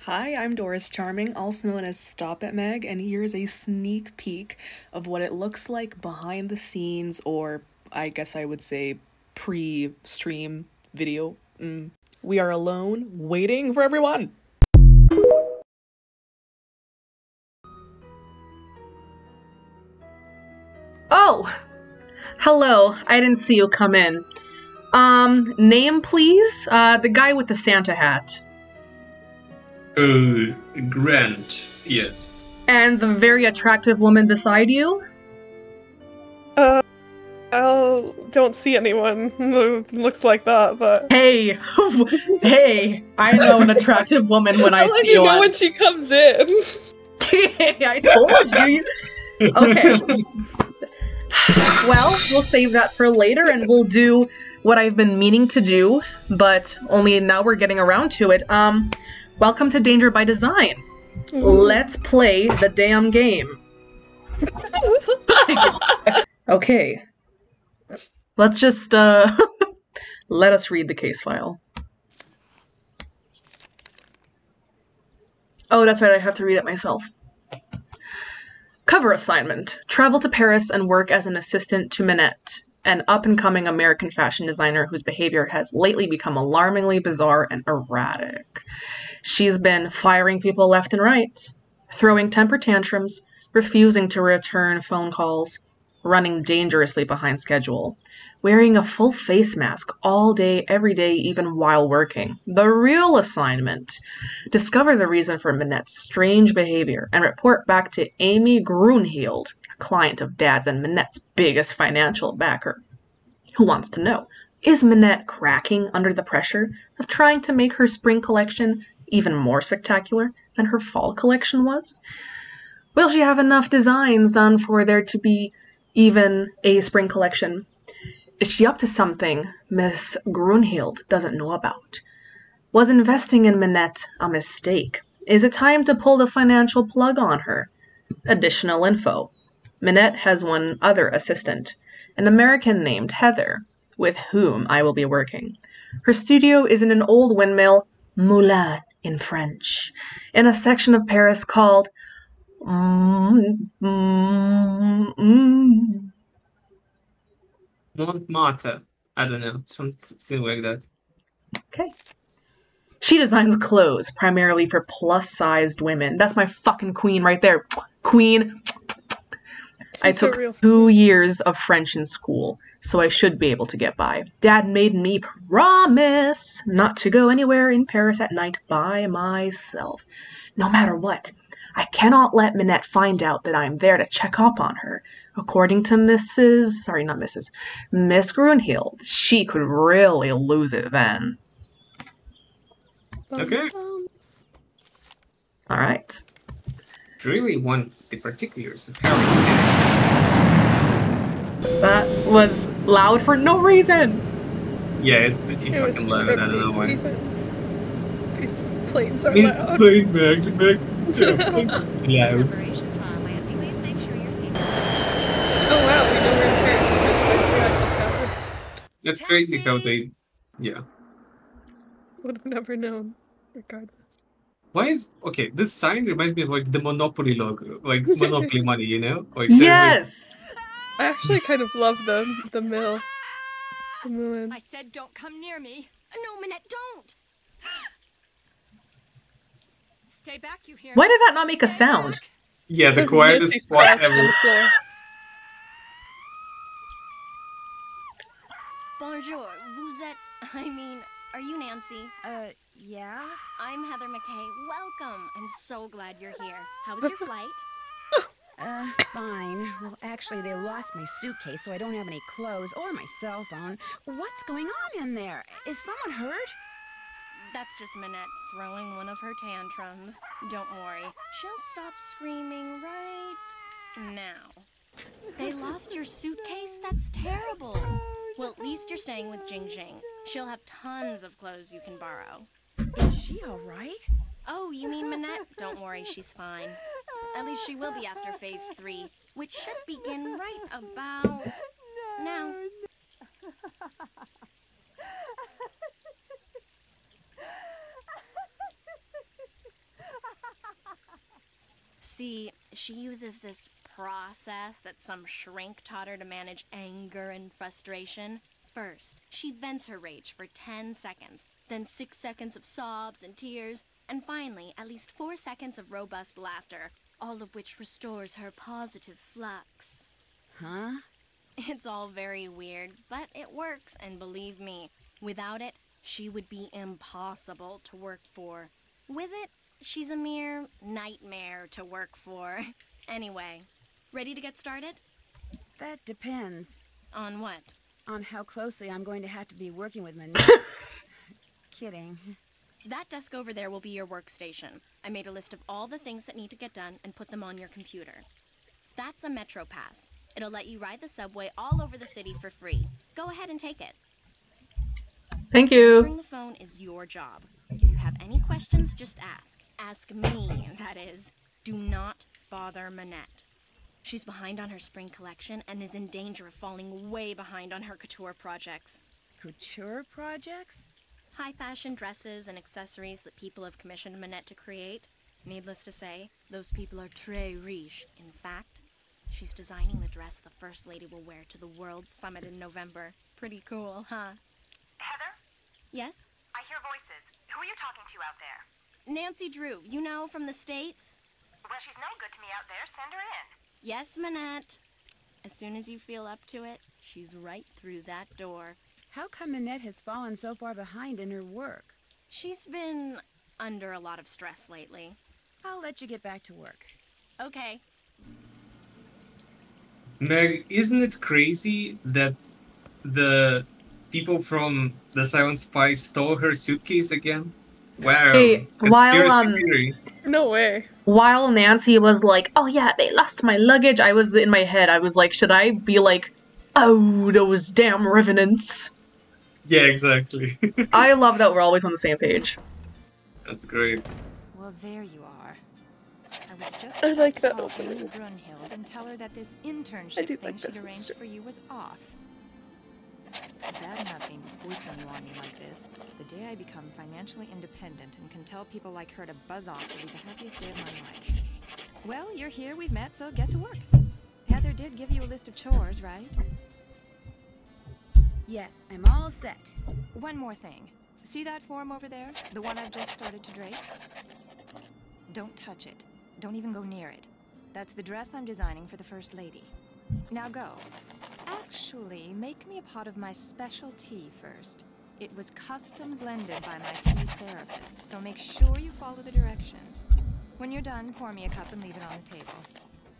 Hi, I'm Doris Charming, also known as Stop It Meg, and here's a sneak peek of what it looks like behind the scenes, or I guess I would say pre stream video. We are alone, waiting for everyone! Oh, hello. I didn't see you come in. Name please? The guy with the Santa hat. Grant, yes. And the very attractive woman beside you? I don't see anyone who looks like that, but... Hey, hey, I know an attractive woman when I I'll let see you know one. when she comes in. I told you. Okay. Well, we'll save that for later and we'll do what I've been meaning to do, but only now we're getting around to it. Welcome to Danger by Design. Let's play the damn game. Okay. Let's just, let us read the case file. Oh, that's right, I have to read it myself. Cover assignment. Travel to Paris and work as an assistant to Minette, an up-and-coming American fashion designer whose behavior has lately become alarmingly bizarre and erratic. She's been firing people left and right, throwing temper tantrums, refusing to return phone calls, running dangerously behind schedule, wearing a full face mask all day, every day, even while working. The real assignment. Discover the reason for Minette's strange behavior and report back to Amy Grunhild, a client of Dad's and Minette's biggest financial backer, who wants to know, is Minette cracking under the pressure of trying to make her spring collection even more spectacular than her fall collection was? Will she have enough designs done for there to be even a spring collection? Is she up to something Miss Grunhild doesn't know about? Was investing in Minette a mistake? Is it time to pull the financial plug on her? Additional info. Minette has one other assistant, an American named Heather, with whom I will be working. Her studio is in an old windmill, Moulin in French, in a section of Paris called Montmartre. I don't know, something like that. Okay. She designs clothes primarily for plus-sized women. That's my fucking queen right there. Queen. I took 2 years of French in school, so I should be able to get by. Dad made me promise not to go anywhere in Paris at night by myself. No matter what, I cannot let Minette find out that I'm there to check up on her. According to Miss Grunhild, she could really lose it then. Okay. All right. Really want the particulars of how That was loud for no reason. Yeah, it's pretty fucking loud. I don't know why. These planes are It's loud. plane Meg. Yeah, loud. Oh wow, we know we're in Paris. That's crazy how they... Yeah. Would have never known, regardless. Why is... Okay, this sign reminds me of like the Monopoly logo. Like Monopoly money, you know? Like, Yes! I actually kind of love the mill. The mill. I said don't come near me. No, Minette, don't! Stay back, you hear me? Why did that not make a sound? Yeah, the quietest spot ever. Bonjour, vous êtes... I mean, are you Nancy? Yeah? I'm Heather McKay. Welcome. I'm so glad you're here. How was your flight? Fine. Well, actually, they lost my suitcase, so I don't have any clothes or my cell phone. What's going on in there? Is someone hurt? That's just Minette throwing one of her tantrums. Don't worry. She'll stop screaming right now. They lost your suitcase? That's terrible. Well, at least you're staying with Jing Jing. She'll have tons of clothes you can borrow. Is she all right? Oh, you mean Minette? Don't worry, she's fine. At least she will be after phase 3, which should begin right about now. See, she uses this process that some shrink taught her to manage anger and frustration. First, she vents her rage for 10 seconds, then 6 seconds of sobs and tears, and finally, at least 4 seconds of robust laughter, all of which restores her positive flux. Huh? It's all very weird, but it works, and believe me, without it, she would be impossible to work for. With it, she's a mere nightmare to work for. Anyway, ready to get started? That depends On what? on how closely I'm going to have to be working with Manette. Kidding. That desk over there will be your workstation. I made a list of all the things that need to get done and put them on your computer. That's a Metro Pass. It'll let you ride the subway all over the city for free. Go ahead and take it. Thank you. Answering the phone is your job. If you have any questions, just ask. Ask me, that is. Do not bother Manette. She's behind on her spring collection and is in danger of falling way behind on her couture projects. Couture projects? High fashion dresses and accessories that people have commissioned Manette to create. Needless to say, those people are très riche. In fact, she's designing the dress the First Lady will wear to the World Summit in November. Pretty cool, huh? Heather? Yes? I hear voices. Who are you talking to out there? Nancy Drew, you know, from the States? Well, she's no good to me out there. Send her in. Yes, Manette. As soon as you feel up to it, she's right through that door. How come Manette has fallen so far behind in her work? She's been under a lot of stress lately. I'll let you get back to work. Okay. Meg, isn't it crazy that the people from the Silent Spy stole her suitcase again? Wow. Hey, Conspiracy theory. No way. While Nancy was like, oh yeah, they lost my luggage, I was in my head, I was like, should I be like, oh, those damn revenants? Yeah, exactly. I love that we're always on the same page. That's great. Well, there you are. I was just I like that about to call opening. Amy Brunhild and tell her that this I internship do thing like she'd this arranged mystery. for you was off. Bad enough being foisting you on me like this. The day I become financially independent and can tell people like her to buzz off will be the happiest day of my life. Well, you're here, we've met, so get to work. Heather did give you a list of chores, right? Yes, I'm all set. One more thing. See that form over there? The one I've just started to drape? Don't touch it. Don't even go near it. That's the dress I'm designing for the First Lady. Now go. Actually, make me a pot of my special tea first. It was custom blended by my tea therapist, so make sure you follow the directions. When you're done, pour me a cup and leave it on the table.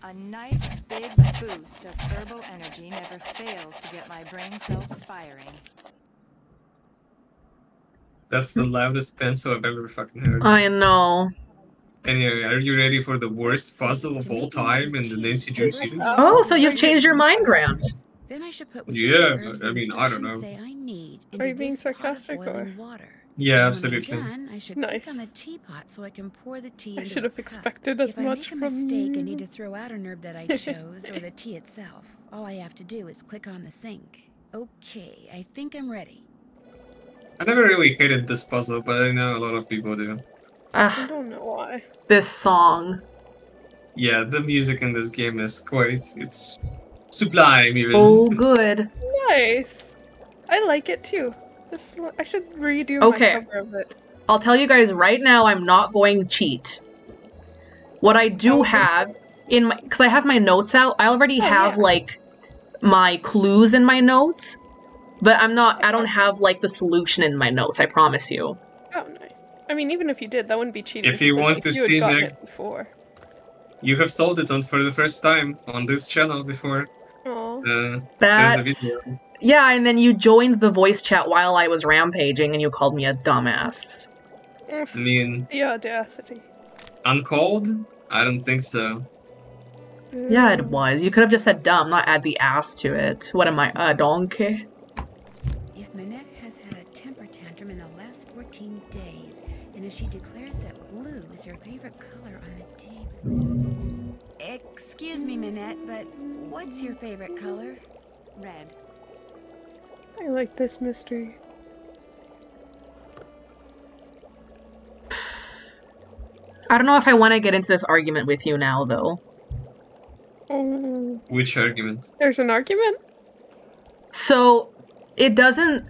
A nice big boost of herbal energy never fails to get my brain cells firing. That's the loudest pencil I've ever fucking heard. I know. Anyway, are you ready for the worst puzzle of all time in the Nancy Drew series? Oh, so you've changed your mind, Grant. Then I should put Yeah, herbs I the mean, I don't know. instructions say I need Are into you being this pot of sarcastic, or- boiling water. Yeah, When I'm absolutely. done, I should Nice. click on the teapot so I can pour the tea I into should the have cup. expected as If I much make a from mistake, I you. need to throw out an herb that I chose or the tea itself. All I have to do is click on the sink. Okay, I think I'm ready. I never really hated this puzzle, but I know a lot of people do. I Ah, don't know why. this song. Yeah, the music in this game is it's sublime even. Oh, good. Nice. I like it too. I should redo Okay. my cover of it. I'll tell you guys right now, I'm not going to cheat. What I do have in my, because I have my notes out, I already have yeah. like my clues in my notes, but I don't have like the solution in my notes, I promise you. Oh, nice. I mean, even if you did, that wouldn't be cheating. If you because want to you had see gotten Meg- it before. You have solved it for the first time on this channel before. Oh. There's a That's, video. yeah, and then you joined the voice chat while I was rampaging and you called me a dumbass. I mean, The audacity. uncalled? I don't think so. Yeah, it was. You could have just said dumb, not add the ass to it. What am I, a donkey? If Manette has had a temper tantrum in the last 14 days, and if she declares that blue is her favorite color on the table... Excuse me, Manette, but what's your favorite color? Red. I like this mystery. I don't know if I want to get into this argument with you now, though. Which argument? There's an argument? So, it doesn't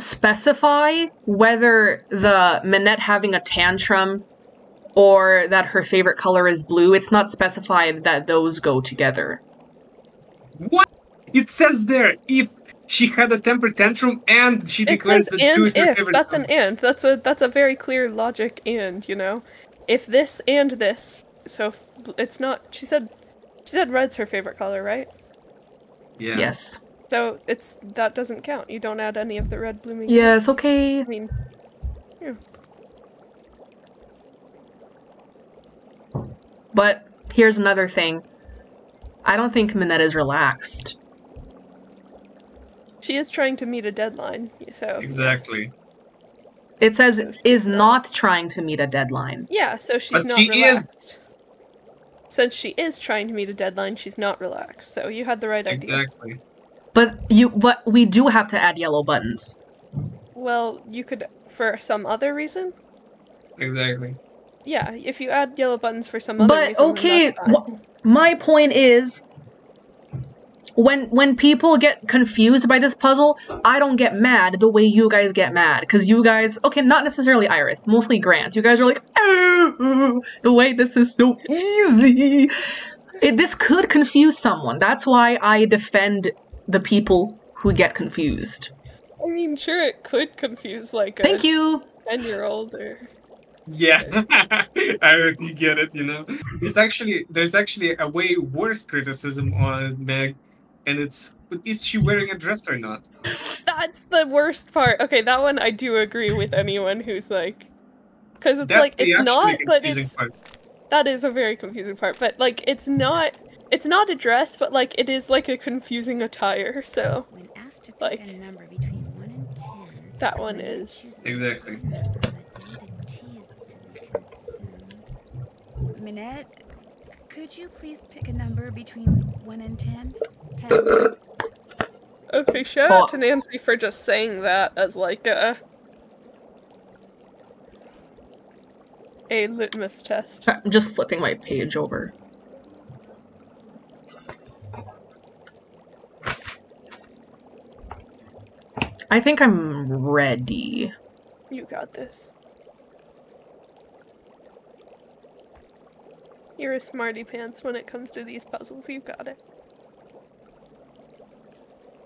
specify whether the Minette having a tantrum or that her favorite color is blue. It's not specified that those go together. What? It says there, if she had a temper tantrum and she declares that blue is her favorite That's color. an and. That's a very clear logic and, you know? If this and this, so it's not, she said red's her favorite color, right? Yeah. Yes. So that doesn't count. You don't add any of the red blooming. Yes, colors. okay. I mean, yeah. But here's another thing. I don't think Minette is relaxed. She is trying to meet a deadline, so. Exactly. It says is not trying to meet a deadline. Yeah, so she's But not she relaxed. Since she is trying to meet a deadline, she's not relaxed. So you had the right idea. Exactly. But we do have to add yellow buttons. Well, you could for some other reason. Exactly. Yeah, if you add yellow buttons for some other But reason. okay, then that's fine. my point is, when people get confused by this puzzle, I don't get mad the way you guys get mad. Because you guys, okay, not necessarily Iris, mostly Grant. You guys are like, oh, the way this is so easy. This could confuse someone. That's why I defend the people who get confused. I mean, sure, it could confuse like Thank you. 10-year-old or. Yeah, I already get it, you know? There's actually a way worse criticism on Meg, and it's, is she wearing a dress or not? That's the worst part. Okay, that one I do agree with anyone who's like, because it's That's like the it's actually not, but confusing it's part. that is a very confusing part. But like, it's not a dress, but like it is like a confusing attire. So When asked to pick like a number between 1 and 10, that one Minette is chooses Exactly. the day the tea is to be consumed. Minette, could you please pick a number between 1 and 10? 10. okay. Shout out to Nancy for just saying that as like a litmus test. I'm just flipping my page over. I think I'm ready. You got this. You're a smarty pants when it comes to these puzzles. You got it.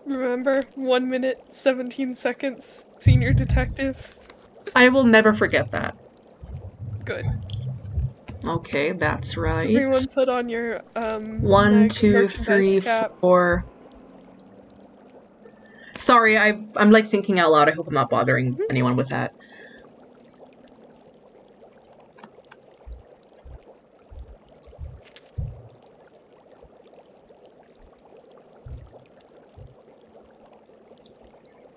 Remember, 1 minute, 17 seconds, senior detective. I will never forget that. Good. Okay, that's right. Everyone put on your, 1, Meg 2, merchandise 3, cap. 4. Sorry, I'm like thinking out loud. I hope I'm not bothering anyone with that.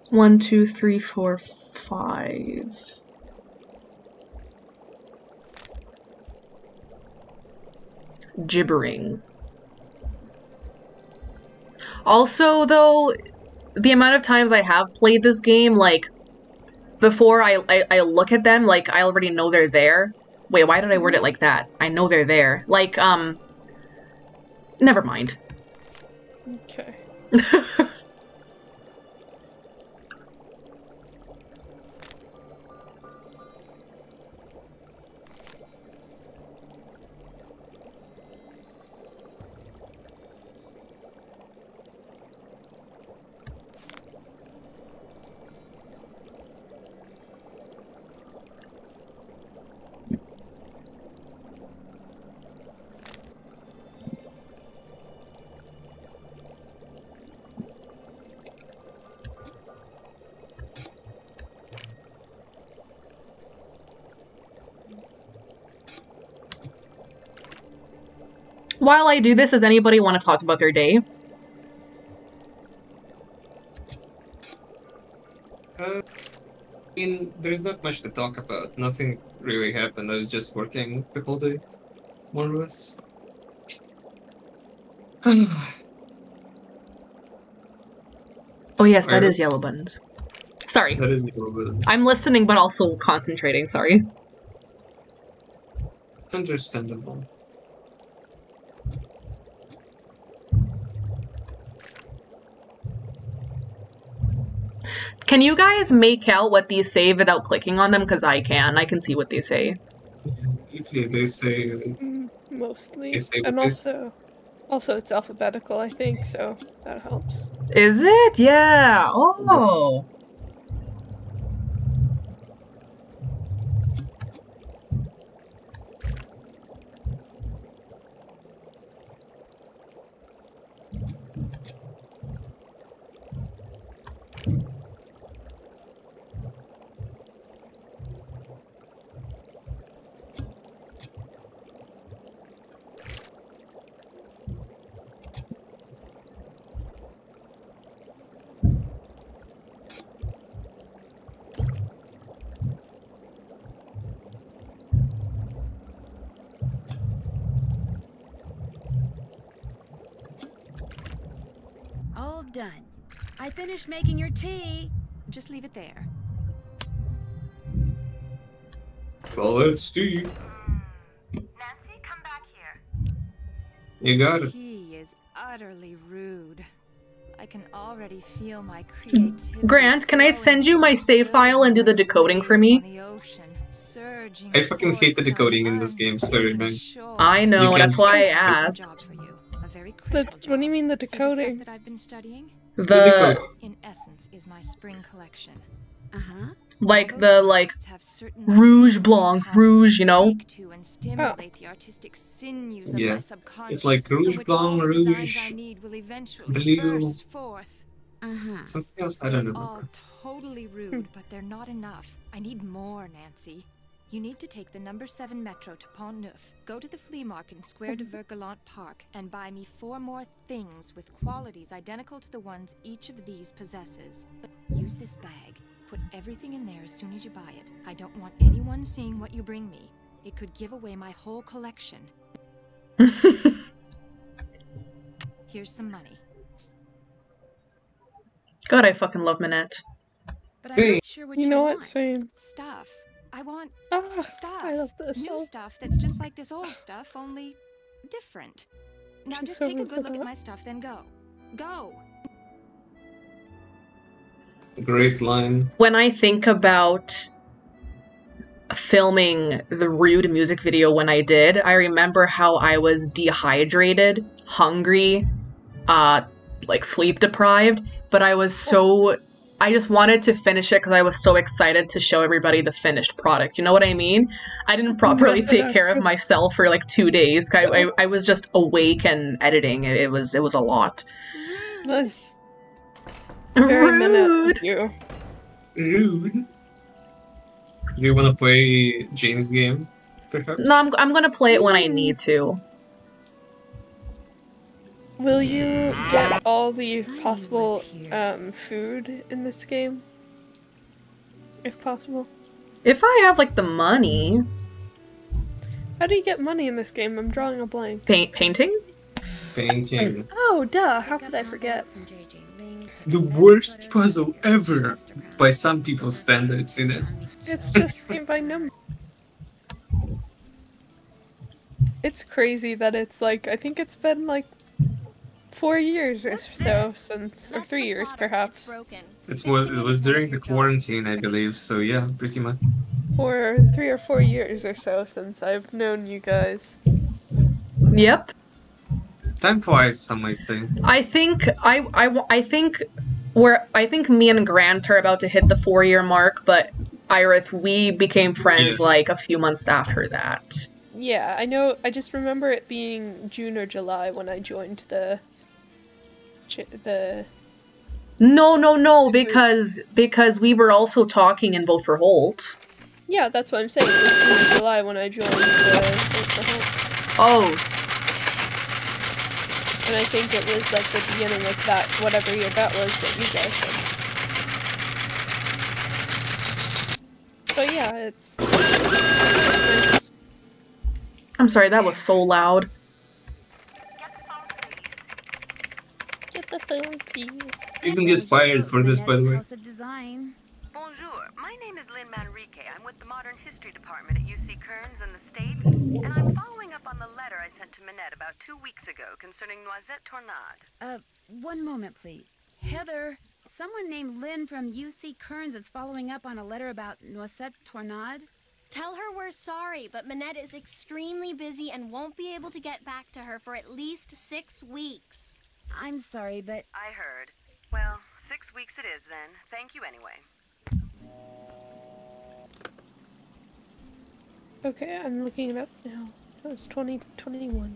One, two, three, four, 5. Gibbering. Also, though, the amount of times I have played this game, like, before I look at them, like, I already know they're there. Wait, why did I word it like that? I know they're there. Like, never mind. Okay. While I do this, does anybody want to talk about their day? There's not much to talk about. Nothing really happened. I was just working the whole day, more or less. Oh yes, that is yellow buttons. Sorry. That is a little bit. I'm listening but also concentrating, sorry. Understandable. Can you guys make out what these say without clicking on them? Because I can. I can see what they say. Usually they say Mostly. They say what And they- also it's alphabetical, I think, so that helps. Is it? Yeah. Oh. All done. I finished making your tea. Just leave it there. Well, let's see. Nancy, come back here. You got it. He is utterly rude. I can already feel my creativity. Grant, can I send you my save file and do the decoding for me? I fucking hate the decoding in this game, sorry, man. I know, You that's can- why I asked. What do you mean the decoding? That I've been studying, The decode. in essence, is my spring collection. Uh-huh. like the Have certain Rouge themes Blanc, and rouge, you know? speak to and stimulate the artistic sinews of Yeah. my subconscious, It's like Rouge from which all Blanc, the designs Rouge I need will eventually Blue. burst forth. Uh-huh. Something else I don't They're know. all totally rude, but they're not enough. I need more, Nancy. You need to take the number 7 metro to Pont Neuf, go to the flea market in Square de Vergalant Park, and buy me 4 more things with qualities identical to the ones each of these possesses. Use this bag. Put everything in there as soon as you buy it. I don't want anyone seeing what you bring me. It could give away my whole collection. Here's some money. God, I fucking love Minette. But I'm Hey. not sure what You you know want. what, same. Stuff. I want Ah, stuff. I love this. New So stuff that's just like this old stuff, only different. Now She's just so take a rude for good look at that. my stuff, then go. Go! Great line. When I think about filming the Rude music video when I did, I remember how I was dehydrated, hungry, like sleep deprived, but I just wanted to finish it because I was so excited to show everybody the finished product. You know what I mean? I didn't properly take care of myself for like 2 days. I was just awake and editing. It was a lot. nice. Very Minette Rude. of you. Rude. Do you want to play Jane's game, perhaps? No, I'm gonna play it when I need to. Will you get all the Simon possible was here. food in this game? If possible. If I have like the money, How do you get money in this game? I'm drawing a blank. painting. Painting. Oh, duh! How could I forget? From J.J. Link. The worst puzzle ever, by some people's standards, in it. It's just paint by number. It's crazy that it's like, I think it's been like 4 years or so since, or 3 years perhaps, It was during the quarantine, I believe. So yeah, pretty much. for 3 or 4 years or so since I've known you guys. Yep. Time flies, some might say. I think I think me and Grant are about to hit the 4-year mark, but Irith, we became friends Yeah. like a few months after that. Yeah, I know, I just remember it being June or July when I joined the No, because we were also talking in Vote for Holt. yeah, that's what I'm saying, it was June or July when I joined the Oh, and I think it was like the beginning of that, whatever year that was that you guys said. But yeah, it's just nice. I'm sorry, that was so loud. Get the phone, please. Get the phone, please. You can get fired for this, by the way. House of Design. Bonjour. My name is Lynn Manrique. I'm with the Modern History Department at UC Kearns in the States. and I'm following up on the letter I sent to Minette about 2 weeks ago concerning Noisette Tornade. One moment, please. Heather, someone named Lynn from UC Kearns is following up on a letter about Noisette Tornade. Tell her we're sorry, but Minette is extremely busy and won't be able to get back to her for at least 6 weeks. I'm sorry, but... I heard. Well, 6 weeks it is then. Thank you anyway. Okay, I'm looking it up now. That was 2021.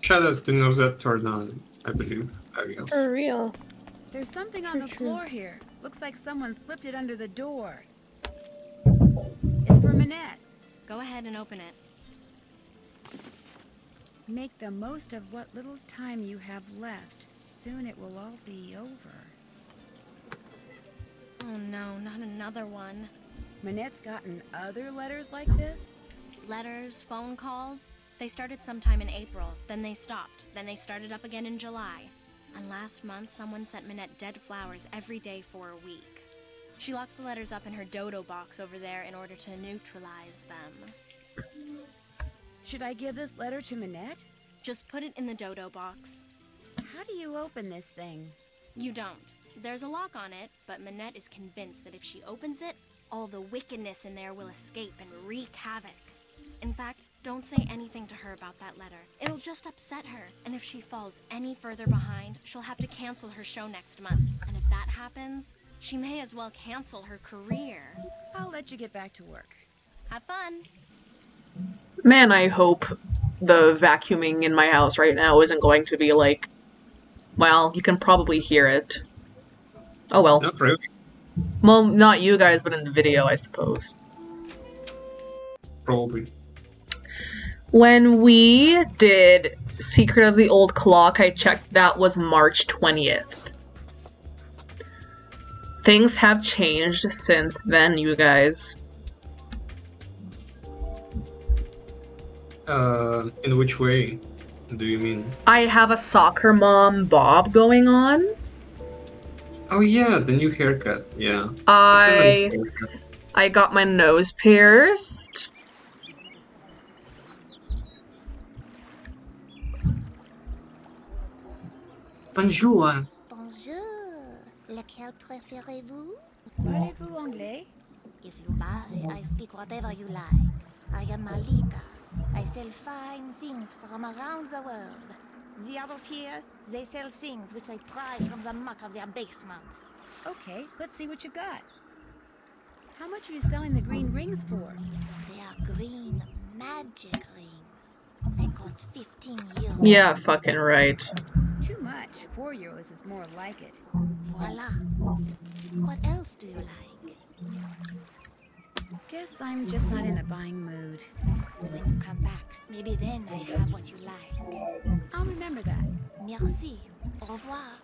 Shout out to Noisette Tornade, I believe. I guess. For real. There's something on the True. floor here. Looks like someone slipped it under the door. It's for Minette. Go ahead and open it. Make the most of what little time you have left. Soon it will all be over. Oh no, not another one. Minette's gotten other letters like this? Letters, phone calls. They started sometime in April, then they stopped, then they started up again in July. And last month, someone sent Minette dead flowers every day for a week. She locks the letters up in her dodo box over there in order to neutralize them. Should I give this letter to Minette? Just put it in the dodo box. How do you open this thing? You don't. There's a lock on it, but Minette is convinced that if she opens it, all the wickedness in there will escape and wreak havoc. In fact, don't say anything to her about that letter. It'll just upset her, and if she falls any further behind, she'll have to cancel her show next month. And if that happens, she may as well cancel her career. I'll let you get back to work. Have fun. Man, I hope the vacuuming in my house right now isn't going to be like... Well, you can probably hear it. Oh well. Not really. Well, not you guys, but in the video, I suppose. Probably. When we did Secret of the Old Clock, I checked that was March 20th. Things have changed since then, you guys. In which way do you mean? I have a soccer mom bob going on. Oh yeah, the new haircut, yeah. It's a nice haircut. I got my nose pierced. Bonjour. Bonjour. Lequel préférez-vous? Parlez-vous anglais? If you buy, I speak whatever you like. I am Malika. I sell fine things from around the world. The others here, they sell things which they pry from the muck of their basements. Okay, let's see what you got. How much are you selling the green rings for? They are green magic rings. They cost 15 euros. Yeah, fucking right. Too much. 4 euros is more like it. Voila. What else do you like? Guess I'm just not in a buying mood. When you come back, maybe then I have what you like. I'll remember that. Merci. Au revoir.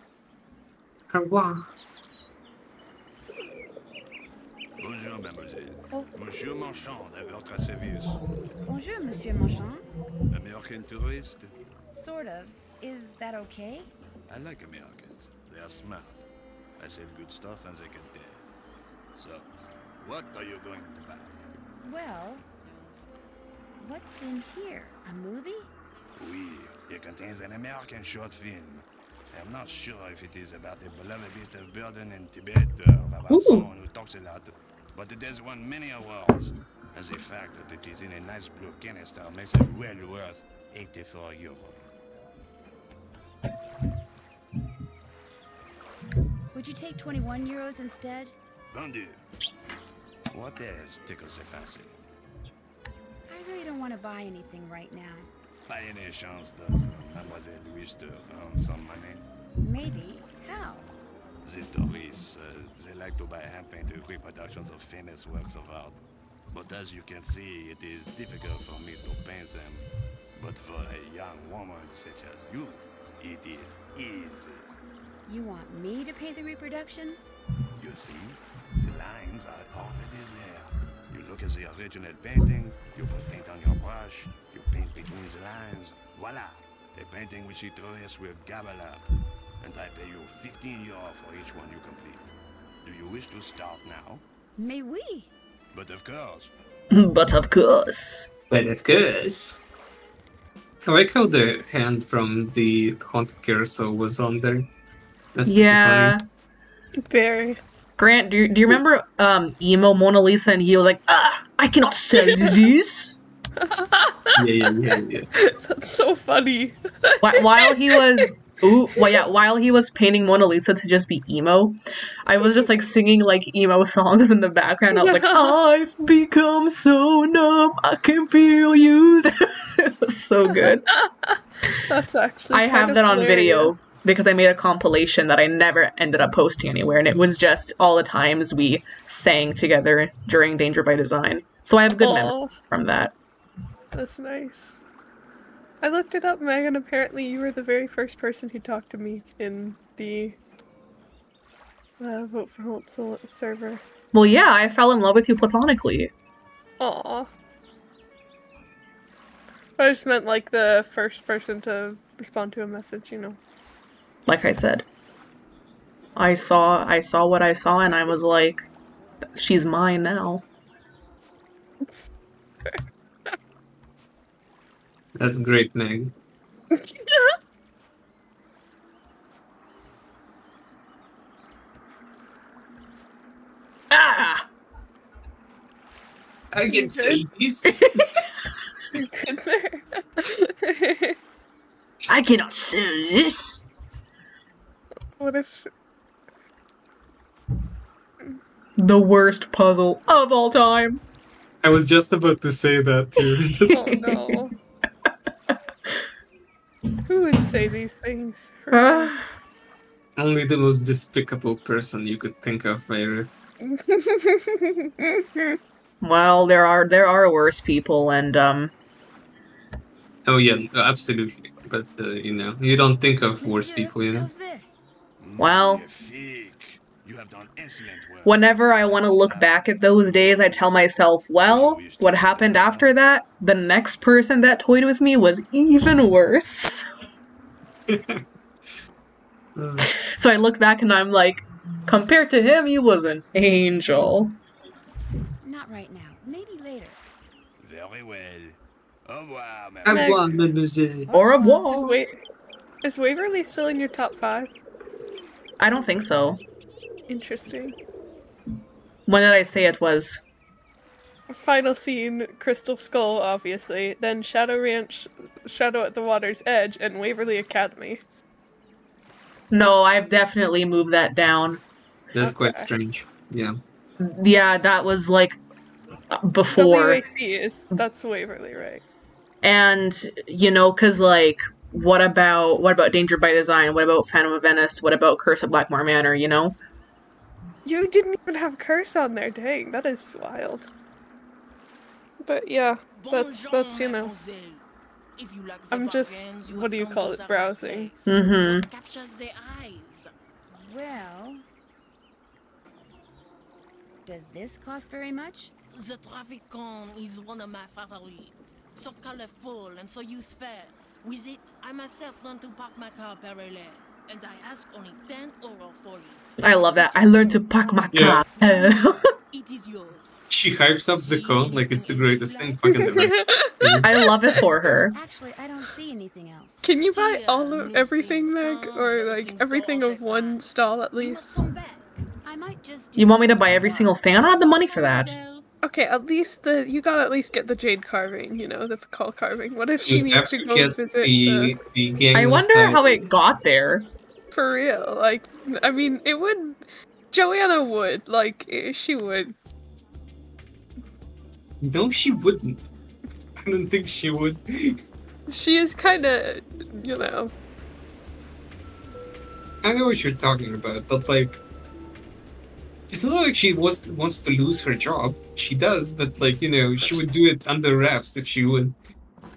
Au revoir. Bonjour, mademoiselle. Monsieur Marchand, à votre service. Bonjour, Monsieur Marchand. American tourist? Sort of. Is that okay? I like Americans. They are smart. I sell good stuff and they can tell. So, what are you going to buy? Well, what's in here? A movie? Oui, it contains an American short film. I'm not sure if it is about the beloved beast of burden in Tibet or about someone who talks a lot, but it has won many awards. And the fact that it is in a nice blue canister makes it well worth 84 euros. Would you take 21 euros instead? Vendu. What else tickles the fancy? I really don't want to buy anything right now. By any chance does Mademoiselle wish to earn some money? Maybe. How? The tourists, they like to buy hand-painted reproductions of famous works of art. But as you can see, it is difficult for me to paint them. But for a young woman such as you, it is easy. You want me to paint the reproductions? You see, the lines are already there. You look at the original painting, you put paint on your brush, you paint between the lines. Voila! A painting which the tourists will gobble up. And I pay you 15 euros for each one you complete. Do you wish to start now? Mais oui! But of course. But of course. But of course. I like how the hand from the haunted carousel was on there. That's pretty Yeah. funny. Very. Grant, do you remember emo Mona Lisa and he was like, I cannot sell this? Yeah. That's so funny. While he was while he was painting Mona Lisa to just be emo, I was just like singing like emo songs in the background. I was like, I've become so numb, I can feel you. It was so good. That's actually I have that on video because I made a compilation that I never ended up posting anywhere, and it was just all the times we sang together during Danger by Design. So I have good memories from that. That's nice. I looked it up, Meg, and apparently you were the very first person who talked to me in the Vote for Holt server. Well, yeah, I fell in love with you platonically. Aww. I just meant like the first person to respond to a message, you know. Like I said, I saw what I saw, and I was like, she's mine now. That's great, Meg. Ah! I can say this. You good there? I cannot sell this. What is... The worst puzzle of all time. I was just about to say that too. Oh no. Who would say these things? Only the most despicable person you could think of, Aerith. Well, there are worse people, and Oh yeah, absolutely. But you know, you don't think of worse people, you know. well, whenever I want to look back at those days, I tell myself, well, what happened after that? The next person that toyed with me was even worse. So I look back and I'm like, compared to him, he was an angel. Not right now. Maybe later. Very well. Au revoir, Au revoir, mademoiselle. Au revoir. Is Waverly still in your top 5? I don't think so. Interesting. When did I say it was? Final scene, Crystal Skull, obviously. Then Shadow Ranch, Shadow at the Water's Edge, and Waverly Academy. No, I've definitely moved that down. That's quite strange. Yeah. Yeah, that was like before. WAC that's Waverly, right? And you know, cause like, what about Danger by Design? What about Phantom of Venice? What about Curse of Blackmore Manor? You know. You didn't even have Curse on there. Dang, that is wild. But yeah, that's you know. I'm just, what do you call it, browsing. Mm-hmm. Well, does this cost very much? The traffic cone is one of my favorites. So colorful and so useful. With it, I myself learned to park my car parallel, and I ask only 10 euro for it. I love that. I learned to park my car. It is yours. She hypes up the cone like it's the greatest thing fucking ever. I love it for her. Actually, I don't see anything else. Can you buy all of everything, Meg? Or like everything of one stall at least? I might just You want me to buy every single thing? I don't have the money for that. Okay, at least you gotta at least get the jade carving, you know, the call carving. What if she You needs have to to go get visit the Gangnam I wonder Style. how it got there. for real? Like, I mean, it would. Joanna would, like, she would. No, she wouldn't. I don't think she would. She is kind of, you know. I know what you're talking about, but like, it's not like she wants to lose her job. She does, but like, you know, she would do it under wraps if she would.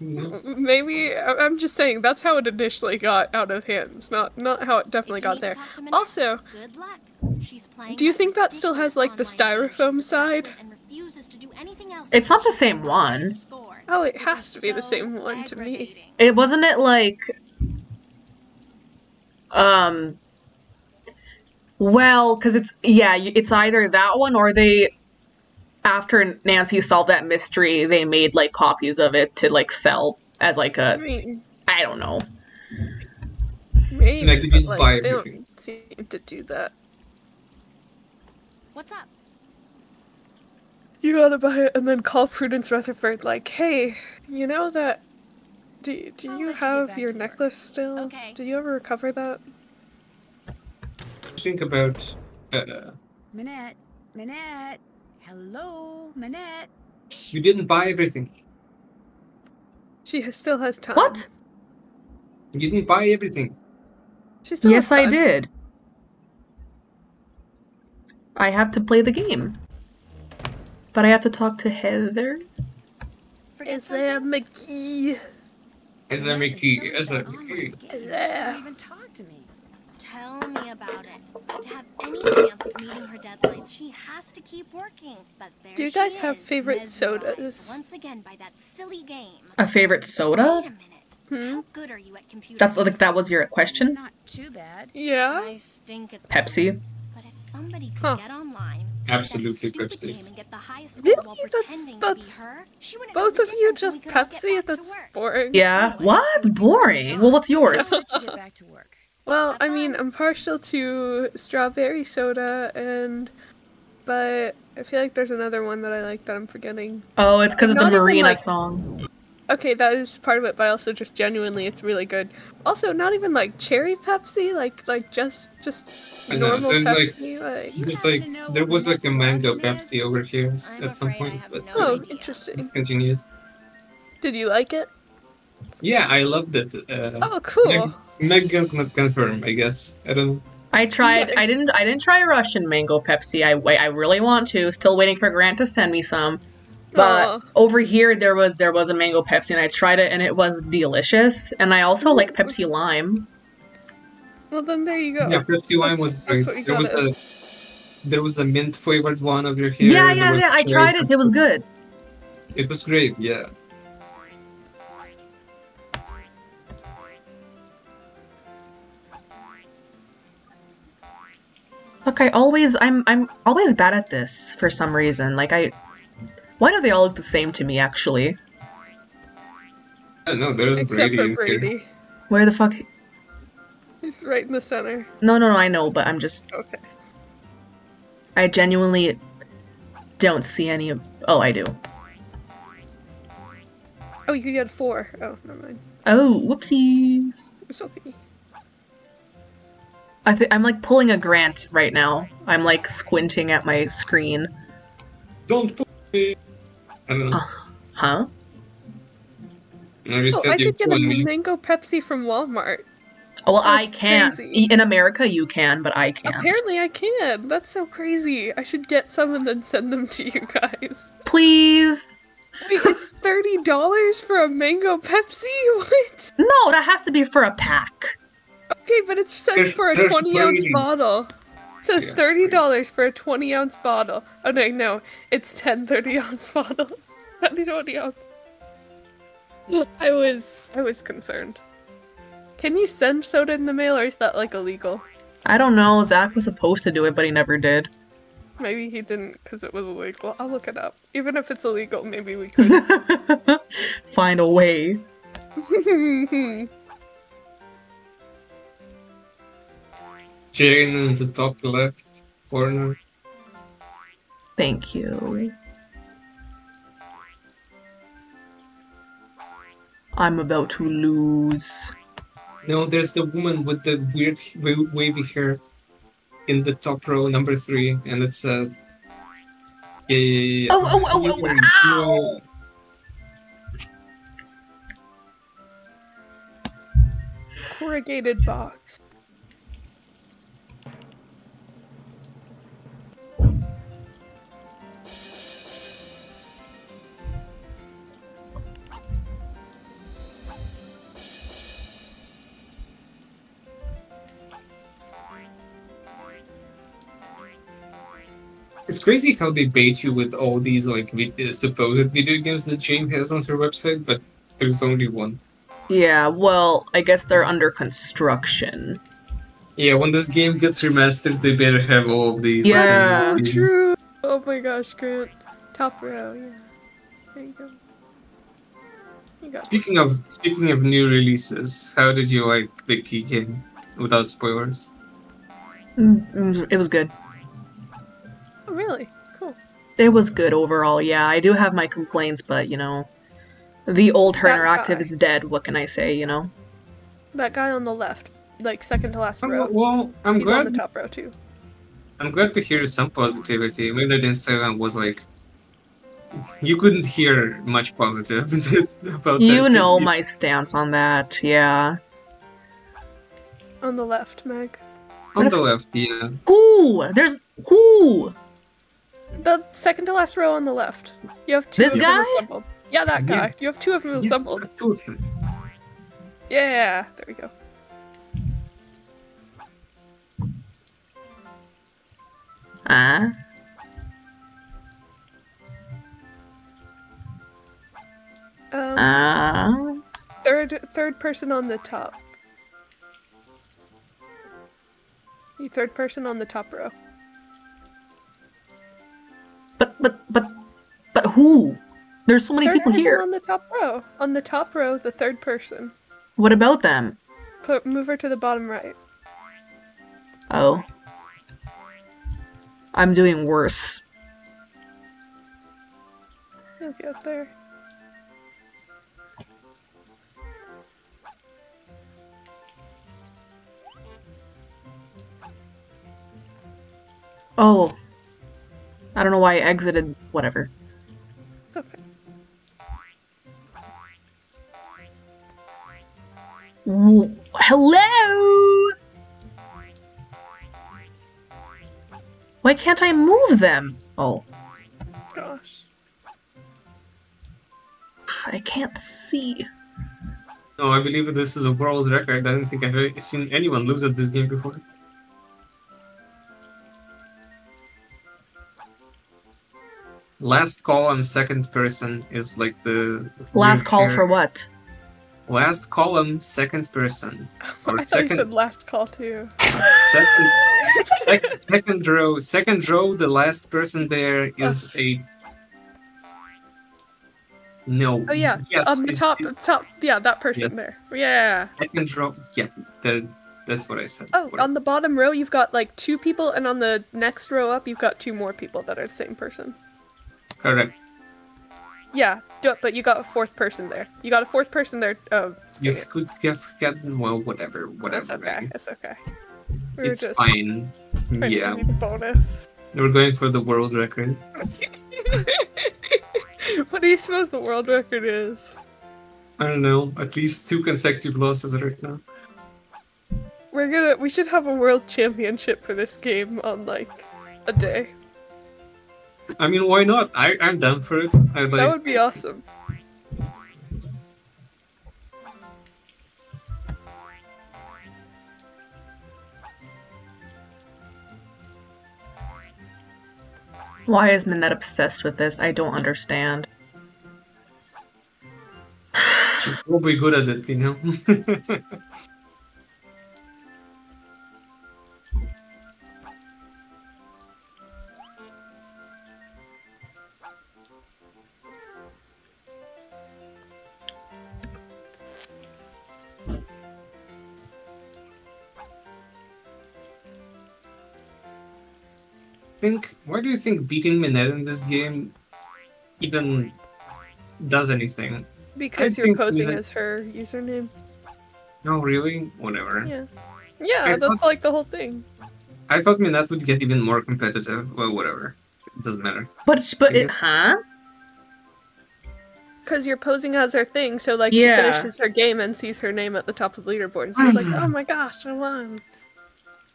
You know? Maybe I'm just saying that's how it initially got out of hands, not how it definitely got there. Also, Good luck. She's playing do you think that still has like the styrofoam side? and refuses to do anything else. It's not the same one. Oh, it has to be the same one to me. It wasn't it like well, because it's either that one or they after Nancy solved that mystery, they made like copies of it to like sell as like I a mean, I don't know. maybe, Like, you but, didn't buy they everything. don't seem to do that. What's up? You gotta buy it and then call Prudence Rutherford like, hey, you know that... Do I'll you let you get have back your to work. necklace still? Okay. Did you ever recover that? Think about Minette, Minette, hello, Minette. you didn't buy everything. She still has time. What? You didn't buy everything. She still Yes, has I time. did. I have to play the game. But I have to talk to Heather. Forget Isaiah something? McGee. As a Mickey, as a Mickey. Yeah. Even talk to me. Tell me about it. To have any chance of meeting her deadlines, she has to keep working. But there Do you she guys have is, favorite mesmerized sodas? once again by that silly game. A favorite Wait soda? a minute. How good are you at computer That's like that games? was your question? Not too bad. Yeah? I stink at them. Pepsi. But if somebody could Huh. get online, Absolutely play that stupid Pepsi. game and get the highest score Really? while pretending to be That's her, she wouldn't both know of the you difference and we just could all get Pepsi? back to That's work. boring. Yeah. What? Boring. Well, what's yours? I'll let you get back to work. Well, Have I mean, fun. I'm partial to strawberry soda but I feel like there's another one that I like that I'm forgetting. Oh, it's because of the Not even, Marina like- song. Okay, that is part of it, but also just genuinely it's really good. Also, not even like cherry Pepsi, like just I know, normal there's, like- Pepsi, like There's like there was like a mango Pepsi over here I'm at some afraid I point, have but no Oh, idea. interesting. discontinued. Did you like it? Yeah, I loved it. Oh, cool. Meg cannot confirm, I guess. I don't. I tried. Nice. I didn't try Russian mango Pepsi. I really want to. Still waiting for Grant to send me some. But Aw. over here there was a mango Pepsi and I tried it and it was delicious. And I also like Pepsi Lime. Well, then there you go. Yeah, Pepsi Lime was That's great. what you There was gotta- there was a mint flavored one over here. Yeah, there was I cherry tried it. It was Pepsi. good. It was great. Yeah. Look, I'm always bad at this for some reason. Why do they all look the same to me actually? I know there's Except Brady. for in here. Brady. Where the fuck? He's right in the center. No, I know, but I'm just Okay. I genuinely don't see any of. Oh, I do. Oh, you had 4. Oh, never mind. Oh, whoopsies. It's okay. I'm like pulling a Grant right now. I'm like squinting at my screen. Don't put me. I don't know. Huh? No, you Oh, said I you could get a put me. mango Pepsi from Walmart. Oh, well, I That's can't. crazy. In America, you can, but I can't. Apparently I can. That's so crazy. I should get some and then send them to you guys. Please. Wait, it's $30 for a mango Pepsi? What? No, that has to be for a pack. Okay, but it says for a There's 20-ounce Brady. bottle. It says Yeah, $30 for a 20-ounce bottle. Oh, no, it's 10 30-ounce bottles. 20-ounce. I was concerned. Can you send soda in the mail, or is that, like, illegal? I don't know. Zach was supposed to do it, but he never did. Maybe he didn't because it was illegal. I'll look it up. Even if it's illegal, maybe we could. Find a way. Jane in the top left corner. Thank you. I'm about to lose. No, there's the woman with the weird wavy hair in the top row, number 3, and it's yeah. Oh, ow! Corrugated box. It's crazy how they bait you with all these like supposed video games that Jane has on her website, but there's only one. Yeah, well, I guess they're under construction. Yeah, when this game gets remastered, they better have all of the. Yeah. So true. Oh my gosh, Grant. Top row, yeah. There you go. You got Speaking of new releases, how did you like the key game without spoilers? It was good. Oh, really? Cool. It was good overall, yeah. I do have my complaints, but, you know, the old Her That Interactive guy. is dead, what can I say, you know? That guy on the left, like second to last row. Well, I'm He's on the glad. top row too. I'm glad to hear some positivity. Midnight in Silent was like, you couldn't hear much positive about that. You know my stance on that, yeah. On the left, Meg. On the left, yeah. Ooh! There's... Ooh! The second to last row on the left. You have two This of guy? them assembled. Yeah, that guy. Yeah. You have two of them assembled. Two of him. Yeah, there we go. Third person on the top. You third person on the top row. But who? There's so many Third people person here. on the top row. On the top row, the third person. What about them? Move her to the bottom right. Oh. I'm doing worse. You'll get there. Oh. I don't know why I exited. Whatever. Okay. Hello? Why can't I move them? Oh. Gosh. I can't see. No, I believe this is a world record. I don't think I've ever seen anyone lose at this game before. Last column, second person is like the Last weird call hair. for what? Last column, second person, or I thought you second said last call too. second row. Second row, the last person there is a no. Oh yeah, Yes, on the top, yeah, that person Yes. there. Yeah. Second row. Yeah, that's what I said. Oh, Whatever. on the bottom row you've got like 2 people, and on the next row up you've got 2 more people that are the same person. Correct. Yeah, but you got a 4th person there. You got a 4th person there. Oh, You could get well, whatever. that's okay. Right? It's okay. We were It's just fine. trying to Yeah, give you the bonus. we're going for the world record. What do you suppose the world record is? I don't know. At least 2 consecutive losses right now. We should have a world championship for this game on like a day. I mean, why not? I'm down for it. I That like. would be awesome. Why is Minette obsessed with this? I don't understand. She's probably good at it, you know. Why do you think beating Minette in this game even does anything? Because I you're think posing Minette- as her username. No, really? Whatever. Yeah. Yeah, I that's thought- like the whole thing. I thought Minette would get even more competitive. Well, whatever. It doesn't matter. Huh? Because you're posing as her thing, so like Yeah. she finishes her game and sees her name at the top of the leaderboard, and she's like, "Oh my gosh, I won!"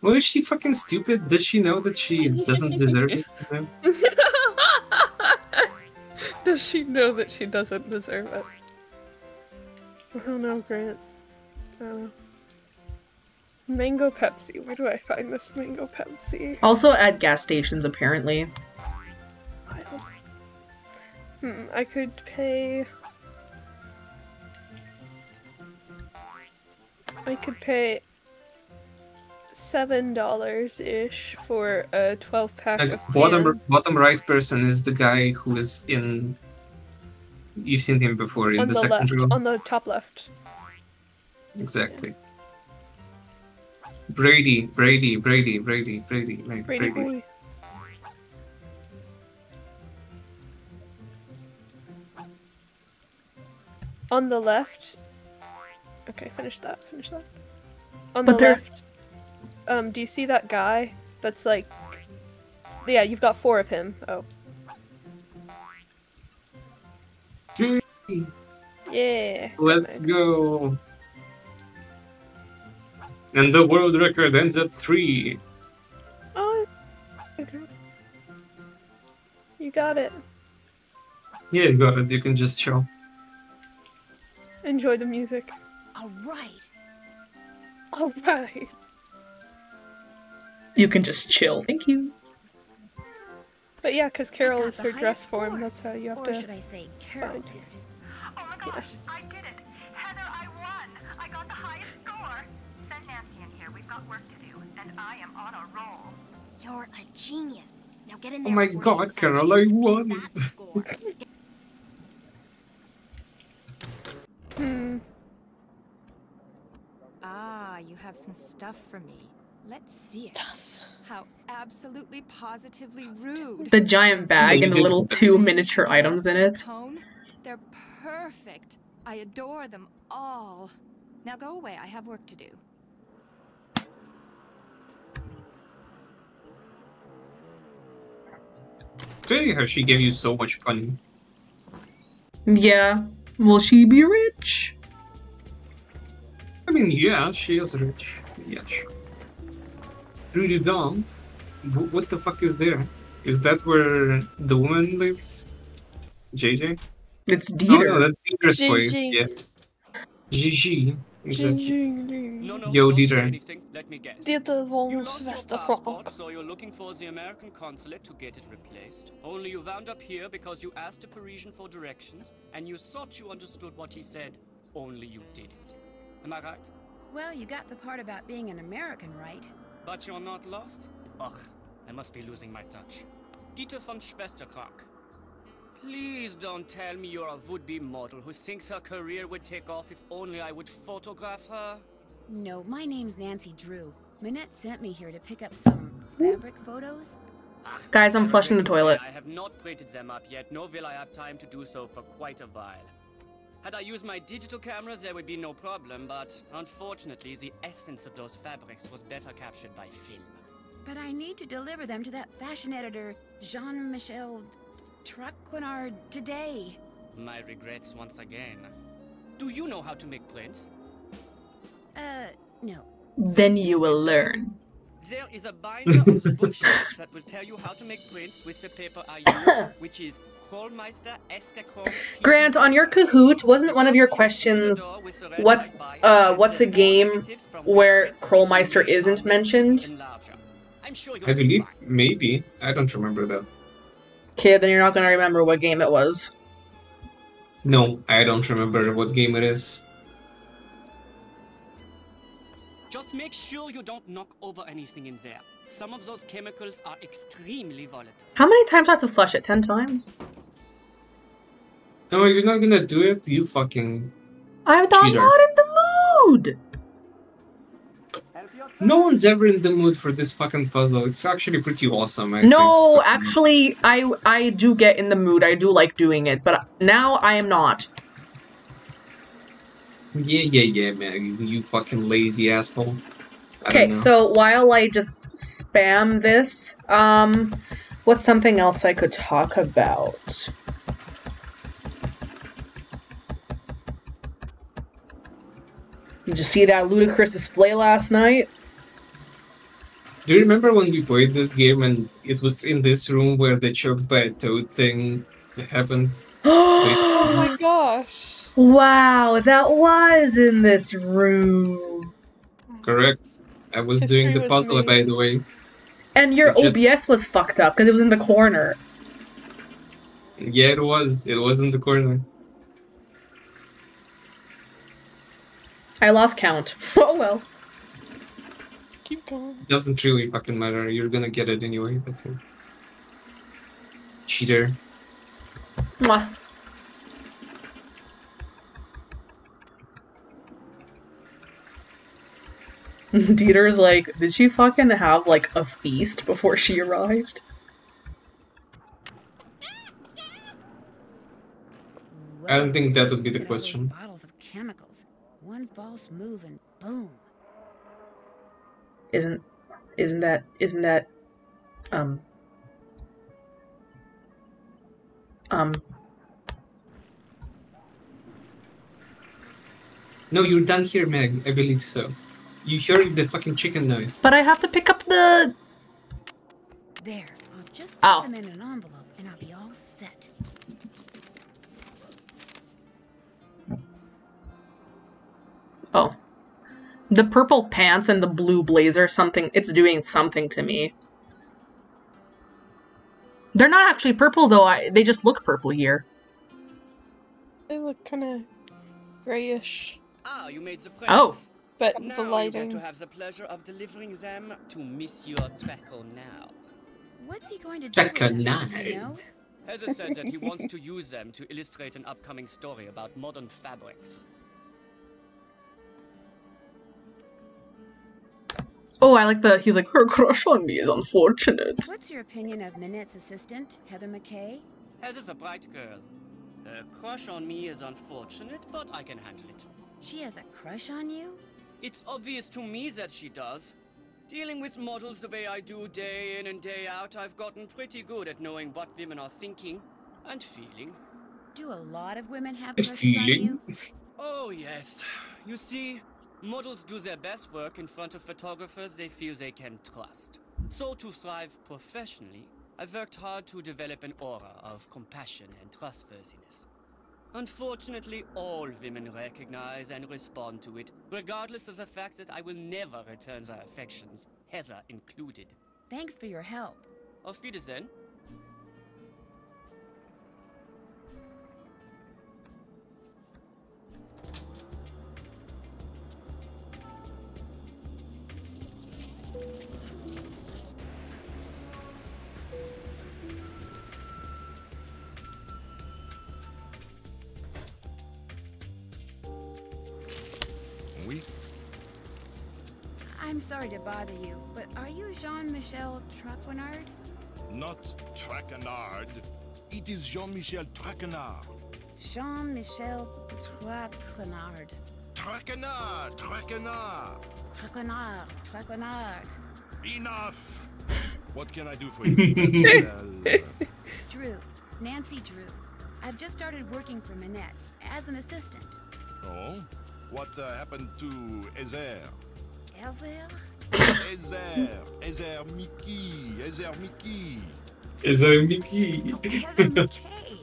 Well, is she fucking stupid? Does she know that she doesn't deserve it? You know? Does she know that she doesn't deserve it? I don't know, Grant. I don't know. Mango Pepsi. Where do I find this Mango Pepsi? Also at gas stations, apparently. I could pay... $7-ish for a 12-pack Like, of cans. bottom right person is the guy who is in. You've seen him before in On the the second left, row. on the top left. Exactly. Brady. Brady Brady. boy. On the left. Okay, finish that. On But the there- left. Do you see that guy? That's like. Yeah, you've got 4 of him. Oh. Yeah. Let's go. And the world record ends at 3. Oh. Okay. You got it. Yeah, you got it. You can just chill. Enjoy the music. Alright. Alright. You can just chill. Thank you. But yeah, because Carol got is the her highest dress form. score. That's how you have Or to. should I say Carol find- did? Oh my gosh, I did it! Heather, I won! I got the highest score! Send Nancy in here, we've got work to do, and I am on a roll. You're a genius. Now get in Oh there. my before she god, decides Carol, she I has to beat won! that score. Ah, you have some stuff for me. Let's see it. How absolutely positively rude. The giant bag and the little 2 miniature items in it. Cone? They're perfect. I adore them all. Now go away. I have work to do. Clearly how she gave you so much money. Yeah. Will she be rich? I mean, yeah, she is rich. Yeah, sure. Really dumb. What the fuck is there? Is that where the woman lives? JJ? It's Oh Dieter. no, that's Dieter's place. JJ. Yeah. Gigi. Exactly. No, Yo, don't say Dieter. anything. Let me guess. Dieter von You lost your passport, Westerfrank. so you're looking for the American consulate to get it replaced. Only you wound up here because you asked a Parisian for directions, and you thought you understood what he said, only you didn't. Am I right? Well, you got the part about being an American right. But you're not lost? Ugh, I must be losing my touch. Dieter von Schwesterkrank. Please don't tell me you're a would-be model who thinks her career would take off if only I would photograph her. No, my name's Nancy Drew. Minette sent me here to pick up some fabric photos. Guys, I'm I flushing the regret to say toilet. I have not printed them up yet, nor will I have time to do so for quite a while. Had I used my digital cameras, there would be no problem, but unfortunately, the essence of those fabrics was better captured by film. But I need to deliver them to that fashion editor, Jean-Michel Traquenard, today. My regrets once again. Do you know how to make prints? No. Then you will learn. There is a binder on the bookshelf that will tell you how to make prints with the paper I use, which is Krollmeister Escachrome. Grant, on your Kahoot, wasn't one of your questions what's a game where Krollmeister isn't mentioned? I believe maybe. I don't remember that. Okay, then you're not gonna remember what game it was. No, I don't remember what game it is. Just make sure you don't knock over anything in there. Some of those chemicals are extremely volatile. How many times do I have to flush it? 10 times? No, you're not gonna do it, you fucking I'm cheater. not in the mood! No one's ever in the mood for this fucking puzzle. It's actually pretty awesome, I think. No, actually, I do get in the mood. I do like doing it, but now I am not. Yeah, man. You fucking lazy asshole. I Okay, don't know. so while I just spam this, what's something else I could talk about? Did you see that ludicrous display last night? Do you remember when we played this game and it was in this room where the choked by a toad thing happened? Oh my gosh. Wow, that was in this room. Correct. I was History doing the was puzzle, by made. the way. And your It's just- OBS was fucked up because it was in the corner. Yeah, it was. It was in the corner. I lost count. Oh well. Keep going. Doesn't really fucking matter. You're gonna get it anyway, I think. Cheater. Mwah. Dieter's like, did she fucking have like a feast before she arrived? I don't think that would be the question. Bottles of chemicals. One false move and boom. Isn't that No, you're done here, Meg. I believe so. You heard the fucking chicken noise. But I have to pick up the... There, I'll just Ow. put them in an envelope and I'll be all set. Oh. The purple pants and the blue blazer, it's doing something to me. They're not actually purple though, they just look purple here. They look kind of grayish. Ah, you made the prints. Oh. But Now the you lighting. get to have the pleasure of delivering them to Monsieur Traquenard. What's he going to do with them, do you know? Traquenard. Heather said that he wants to use them to illustrate an upcoming story about modern fabrics. Oh, I like he's like, her crush on me is unfortunate. What's your opinion of Minette's assistant, Heather McKay? Heather's a bright girl. Her crush on me is unfortunate, but I can handle it. She has a crush on you? It's obvious to me that she does. Dealing with models the way I do day in and day out, I've gotten pretty good at knowing what women are thinking and feeling. Do a lot of women have And crushes on feeling? you? Oh, yes. You see, models do their best work in front of photographers they feel they can trust. So to thrive professionally, I've worked hard to develop an aura of compassion and trustworthiness. Unfortunately, all women recognize and respond to it, regardless of the fact that I will never return their affections, Heather included. Thanks for your help. Auf Wiedersehen. Oui? I'm sorry to bother you, but are you Jean-Michel Traquenard? Not Traquenard. It is Jean-Michel Traquenard. Jean-Michel Traquenard. Traquenard! Traquenard! Traquenard. Enough! What can I do for you? Well, Drew. Nancy Drew. I've just started working for Minette as an assistant. oh? What happened to Ezer? Elzer? Ezer Mickey! Ezer Mickey! Is there Mickey? Heather McKay.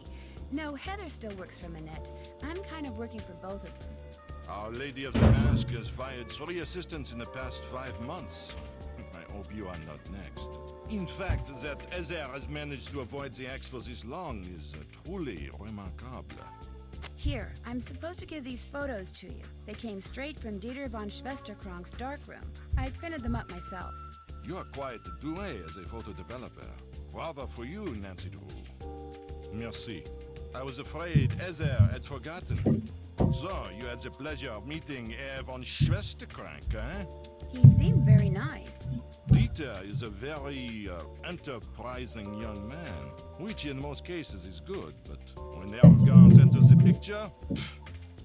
No, Heather still works for Minette. I'm kind of working for both of them. Our Lady of the Mask has fired 3 assistants in the past 5 months. I hope you are not next. In fact, that Ezer has managed to avoid the axe for this long is truly remarkable. Here, I'm supposed to give these photos to you. They came straight from Dieter von Schwesterkrank's darkroom. I printed them up myself. You are quite doué as a photo developer. Bravo for you, Nancy Drew. Merci. I was afraid Ezer had forgotten. So, you had the pleasure of meeting Herr von Schwesterkrank, eh? He seemed very nice. Dieter is a very enterprising young man, which in most cases is good, but when arrogance enters the picture...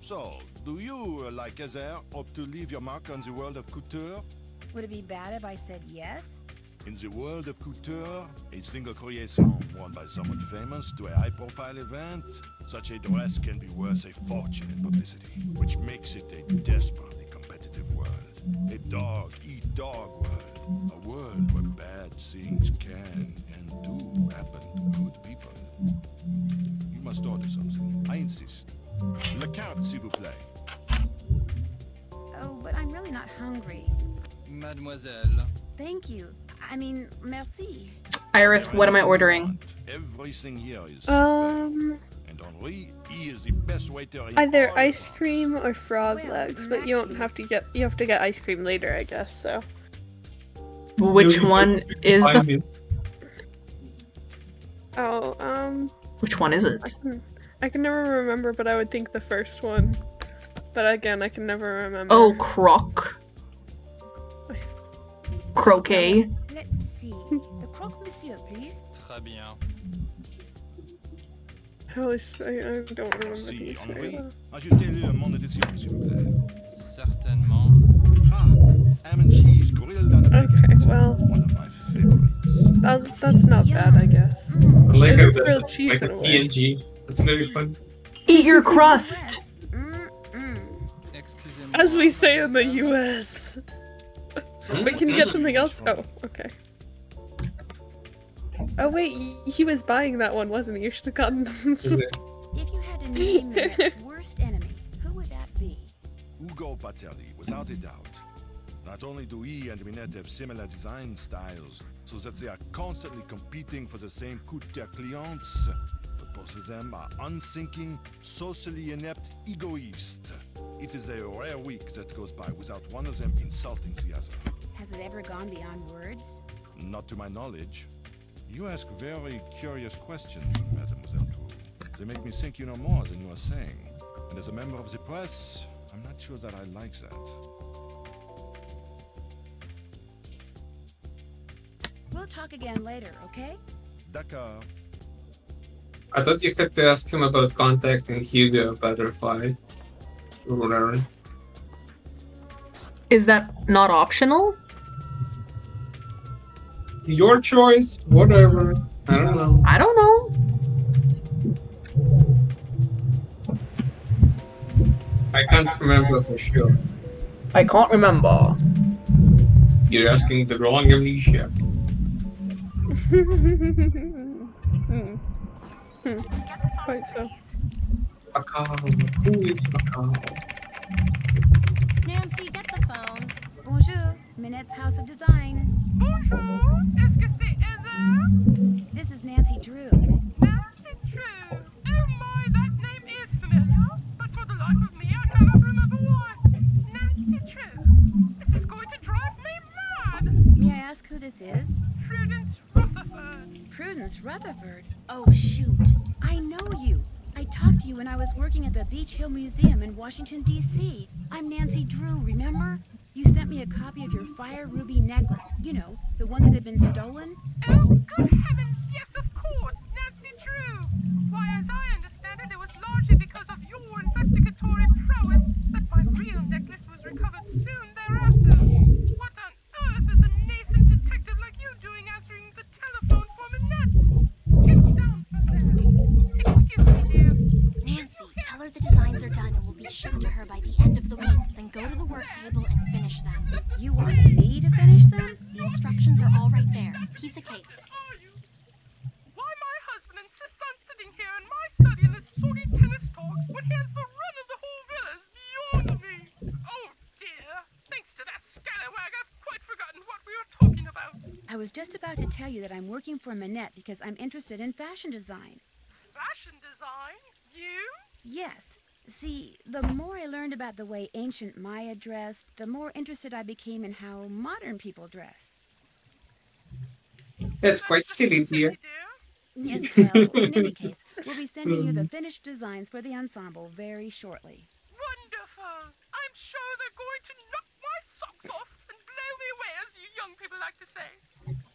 So, do you, like Ezer, hope to leave your mark on the world of couture? Would it be bad if I said yes? In the world of couture, a single creation worn by someone famous to a high-profile event, such a dress can be worth a fortune in publicity, which makes it a desperately competitive world. A dog-eat-dog world. A world where bad things can and do happen to good people. You must order something. I insist. Le carte, s'il vous plaît. Oh, but I'm really not hungry. Mademoiselle. Thank you. I mean, merci. Iris, what am I ordering? Everything here is and Henri, he is the best waiter in Either all ice France. cream or frog legs, but you don't have to get ice cream later, I guess. So Which one is the... Oh, Which one is it? I can never remember, but I would think the first one. But again, I can never remember. Oh, croc. Croquet. Let's see. The croque monsieur, please. Très bien. I don't remember these very well. Ajoutez-le à mon addition, s'il vous plaît. Certainement. Ham and cheese grilled on a Okay, well, one of my favorites. that's not bad, I guess. I like It how is that's grilled cheese like in a a way. PNG. That's very fun. Eat your crust. Excusez-moi. As we say in the US. Wait, can you get something else? Oh, okay. Oh wait, he was buying that one, wasn't he? You should have gotten them. If you had to name your next worst enemy, who would that be? Ugo Batelli, without a doubt. Not only do he and Minette have similar design styles, so that they are constantly competing for the same coup de clients, but both of them are unthinking, socially inept egoists. It is a rare week that goes by without one of them insulting the other. Has it ever gone beyond words? Not to my knowledge. You ask very curious questions, Mademoiselle True. They make me think you know more than you are saying. And as a member of the press, I'm not sure that I like that. We'll talk again later, okay? D'accord. I thought you had to ask him about contacting Hugo Butterfly. Or whatever. Is that not optional? Your choice, whatever. I don't know. I don't know. I can't remember for sure. I can't remember. You're asking the wrong amnesia. Quite so. Fakao. Who is Fakao? Nancy, get the phone. Bonjour, Minette's House of Design. Bonjour, est-ce que c'est Heather? This is Nancy Drew. Nancy Drew. Oh my, that name is familiar, but for the life of me, I cannot remember why. Nancy Drew. This is going to drive me mad. May I ask who this is? Prudence Rutherford. Prudence Rutherford. Oh, shoot. I know you. I talked to you when I was working at the Beach Hill Museum in Washington, D.C. I'm Nancy Drew, remember? You sent me a copy of your fire ruby necklace. You know, the one that had been stolen. Oh, good heavens, yes, of course, Nancy Drew. Why, as I understand it, it was largely because of your investigatory prowess that my real necklace was recovered soon thereafter. What on earth is a nascent detective like you doing answering the telephone for Minette? Get down from there. Excuse me, dear. Nancy, tell her the designs are done and will be shipped to her by the end of the week. Then go to the work table and finish them. You want me to finish them? The instructions are all right there. Piece of cake. Why my husband insists on sitting here in my study in his soggy tennis talks when he has the run of the whole villa is beyond me. Oh dear. Thanks to that scallywag, I've quite forgotten what we were talking about. I was just about to tell you that I'm working for Minette because I'm interested in fashion design. Fashion design? You? Yes. See, the more I learned about the way ancient Maya dressed, the more interested I became in how modern people dress. That's quite silly, dear. Yes, well, in any case, we'll be sending you the finished designs for the ensemble very shortly. Wonderful. I'm sure they're going to knock my socks off and blow me away, as you young people like to say.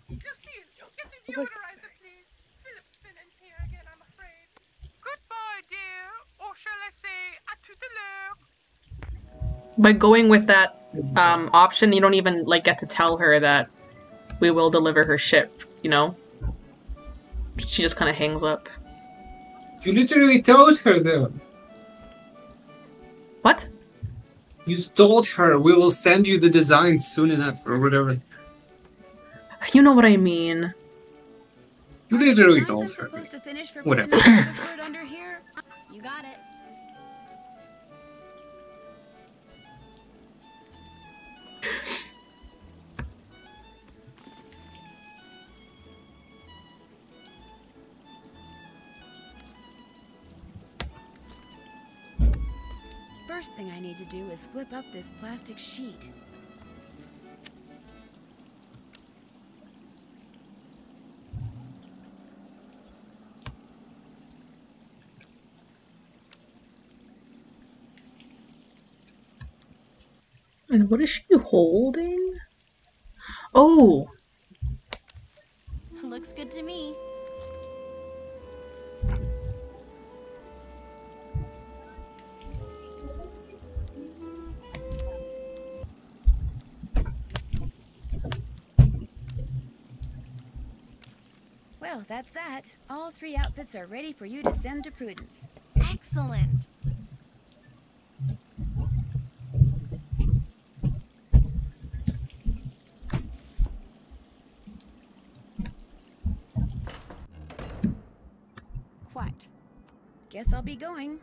Lucille, get the deodorizer, please. Philip's been in here again, I'm afraid. Goodbye, dear. Or shall I say, à tout à l'heure? By going with that option, you don't even like get to tell her that we will deliver her ship, you know? She just kind of hangs up. You literally told her though. What? You told her we will send you the design soon enough or whatever. You know what I mean. You literally told her. Supposed to finish for Whatever. under here? You got it. First thing I need to do is flip up this plastic sheet. And what is she holding? Oh! Looks good to me. Well, that's that. All 3 outfits are ready for you to send to Prudence. Excellent. What? Guess I'll be going.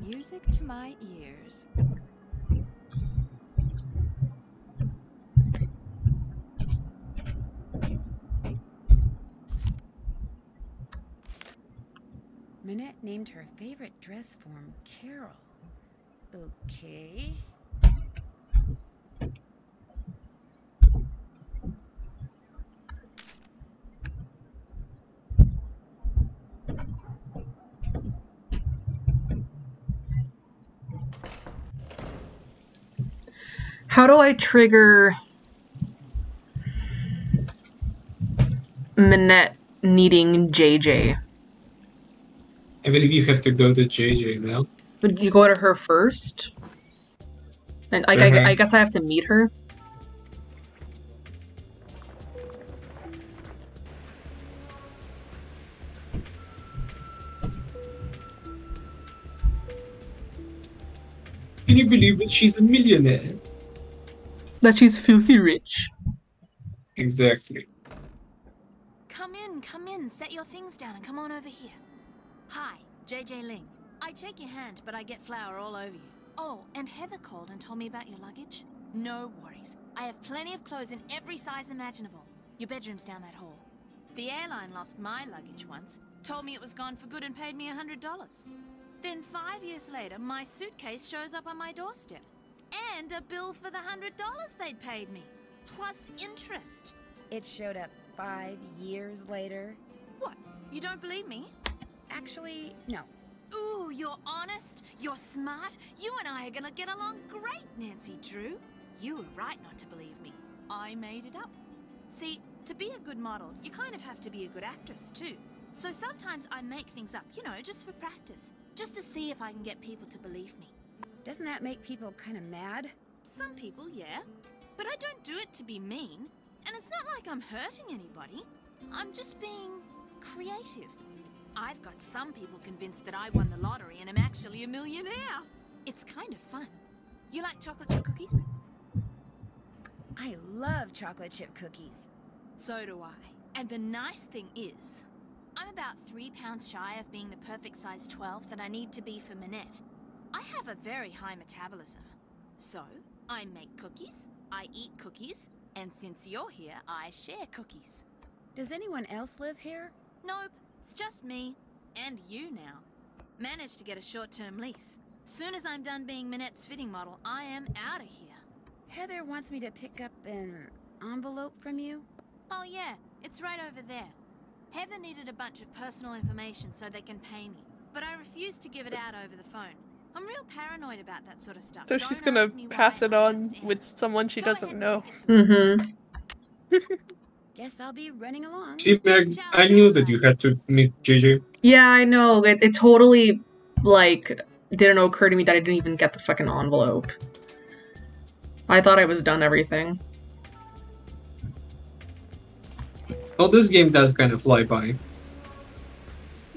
Music to my ears. Minette named her favorite dress form Carol. Okay. How do I trigger Minette needing JJ? I believe you have to go to JJ now. Would you go to her first? And I guess I have to meet her? Can you believe that she's a millionaire? That she's filthy rich. Exactly. Come in, set your things down and come on over here. Hi, JJ Ling. I'd shake your hand, but I get flour all over you. Oh, and Heather called and told me about your luggage. No worries. I have plenty of clothes in every size imaginable. Your bedroom's down that hall. The airline lost my luggage once, told me it was gone for good and paid me $100. Then 5 years later, my suitcase shows up on my doorstep. And a bill for the $100 they'd paid me. Plus interest. It showed up 5 years later. What? You don't believe me? Actually, no. Ooh, you're honest, you're smart. You and I are gonna get along great, Nancy Drew. You were right not to believe me. I made it up. See, to be a good model, you kind of have to be a good actress too. So sometimes I make things up, you know, just for practice. Just to see if I can get people to believe me. Doesn't that make people kind of mad? Some people, yeah. But I don't do it to be mean. And it's not like I'm hurting anybody. I'm just being creative. I've got some people convinced that I won the lottery and am actually a millionaire. It's kind of fun. You like chocolate chip cookies? I love chocolate chip cookies. So do I. And the nice thing is, I'm about 3 pounds shy of being the perfect size 12 that I need to be for Minette. I have a very high metabolism. So, I make cookies, I eat cookies, and since you're here, I share cookies. Does anyone else live here? Nope, it's just me. And you now. Managed to get a short-term lease. Soon as I'm done being Minette's fitting model, I am out of here. Heather wants me to pick up an envelope from you. Oh yeah, it's right over there. Heather needed a bunch of personal information so they can pay me, but I refused to give it out over the phone. I'm real paranoid about that sort of stuff. So she's gonna pass it on with someone she doesn't know. Mm-hmm. Guess I'll be running along. See, Meg, I knew that you had to meet JJ. Yeah, I know. It totally, like, didn't occur to me that I didn't even get the fucking envelope. I thought I was done everything. Well, this game does kind of fly by.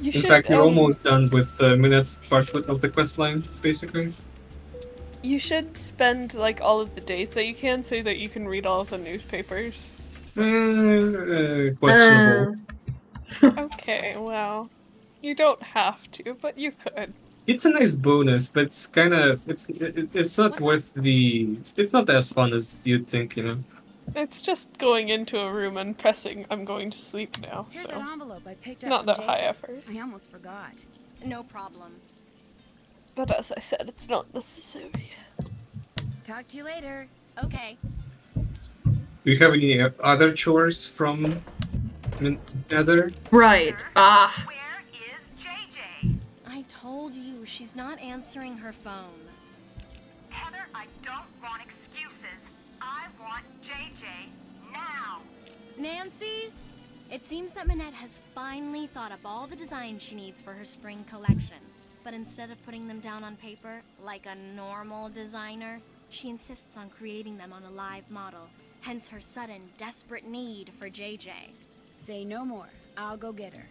In fact, you're almost done with Minette's part of the quest line, basically. You should spend like all of the days that you can so that you can read all of the newspapers. Questionable. Okay, well, you don't have to, but you could. It's a nice bonus, but it's kind of it's not worth the. It's not as fun as you'd think, you know. It's just going into a room and pressing "I'm going to sleep now." Here's So that envelope I picked up not from that high JJ. effort. I almost forgot. No problem. But as I said, it's not necessary. Talk to you later. Okay. Do you have any other chores from Heather? Right. Ah. Where is JJ? I told you, she's not answering her phone. Heather, I don't want excuses. Nancy? It seems that Minette has finally thought up all the designs she needs for her spring collection. But instead of putting them down on paper, like a normal designer, she insists on creating them on a live model. Hence her sudden, desperate need for JJ. Say no more. I'll go get her.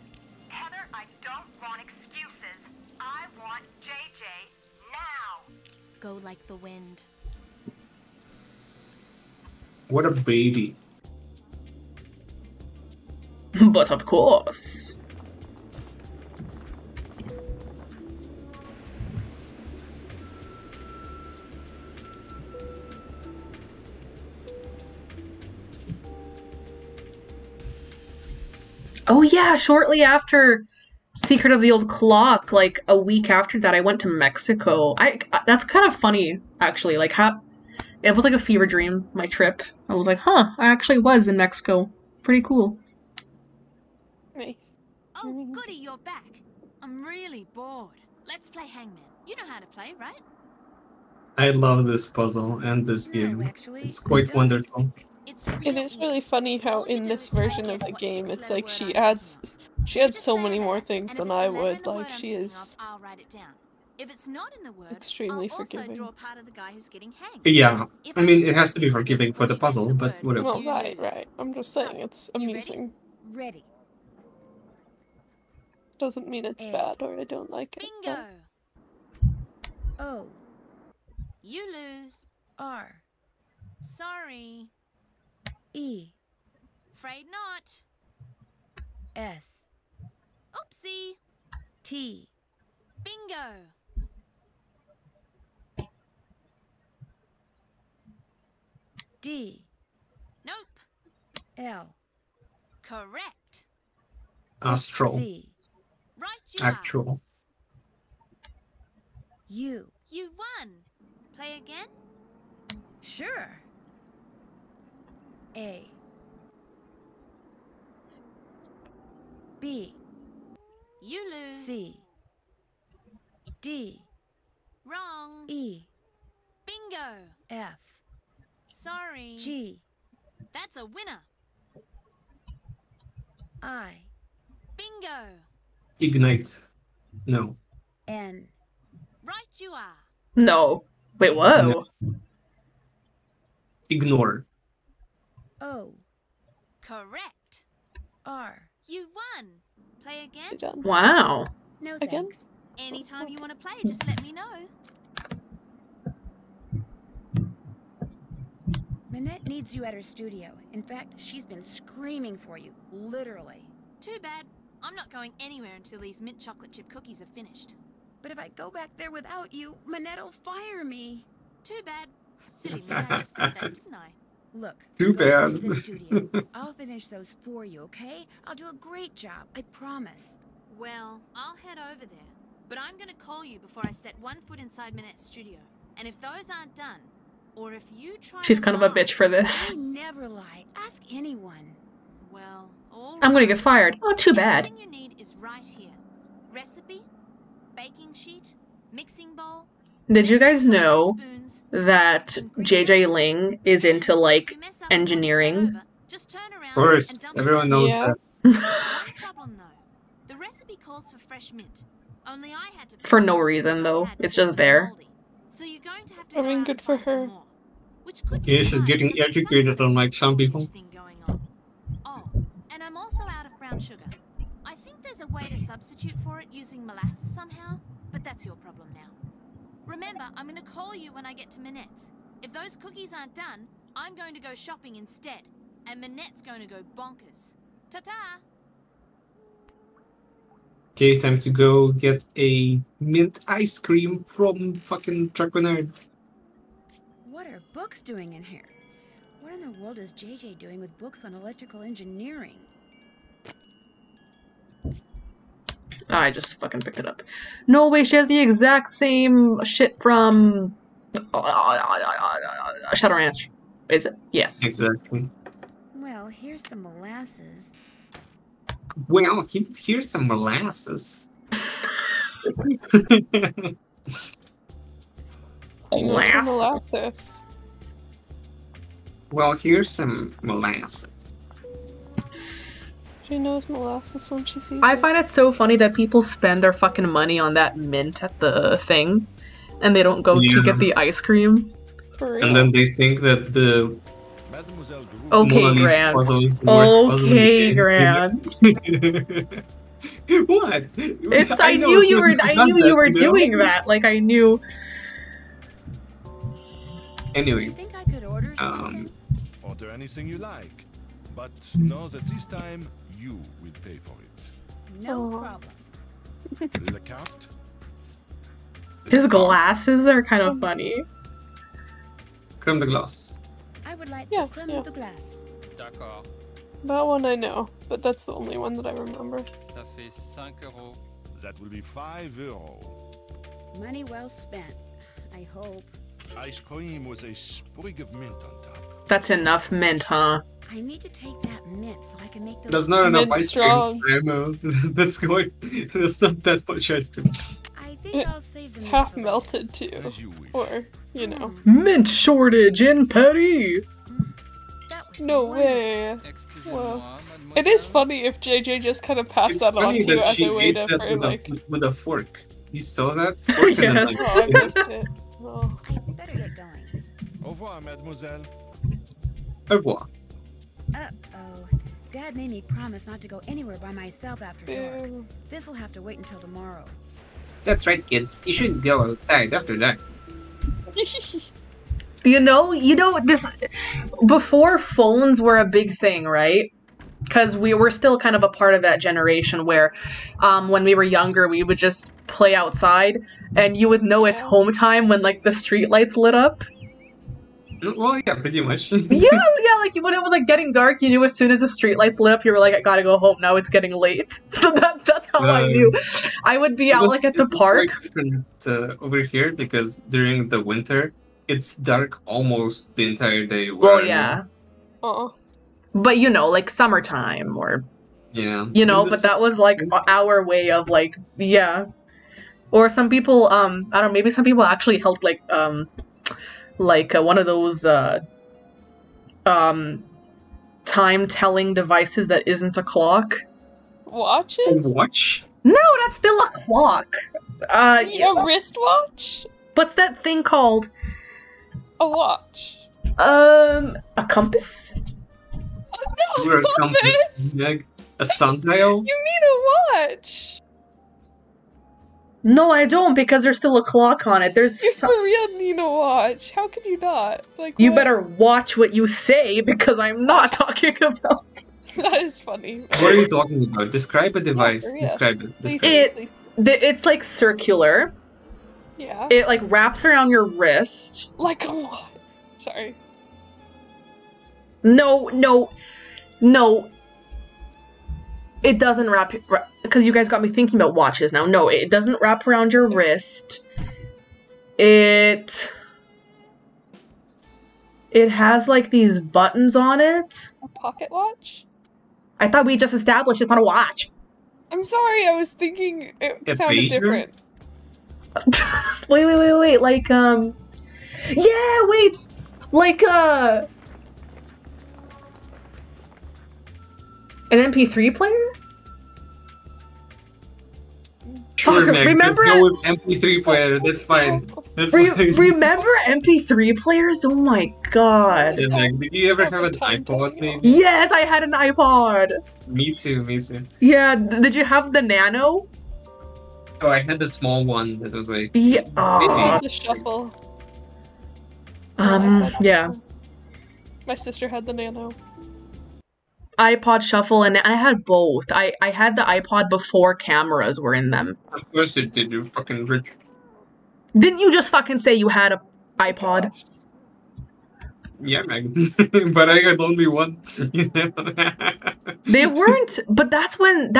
Heather, I don't want excuses. I want JJ now. Go like the wind. What a baby. But of course. Oh yeah, shortly after Secret of the Old Clock, like a week after that, I went to Mexico. That's kind of funny, actually. Like how it was like a fever dream, my trip. I was like, huh, I actually was in Mexico. Pretty cool. Nice. Oh, goody, you're back. I'm really bored. Let's play Hangman. You know how to play, right? I love this puzzle and this game. It's quite wonderful. It is really funny how in this version of the game, it's like she adds so many more things than I would. Like she is I'll write it down. If it's not in the word, extremely I'll also forgiving. draw part of the guy who's getting hanged. Yeah, I mean, it has to be forgiving for the puzzle, but whatever. Well, right. I'm just saying it's amusing. Ready. Doesn't mean it's bad or I don't like it. Bingo. O. You lose. R. Sorry. E. Afraid not. S. Oopsie. T. Bingo. D. Nope. L. Correct. Astral. C. Right, you are. Actual. U. You won. Play again? Sure. A. B. You lose. C. D. Wrong. E. Bingo. F. Sorry. G. That's a winner. I. Bingo. Ignite. No. N. Right you are. No. Wait, whoa. No. Ignore. O. Correct. R. You won. Play again? Wow. No Again? thanks. Anytime you want to play, just let me know. Minette needs you at her studio. In fact, she's been screaming for you, literally. Too bad. I'm not going anywhere until these mint chocolate chip cookies are finished. But if I go back there without you, Minette'll fire me. Too bad. Silly me, I just said that, didn't I? Look, Too go back bad. to the studio. I'll finish those for you, okay? I'll do a great job, I promise. Well, I'll head over there. But I'm gonna call you before I set one foot inside Minette's studio. And if those aren't done, or if you try She's to kind of a lie, bitch for this. I never lie. Ask anyone. well, all I'm gonna get right. fired. Oh, too bad. Everything you need is right here. Recipe, baking sheet, mixing bowl. Did you guys measuring cups and know spoons, that JJ Ling is into like if you mess up and want to start engineering? over, just turn around Of course, and dump it everyone down. knows Yeah. that. One problem though. The recipe calls for fresh mint. Only I had to For toss no the reason, stuff I though. had It's because just it was there. moldy. So you're going to have to I go mean, out good and for find some her. more, which could be Yeah, she's hard getting because there's educated, some unlike some people. thing going on. Oh, and I'm also out of brown sugar. I think there's a way to substitute for it using molasses somehow, but that's your problem now. Remember, I'm going to call you when I get to Minette's. If those cookies aren't done, I'm going to go shopping instead, and Minette's going to go bonkers. Ta-ta! Okay, time to go get a mint ice cream from fucking Dragonard. What are books doing in here? What in the world is JJ doing with books on electrical engineering? I just fucking picked it up. No way, she has the exact same shit from Shadow Ranch. Is it? Yes. Exactly. Well, here's some molasses. Well, here's some molasses. Molasses. Well, here's some molasses. She knows molasses when she sees I it. find it so funny that people spend their fucking money on that mint at the thing, and they don't go to get the ice cream. For real. And then they think that the Okay, Mona Lisa Grant. puzzle is the worst puzzle in the Okay, game. Grant. What? I know knew a you were. person who I does knew you that, were know? doing that. Like I knew. Anyway, Order anything you like, but know that this time you will pay for it. No problem. Le carte? His glasses are kind of funny. creme de glace. I would like creme de glace. D'accord. That one I know, but that's the only one that I remember. Ça fait 5 euros. That will be 5 euros. Money well spent, I hope. Ice cream with a sprig of mint on top. That's enough mint, huh? I need to take that mint so I can make those. That's not enough ice cream. strong. I know. That's going. That's not that much ice cream. I think I'll save It's them. half melted too, or you know. Mint shortage in Paris. No way. Well, it is funny if JJ just kind of passed It's that on funny to you that as she a way ate to that for like. with a fork. You saw that fork and then Yes. Oh, I like. missed it. Oh. I better get going. Au revoir, mademoiselle. Au revoir. Uh-oh. Dad made me promise not to go anywhere by myself after dark. This'll have to wait until tomorrow. That's right, kids. You shouldn't go outside after dark. You know this. Before phones were a big thing, right? Because we were still kind of a part of that generation where, when we were younger, we would just play outside, and you would know it's home time when like the street lights lit up. Well, yeah, pretty much. Yeah, like when it was like getting dark, you knew as soon as the street lights lit up, you were like, I gotta go home now. It's getting late. So that's how I knew. I would be out like at the park. Different, over here because during the winter, it's dark almost the entire day. Well, yeah. Oh. But you know, like summertime or Yeah. you know, but that was like our way of like, yeah. Or some people, I don't know, maybe some people actually held like one of those time-telling devices that isn't a clock. Watches? A watch? No, that's still a clock. A wristwatch? What's that thing called? A watch. A compass? No, You're a compass, Meg. A sundial? You mean a watch? No, I don't, because there's still a clock on it. There's You for real need a watch. How could you not? Like You what? better watch what you say, because I'm not talking about. That is funny. What are you talking about? Describe a device. Yeah. Describe it. Describe it. It's like circular. Yeah. It like wraps around your wrist. Like a watch. Sorry. No. It doesn't wrap because you guys got me thinking about watches now. No, it doesn't wrap around your wrist. It has like these buttons on it. A pocket watch? I thought we just established it's not a watch. I'm sorry, I was thinking it A sounded pager? different. Wait. Like yeah, wait. Like an MP3 player? Sure, Meg. remember Let's go with MP3 player. That's fine. That's fine. Remember MP3 players? Oh my god. Yeah, Meg, did you ever have an iPod, maybe? Yes, I had an iPod. Me too. Yeah, did you have the Nano? Oh, I had the small one that was like... Yeah. The shuffle. Yeah. My sister had the Nano. iPod Shuffle, and I had both. I had the iPod before cameras were in them. Of course it did, you fucking rich. Didn't you just fucking say you had a iPod? Yeah, Meg. But I had only one. You know? They weren't, but that's when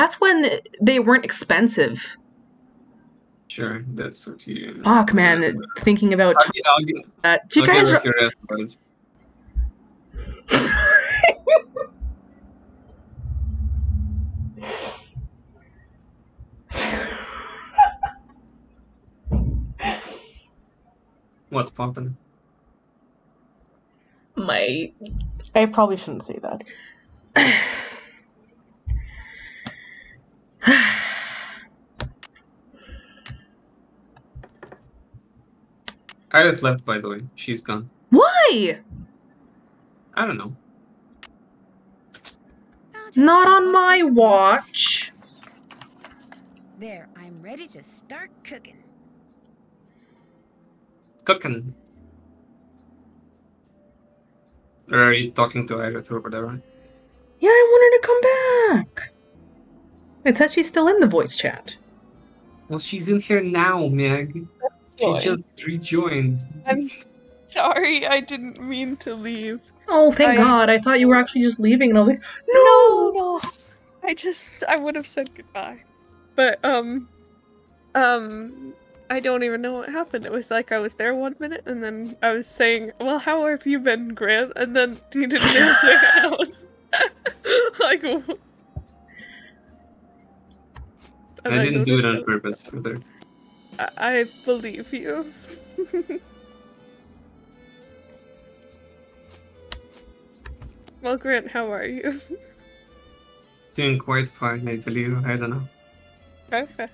they weren't expensive. Sure, that's what you... Fuck, man, thinking about I'll get that. Do you I'll guys give your ass. What's poppin'? I probably shouldn't say that. Iris left, by the way. She's gone. Why? I don't know. Not on my watch. There, I'm ready to start cooking. Cooking. Or are you talking to Iris or whatever? Yeah, I want her to come back. It says she's still in the voice chat. Well, she's in here now, Meg. She just rejoined. I'm sorry, I didn't mean to leave. Oh, thank God. I thought you were actually just leaving, and I was like, no! No! I would have said goodbye. But, I don't even know what happened. It was like I was there 1 minute, and then I was saying, well, how have you been, Grant? And then he didn't answer, and I was like, I didn't do it on purpose either. I believe you. Well, Grant, how are you? Doing quite fine, I believe. I don't know. Okay.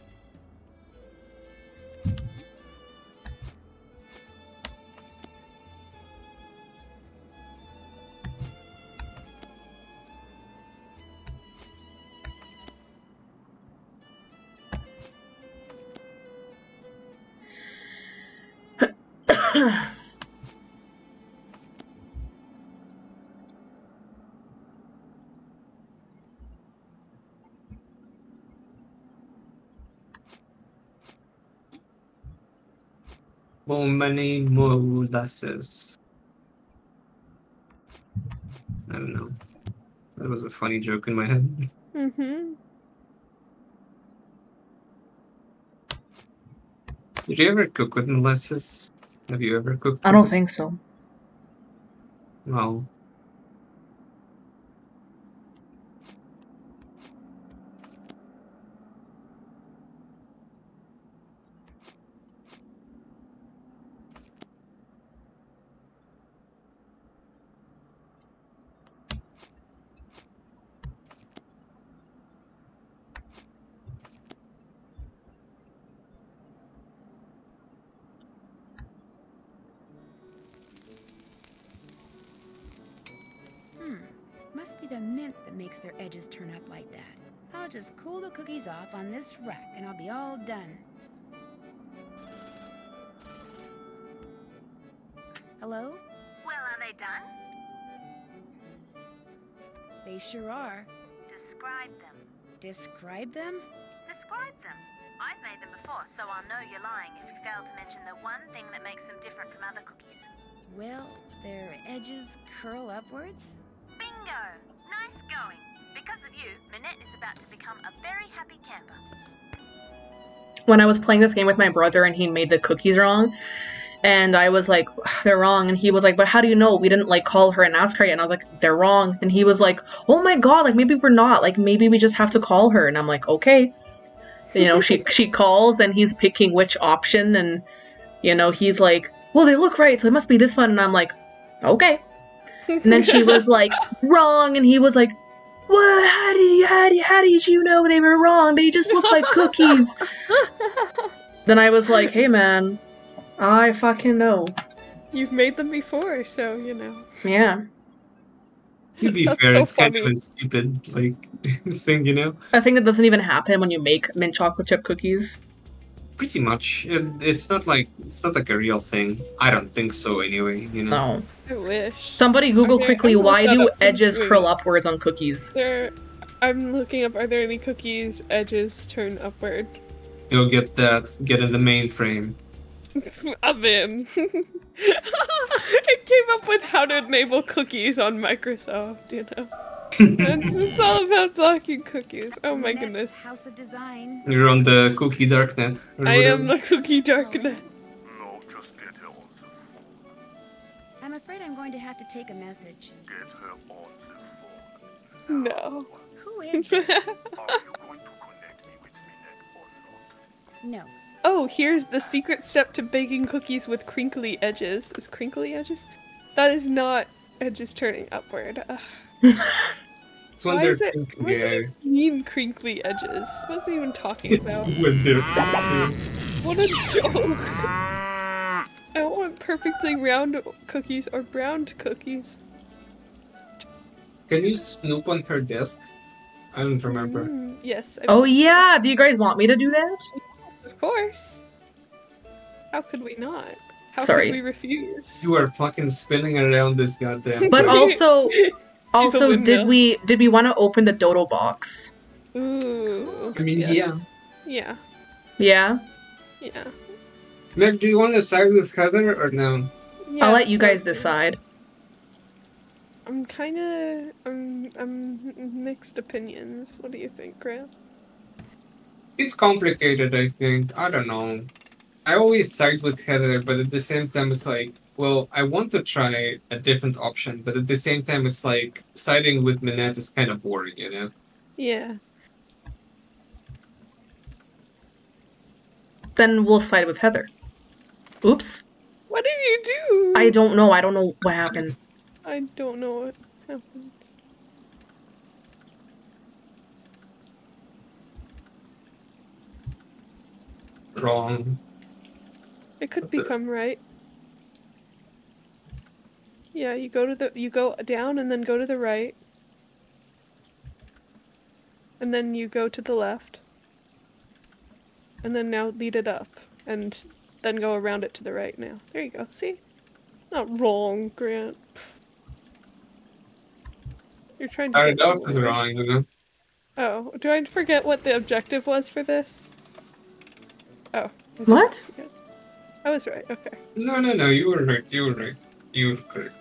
Many molasses. I don't know. That was a funny joke in my head. Mm-hmm. Did you ever cook with molasses? Have you ever cooked? I don't think so. No. Must be the mint that makes their edges turn up like that. I'll just cool the cookies off on this rack and I'll be all done. Hello? Well, are they done? They sure are. Describe them. Describe them? Describe them. I've made them before, so I'll know you're lying if you fail to mention the one thing that makes them different from other cookies. Well, their edges curl upwards. Bingo! Nice going. Because of you, Minette is about to become a very happy camper. When I was playing this game with my brother and he made the cookies wrong, and I was like, they're wrong, and he was like, but how do you know? We didn't like call her and ask her yet. And I was like, they're wrong. And he was like, oh my God, like maybe we're not, like maybe we just have to call her. And I'm like, okay. You know, she calls and he's picking which option, and you know, he's like, well, they look right, so it must be this one. And I'm like, okay. And then she was like, wrong, and he was like, what? How did you know they were wrong? They just look like cookies. Then I was like, hey man, I fucking know. You've made them before, so you know. Yeah. To be fair, so it's kind of a stupid like thing, you know? I think that doesn't even happen when you make mint chocolate chip cookies. Pretty much. It's not like a real thing. I don't think so anyway, you know? No. I wish. Somebody Google Okay, quickly, I'm gonna why look that do up edges quickly. curl upwards on cookies? I'm looking up, are there any cookies edges turn upward? Go get that. Get in the mainframe. I'm in. It came up with how to enable cookies on Microsoft, you know. It's all about blocking cookies. Oh my goodness. House of Design. You're on the cookie darknet. Or I whatever. am the cookie darknet. I'm afraid I'm going to have to take a message. No. Who is this? No. Oh, here's the secret step to baking cookies with crinkly edges. Is crinkly edges? That is not edges turning upward. Ugh. It's when Why they're is it? pink What does hair. it mean crinkly edges? What's it even talking It's about? when they're What a joke! I want perfectly round cookies or browned cookies. Can you snoop on her desk? I don't remember. Yes. I Oh believe so. yeah, do you guys want me to do that? Of course. How could we not? How Sorry. could we refuse? You are fucking spinning around this goddamn But place. also, did we want to open the dodo box? Ooh. I mean, yes. Yeah. Yeah. Yeah. Meg, do you want to side with Heather or no? Yeah. I'll let you that's what I guys was decide. I'm mixed opinions. What do you think, Grant? It's complicated, I think. I don't know. I always side with Heather, but at the same time, it's like, well, I want to try a different option, but at the same time, it's like siding with Minette is kind of boring, you know? Yeah. Then we'll side with Heather. Oops. What did you do? I don't know. I don't know what happened. I don't know what happened. Wrong. It could become right. Yeah, you go down and then go to the right. And then you go to the left. And then now lead it up. And then go around it to the right now. There you go. See? Not wrong, Grant. You're trying to get Started off as somewhere. wrong, you know? Oh, do I forget what the objective was for this? Oh. I did What? forget. I was right, okay. No, you were right, you were right. You were correct.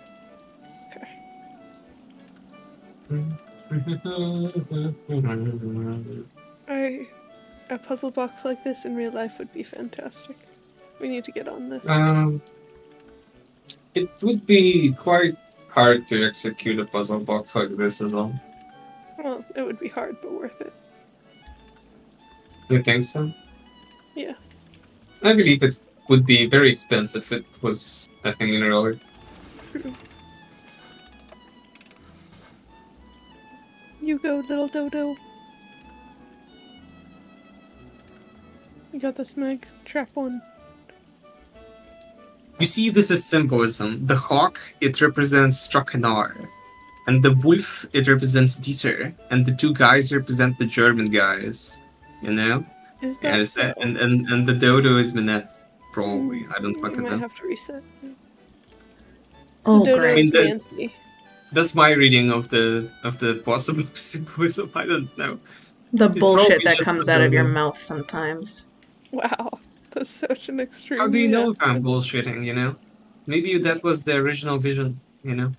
A puzzle box like this in real life would be fantastic. We need to get on this. It would be quite hard to execute a puzzle box like this as well. Well, it would be hard, but worth it. You think so? Yes. I believe it would be very expensive if it was a thing in real life. True. You go, little dodo. You got this, Meg. Trap one. You see, this is symbolism. The hawk, it represents Strakenar. And the wolf, it represents Dieter. And the two guys represent the German guys. You know? Is that Is that and the dodo is Minette, probably. I don't You fucking might know. have to reset. Oh, the dodo great. is I mean, Nancy. That's my reading of the possible symbolism. I don't know. The It's bullshit probably that just comes the out of your dodo. mouth sometimes. Wow. That's such an extreme. How do you know if I'm reaction. bullshitting, you know? Maybe that was the original vision, you know?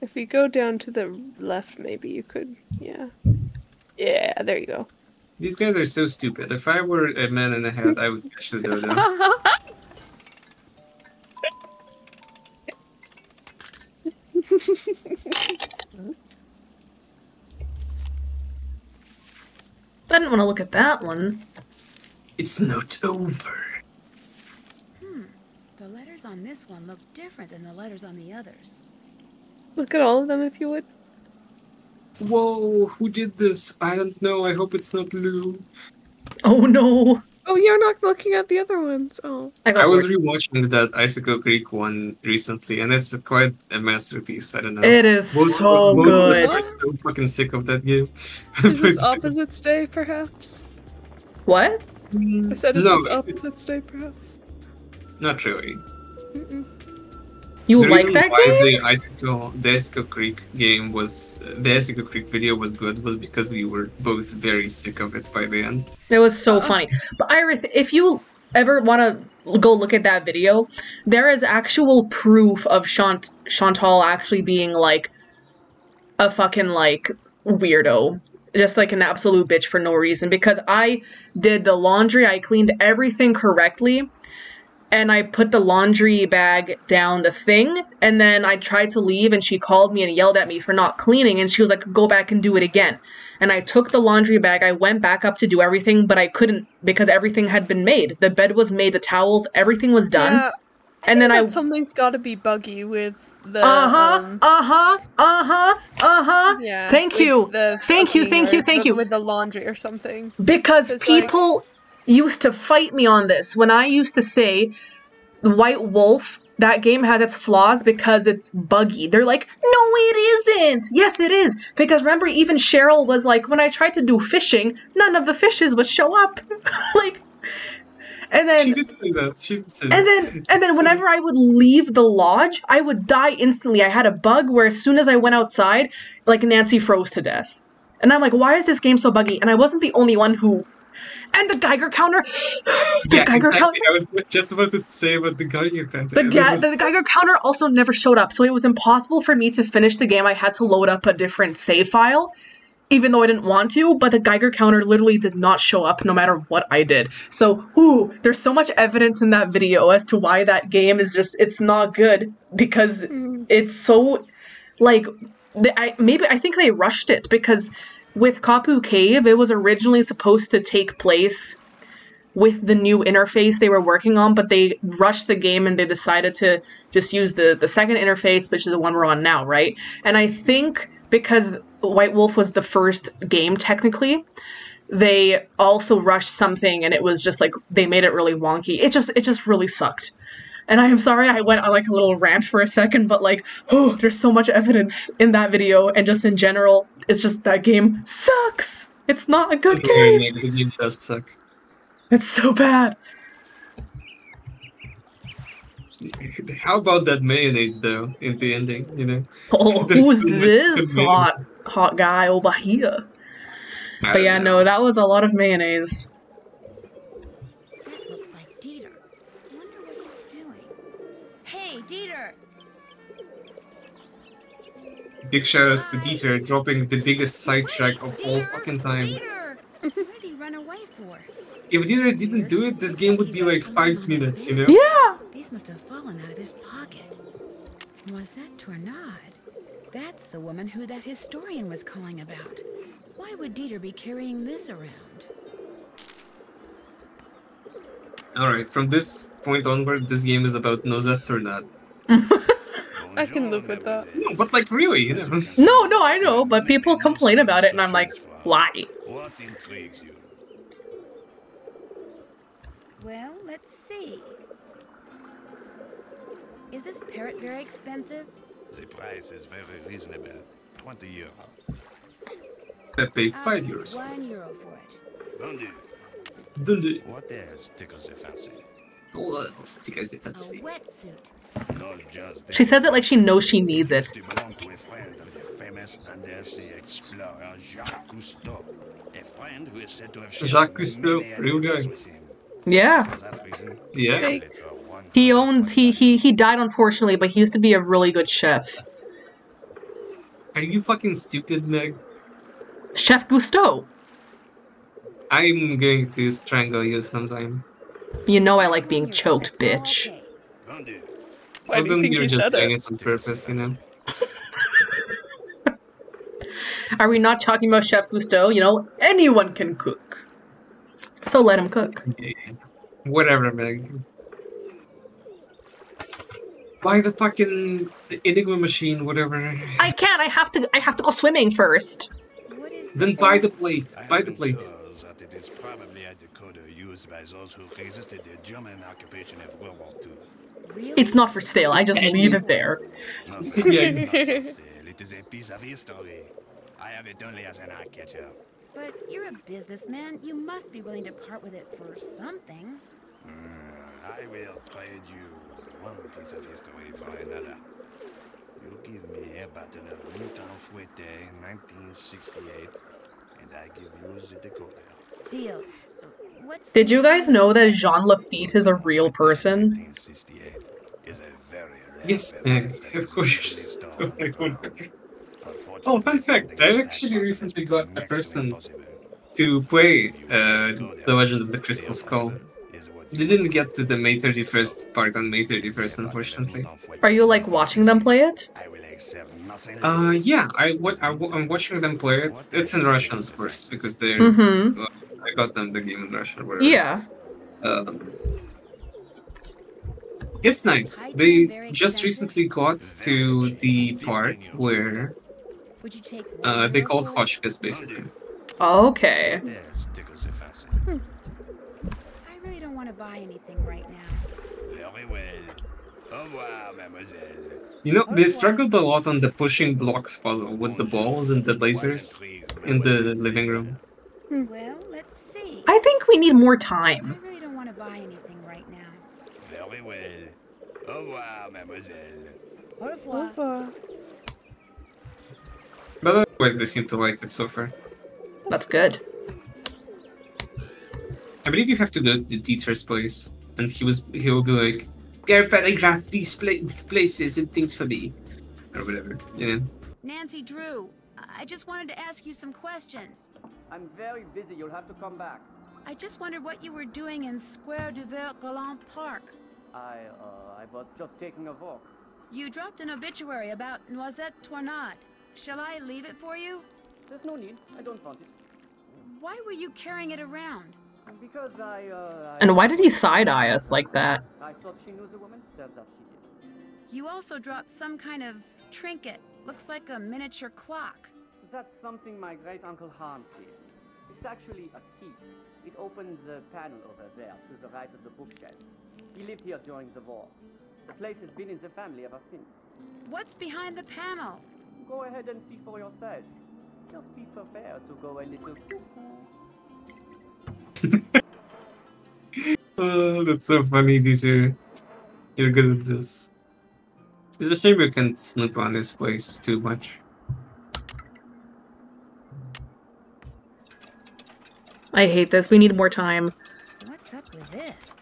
If we go down to the left, maybe you could. Yeah. Yeah, there you go. These guys are so stupid. If I were a man in the hat, I would catch the dodo. I didn't want to look at that one. It's not over. The letters on this one look different than the letters on the others. Look at all of them if you would. Whoa, who did this? I don't know. I hope it's not Lou. Oh no. Oh, you're not looking at the other ones. Oh. I was rewatching that Icicle Creek one recently, and it's quite a masterpiece. I don't know. It is so both good. of us are so fucking sick of that game. Is this Opposites Day, perhaps? What? I said, is No, this Opposites Day, perhaps? Not really. You The like reason that why game? the Icicle Creek game was the Icicle Creek video was good was because we were both very sick of it by the end. It was so funny. But Iris, if you ever want to go look at that video, there is actual proof of Chantal actually being like a fucking like weirdo. Just like an absolute bitch for no reason. Because I did the laundry, I cleaned everything correctly. And I put the laundry bag down the thing, and then I tried to leave, and she called me and yelled at me for not cleaning, and she was like, go back and do it again. And I took the laundry bag, I went back up to do everything, but I couldn't because everything had been made. The bed was made, the towels, everything was done. Yeah, and then something's got to be buggy with the. Yeah. Thank you. Thank you. With the laundry or something. Because people used to fight me on this when I used to say White Wolf that game has its flaws because it's buggy. They're like, no, it isn't. Yes, it is. Because remember, even Cheryl was like, when I tried to do fishing, none of the fishes would show up. Like, and then She didn't say that. She didn't say that. and then whenever I would leave the lodge, I would die instantly. I had a bug where as soon as I went outside, like Nancy froze to death. And I'm like, why is this game so buggy? And I wasn't the only one who. And the Geiger counter. Yeah, exactly. I was just about to say about the Geiger counter. The Geiger counter also never showed up, so it was impossible for me to finish the game. I had to load up a different save file, even though I didn't want to, but the Geiger counter literally did not show up no matter what I did. So, there's so much evidence in that video as to why that game is just, it's not good, because it's so, like, I think they rushed it, because with Kapu Cave, it was originally supposed to take place with the new interface they were working on, but they rushed the game and they decided to just use the second interface, which is the one we're on now, right? And I think because White Wolf was the first game, technically, they also rushed something and it was just like, they made it really wonky. It just really sucked. And I am sorry I went on like a little rant for a second, but like, there's so much evidence in that video, and just in general, it's just that game sucks. It's not a good game. The game does suck. It's so bad. How about that mayonnaise though in the ending? You know. Oh, who's this hot guy over here? But yeah, no, that was a lot of mayonnaise. That looks like Dieter. I wonder what he's doing. Hey, Dieter! Big shoutouts to Dieter dropping the biggest sidetrack of all fucking time. What did he run away for? If Dieter didn't do it, this game would be like 5 minutes, you know? Yeah! These must have fallen out of his pocket. Was that Tornade? That's the woman who that historian was calling about. Why would Dieter be carrying this around? Alright, from this point onward, this game is about Nosat Tornade. I can live with that. No, but like really, you know? No, I know, but people complain about it and I'm like, why? What intrigues you? Well, let's see. Is this parrot very expensive? The price is very reasonable. 20 euro. I pay €5. €1 for it. Vendu. What else tickles the fancy? What else tickles the fancy? A wetsuit. Not just She says it like she knows she needs it. to belong to a friend of the famous undersea explorer Jacques Cousteau. A friend who is said to have Jacques Cousteau, real guy. Yeah. Yeah. He owns, he died unfortunately, but he used to be a really good chef. Are you fucking stupid, Meg? Chef Cousteau. I'm going to strangle you sometime. You know I like being choked, bitch. Why do you think you're you just said doing it? it on purpose, you know? Are we not talking about Chef Cousteau? You know, anyone can cook. So let him cook. Whatever, Meg. Buy the fucking Enigma machine, whatever. I can't. I have to go swimming first. Then buy the plate. Buy the plate. That it is probably a decoder used by those who resisted the German occupation of World War II. Really? It's not for sale. I just leave it there. No, it's not for sale. It is a piece of history. I have it only as an eye catcher. But you're a businessman. You must be willing to part with it for something. I will trade you one piece of history for another. You give me a bottle of Mouton Fouetté 1968, and I give you the decoder. Deal. What's Did you guys know that Jean Lafitte is a real person? 1968 is a very rare Yes, Meg. Of course. Oh, fun fact. I actually recently got a person to play The Legend of the Crystal Skull. They didn't get to the May 31st part on May 31st, unfortunately. Are you like watching them play it? Yeah, I'm watching them play it. It's in Russian, of course, because they're... I got them the game in Russian. Whatever. Yeah. It's nice. They just recently got to the part where they called Hoshkas, basically. Okay. I really don't want to buy anything right now. Very well. Au revoir, mademoiselle. You know, they struggled a lot on the pushing blocks puzzle with the balls and the lasers in the living room. Well, let's see. I think we need more time. I really don't want to buy anything right now. Very well. Au revoir, mademoiselle. Au revoir. But otherwise, they seem to like it so far. That's good. I believe you have to go to Dieter's place, and he will be like, "Go photograph these places and things for me," or whatever. You know. Nancy Drew, I just wanted to ask you some questions. I'm very busy. You'll have to come back. I just wondered what you were doing in Square du Vert Galant Park. I was just taking a walk. You dropped an obituary about Noisette Tournade. Shall I leave it for you? There's no need. I don't want it. Why were you carrying it around? Because And why did he side-eye us like that? I thought she knew the woman. Turns out she did. You also dropped some kind of trinket. Looks like a miniature clock. That's something my great-uncle Hans gave me. It's actually a key. It opens a panel over there to the right of the bookshelf. He lived here during the war. The place has been in the family ever since. What's behind the panel? Go ahead and see for yourself. Just be prepared to go a little cuckoo. Oh, that's so funny, DJ. You're good at this. It's a shame you can't snoop on this place too much. I hate this. We need more time. What's up with this?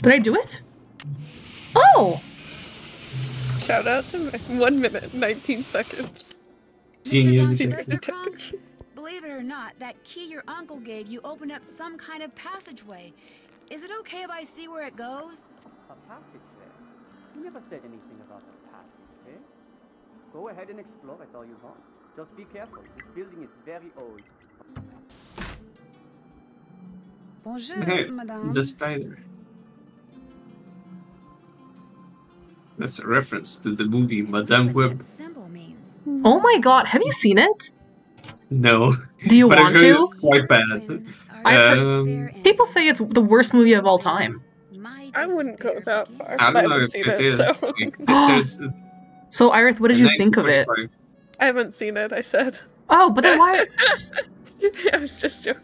Did I do it? Oh! Shout out to 1 minute, 19 seconds. Senior Mr. detective. Crumb, believe it or not, that key your uncle gave you opened up some kind of passageway. Is it okay if I see where it goes? A passageway? You never said anything about a passage, eh? Go ahead and explore it all you want. Just be careful. This building is very old. Bonjour, Hey, madame. the spider. That's a reference to the movie Madame Web. Symbol means. Oh my god, have you seen it? No. Do you but want I heard to? it's quite bad. People say it's the worst movie of all time. I wouldn't go that far. I don't know haven't if seen it is. So. Like, there's So, Irith, what did you nice think of it? 45. I haven't seen it, I said. Oh, but then why? I was just joking.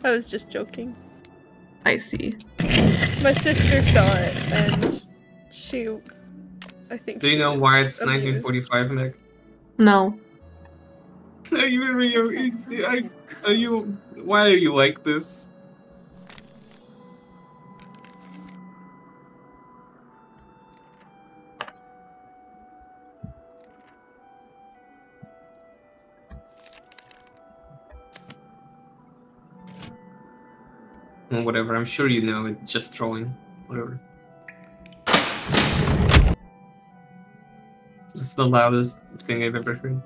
I was just joking. I see. My sister saw it, and she... I think Do you she know was why it's amused. 1945, Meg? No. Are you why are you like this? Well, whatever, I'm sure you know it, just trolling. Whatever. It's the loudest thing I've ever heard.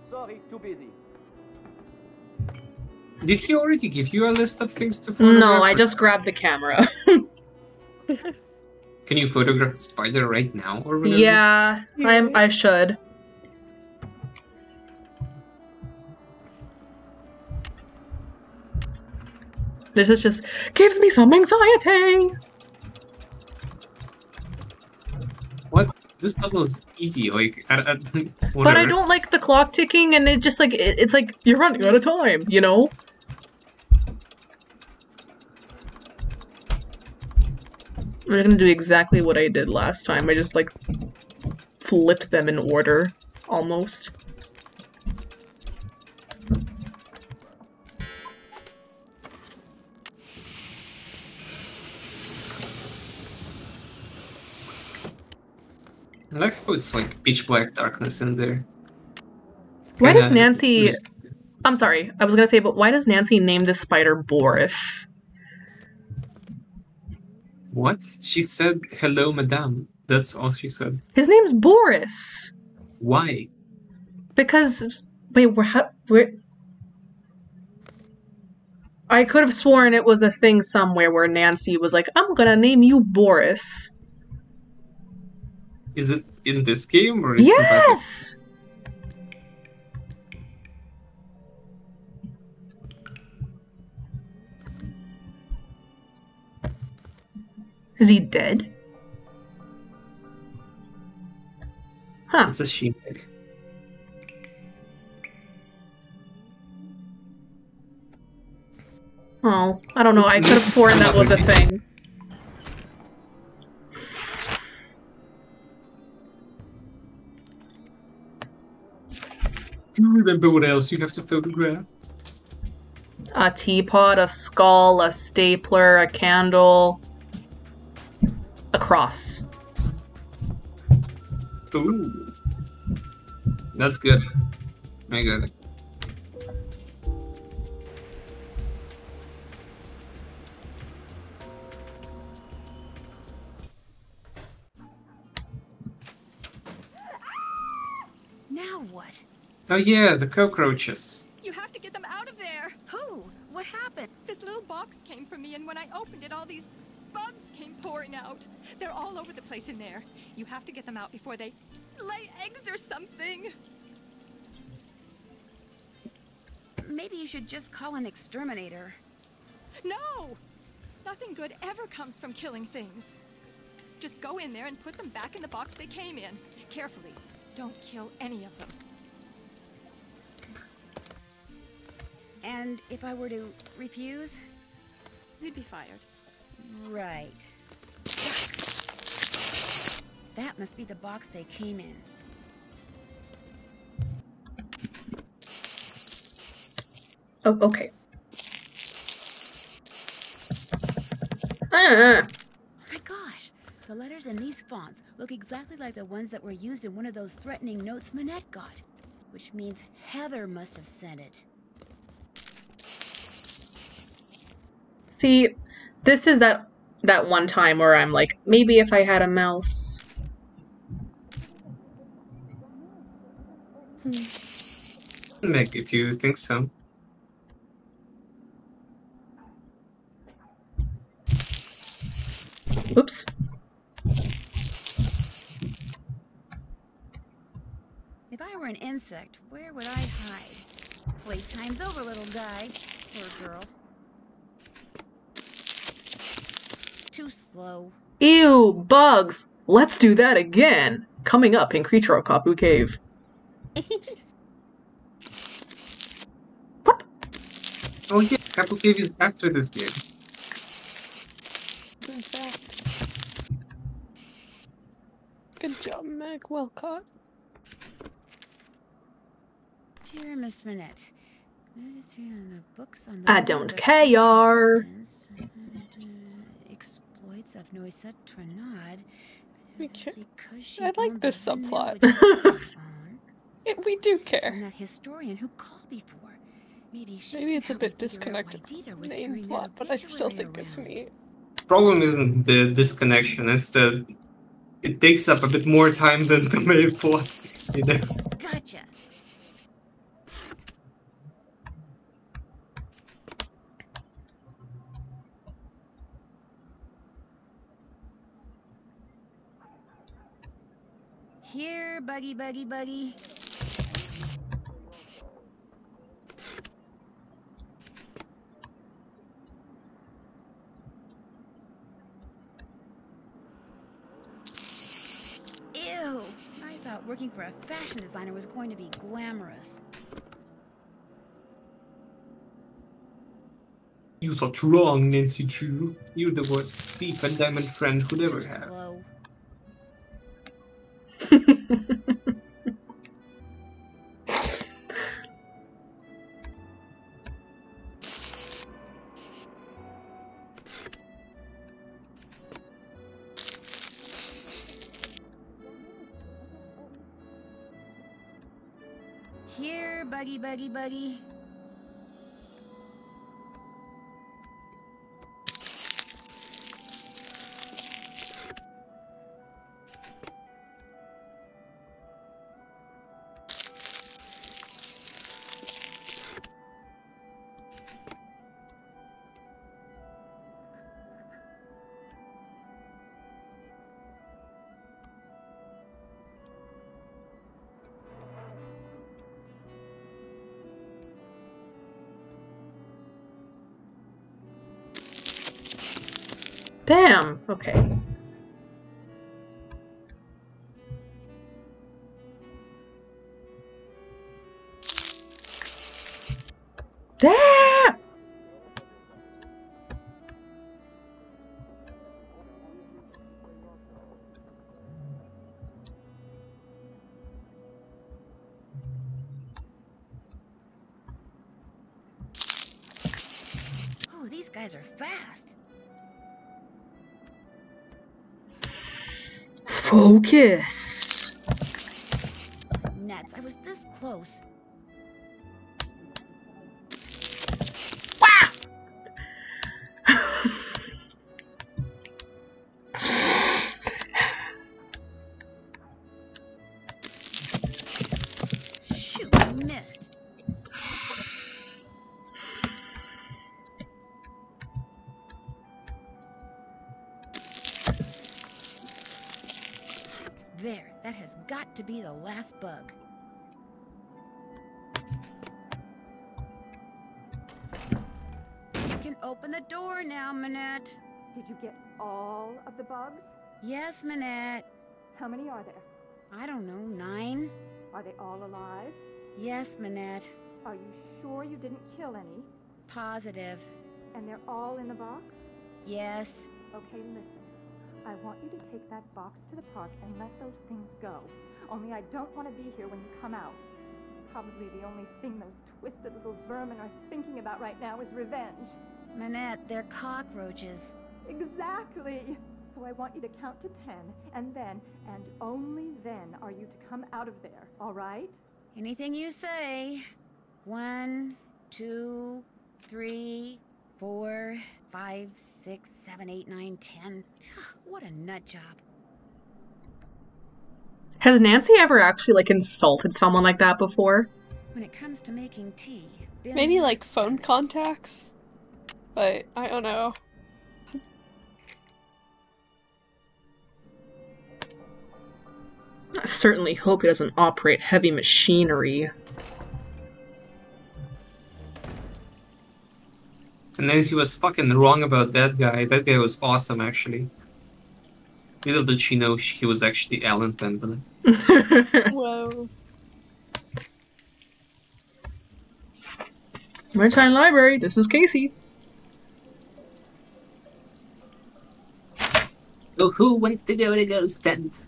Sorry, too busy. Did he already give you a list of things to photograph? No, I just grabbed the camera. Can you photograph the spider right now or whatever? Yeah, I should. This is just gives me some anxiety. What? This puzzle is easy, like, But I don't like the clock ticking, and it just like it's like you're running out of time, you know? I'm gonna do exactly what I did last time. I just like flipped them in order, almost. I like how it's like pitch black darkness in there. Why does Kinda Nancy? I'm sorry, I was gonna say, but why does Nancy name this spider Boris? What? She said, hello, madame. That's all she said. His name's Boris! Why? Because... Wait, we're... I could have sworn it was a thing somewhere where Nancy was like, I'm gonna name you Boris. Is it in this game or yes! Is he dead? Huh. It's a sheepdog. Oh, I don't know. I could have sworn that was a thing. Do you remember what else you have to photograph? A teapot, a skull, a stapler, a candle, a cross. Ooh. That's good. I got it. Now what? Oh yeah, the cockroaches. You have to get them out of there! Who? What happened? This little box came from me, and when I opened it, all these bugs came pouring out. They're all over the place in there. You have to get them out before they lay eggs or something. Maybe you should just call an exterminator. No! Nothing good ever comes from killing things. Just go in there and put them back in the box they came in. Carefully. Don't kill any of them. And if I were to refuse? You'd be fired. Right. That must be the box they came in. Oh, okay. My gosh, the letters in these fonts look exactly like the ones that were used in one of those threatening notes Minette got, which means Heather must have sent it. See, this is that one time where I'm like, maybe if I had a mouse. Meg, if you think so. Oops. If I were an insect, where would I hide? Playtime's over, little guy. Or girl. Too slow. Ew, bugs! Let's do that again! Coming up in Creature Kapu Cave. What? Oh yeah, Kapu Cave is after this game. In fact. Good job, Meg. Well caught. Dear Miss Minette, the books on the I don't care. Exploits of Noisette Trenade. I like this subplot. We do care. That historian who called before. Maybe it's a bit disconnected from the main plot, but I still think it's neat. Problem isn't the disconnection, it's the it takes up a bit more time than the main plot. You know? Gotcha. Here, buggy, buggy, buggy. Ew! I thought working for a fashion designer was going to be glamorous. You thought wrong, Nancy Drew. You're the worst thief and diamond friend who'd ever have. Slow. Here, buggy, buggy, buggy. Damn. Okay. Damn. Oh, these guys are fast. Focus. Nuts, I was this close. Shoot, I missed. There, that has got to be the last bug. You can open the door now, Manette. Did you get all of the bugs? Yes, Manette. How many are there? I don't know, 9? Are they all alive? Yes, Manette. Are you sure you didn't kill any? Positive. And they're all in the box? Yes. Okay, listen. I want you to take that box to the park and let those things go. Only I don't want to be here when you come out. Probably the only thing those twisted little vermin are thinking about right now is revenge. Manette, they're cockroaches. Exactly! So I want you to count to 10, and then, and only then, are you to come out of there, all right? Anything you say. 1, 2, 3, 4, 5, 6, 7, 8, 9, 10. What a nut job. Has Nancy ever actually, like, insulted someone like that before? When it comes to making tea, Maybe like phone contacts, but I don't know. I certainly hope he doesn't operate heavy machinery. So Nancy was fucking wrong about that guy. That guy was awesome, actually. Little did she know he was actually Alan Pemberley. Whoa. Maritime Library, this is Casey. So who wants to go to Ghost Tent?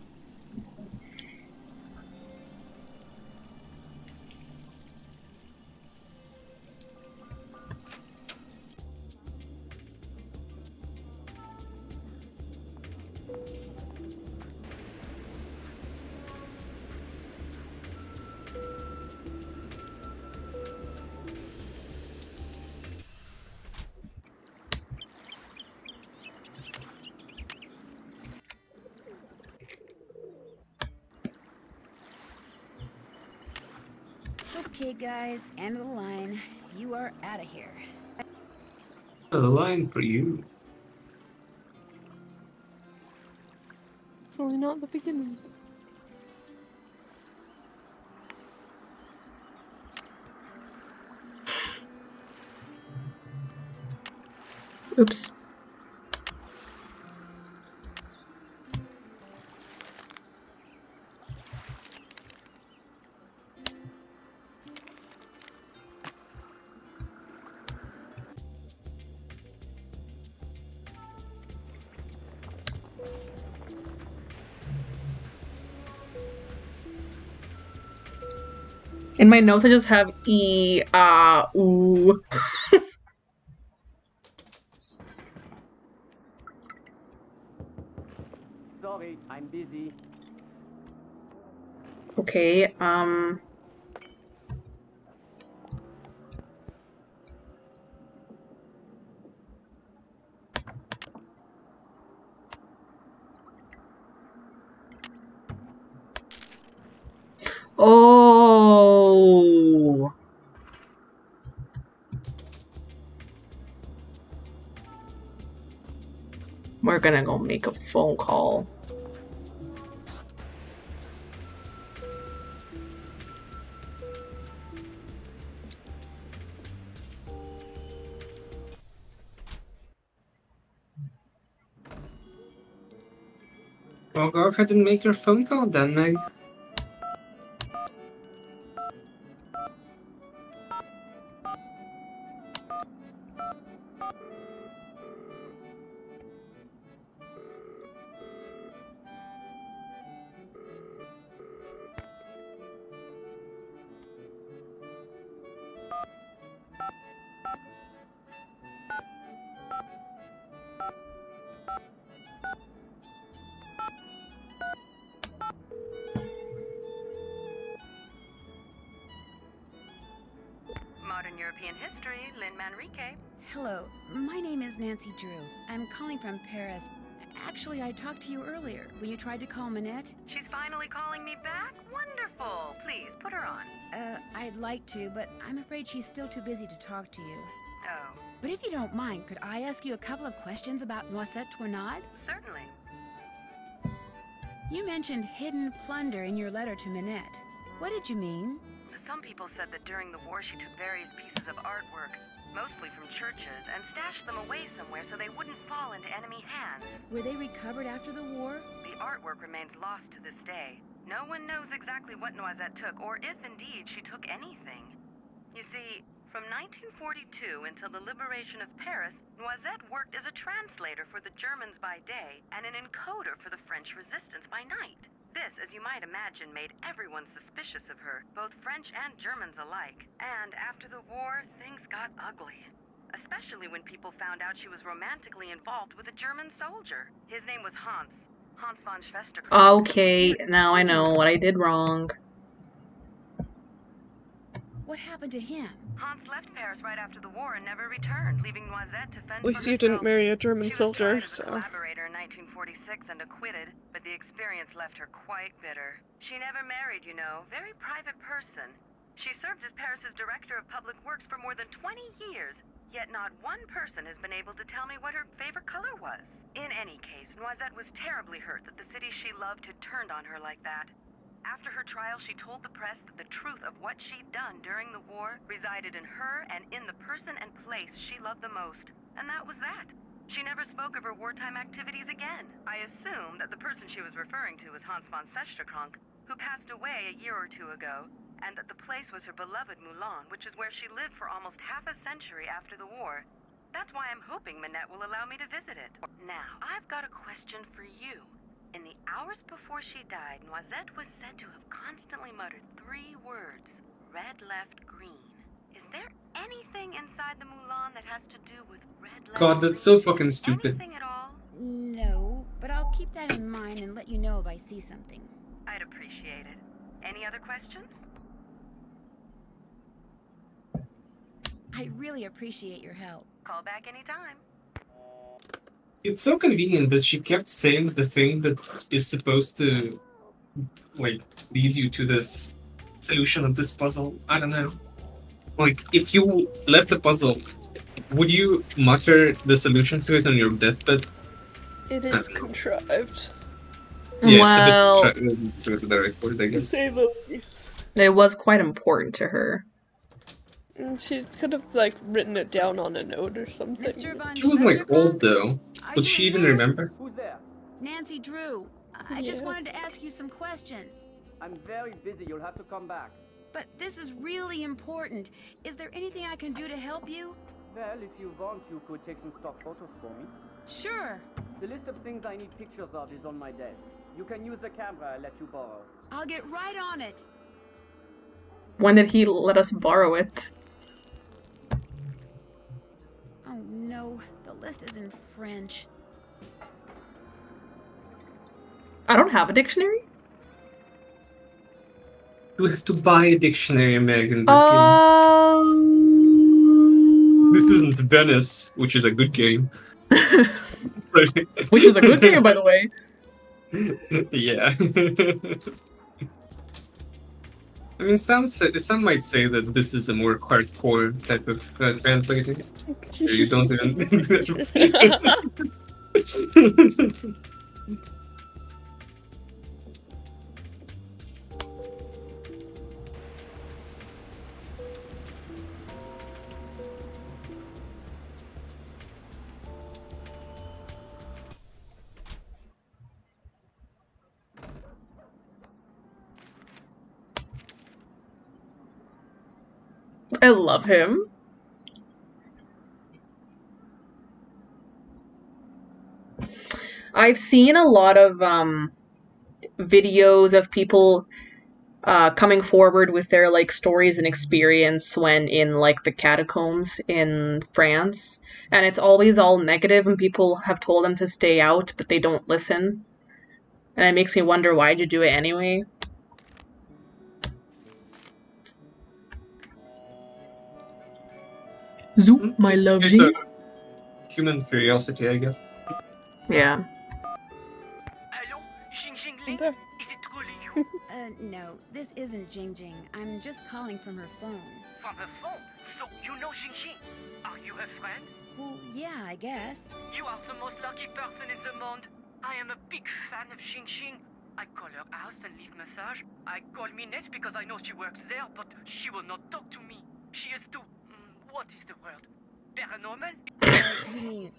Okay, guys, end of the line. You are out of here. The line for you. Probably not the beginning. Oops. In my notes, I just have E, ooh. Sorry, I'm busy. Okay, Oh. We're gonna go make a phone call. Well, go ahead and make your phone call then, Meg. Modern European History, Lynn Manrique. Hello, my name is Nancy Drew. I'm calling from Paris. Actually, I talked to you earlier when you tried to call Minette. She's finally calling me back? Wonderful. Please, put her on. I'd like to, but I'm afraid she's still too busy to talk to you. Oh, But if you don't mind, could I ask you a couple of questions about Noisette Tournade? certainly. You mentioned hidden plunder in your letter to Minette. What did you mean? Some people said that during the war she took various pieces of artwork, mostly from churches, and stashed them away somewhere so they wouldn't fall into enemy hands. Were they recovered after the war? The artwork remains lost to this day. No one knows exactly what Noisette took, or if indeed she took anything. You see, from 1942 until the liberation of Paris, Noisette worked as a translator for the Germans by day and an encoder for the French resistance by night. This, as you might imagine, made everyone suspicious of her, both French and Germans alike. And after the war, things got ugly. Especially when people found out she was romantically involved with a German soldier. His name was Hans von Schwesterkrank. Okay, now I know what I did wrong. What happened to him? Hans left Paris right after the war and never returned, leaving Noisette to fend At for least you herself. didn't marry a German She was soldier, tried as a so. collaborator in 1946 and acquitted, but the experience left her quite bitter. She never married, you know, very private person. She served as Paris's director of public works for more than 20 years, yet not one person has been able to tell me what her favorite color was. In any case, Noisette was terribly hurt that the city she loved had turned on her like that. After her trial, she told the press that the truth of what she'd done during the war resided in her and in the person and place she loved the most. And that was that. She never spoke of her wartime activities again. I assume that the person she was referring to was Hans von Schwesterkrank, who passed away a year or two ago, and that the place was her beloved Moulin, which is where she lived for almost half a century after the war. That's why I'm hoping Minette will allow me to visit it. Now, I've got a question for you. In the hours before she died, Noisette was said to have constantly muttered 3 words: red, left, green. Is there anything inside the Moulin that has to do with red, left, God, that's so fucking stupid. anything at all? No, but I'll keep that in mind and let you know if I see something. I'd appreciate it. Any other questions? I really appreciate your help. Call back anytime. It's so convenient that she kept saying the thing that is supposed to, like, lead you to this solution of this puzzle. I don't know. Like, if you left the puzzle, would you mutter the solution to it on your deathbed? It is contrived. Yeah, Well, it's a bit to the right word, I To guess. say the least. it was quite important to her. And she could have, like, written it down on a note or something. Mr. Von She was like Schwesterkrank? old though. Are Would you she even there? remember? Who's there? Nancy Drew. I just Yeah. wanted to ask you some questions. I'm very busy. You'll have to come back. But this is really important. Is there anything I can do to help you? Well, if you want, you could take some stock photos for me. Sure. The list of things I need pictures of is on my desk. You can use the camera I let you borrow. I'll get right on it. When did he let us borrow it? Oh no, the list is in French. I don't have a dictionary. You have to buy a dictionary, Meg, in this game. This isn't Venice, which is a good game. Which is a good game, by the way. Yeah. I mean, some might say that this is a more hardcore type of translating. Where you don't even. I love him. I've seen a lot of videos of people coming forward with their like stories and experience when in like the catacombs in France, and it's always all negative, and people have told them to stay out, but they don't listen, and it makes me wonder, why'd you do it anyway? Zoop, my lovely. It's a human curiosity, I guess. Yeah. No, this isn't Jing Jing. I'm just calling from her phone. From her phone? So you know Xing Xing? Are you her friend? Well, yeah, I guess. You are the most lucky person in the world. I am a big fan of Xing Xing. I call her house and leave massage. I call Minette because I know she works there, but she will not talk to me. She is too... what is the word? Paranormal? You mean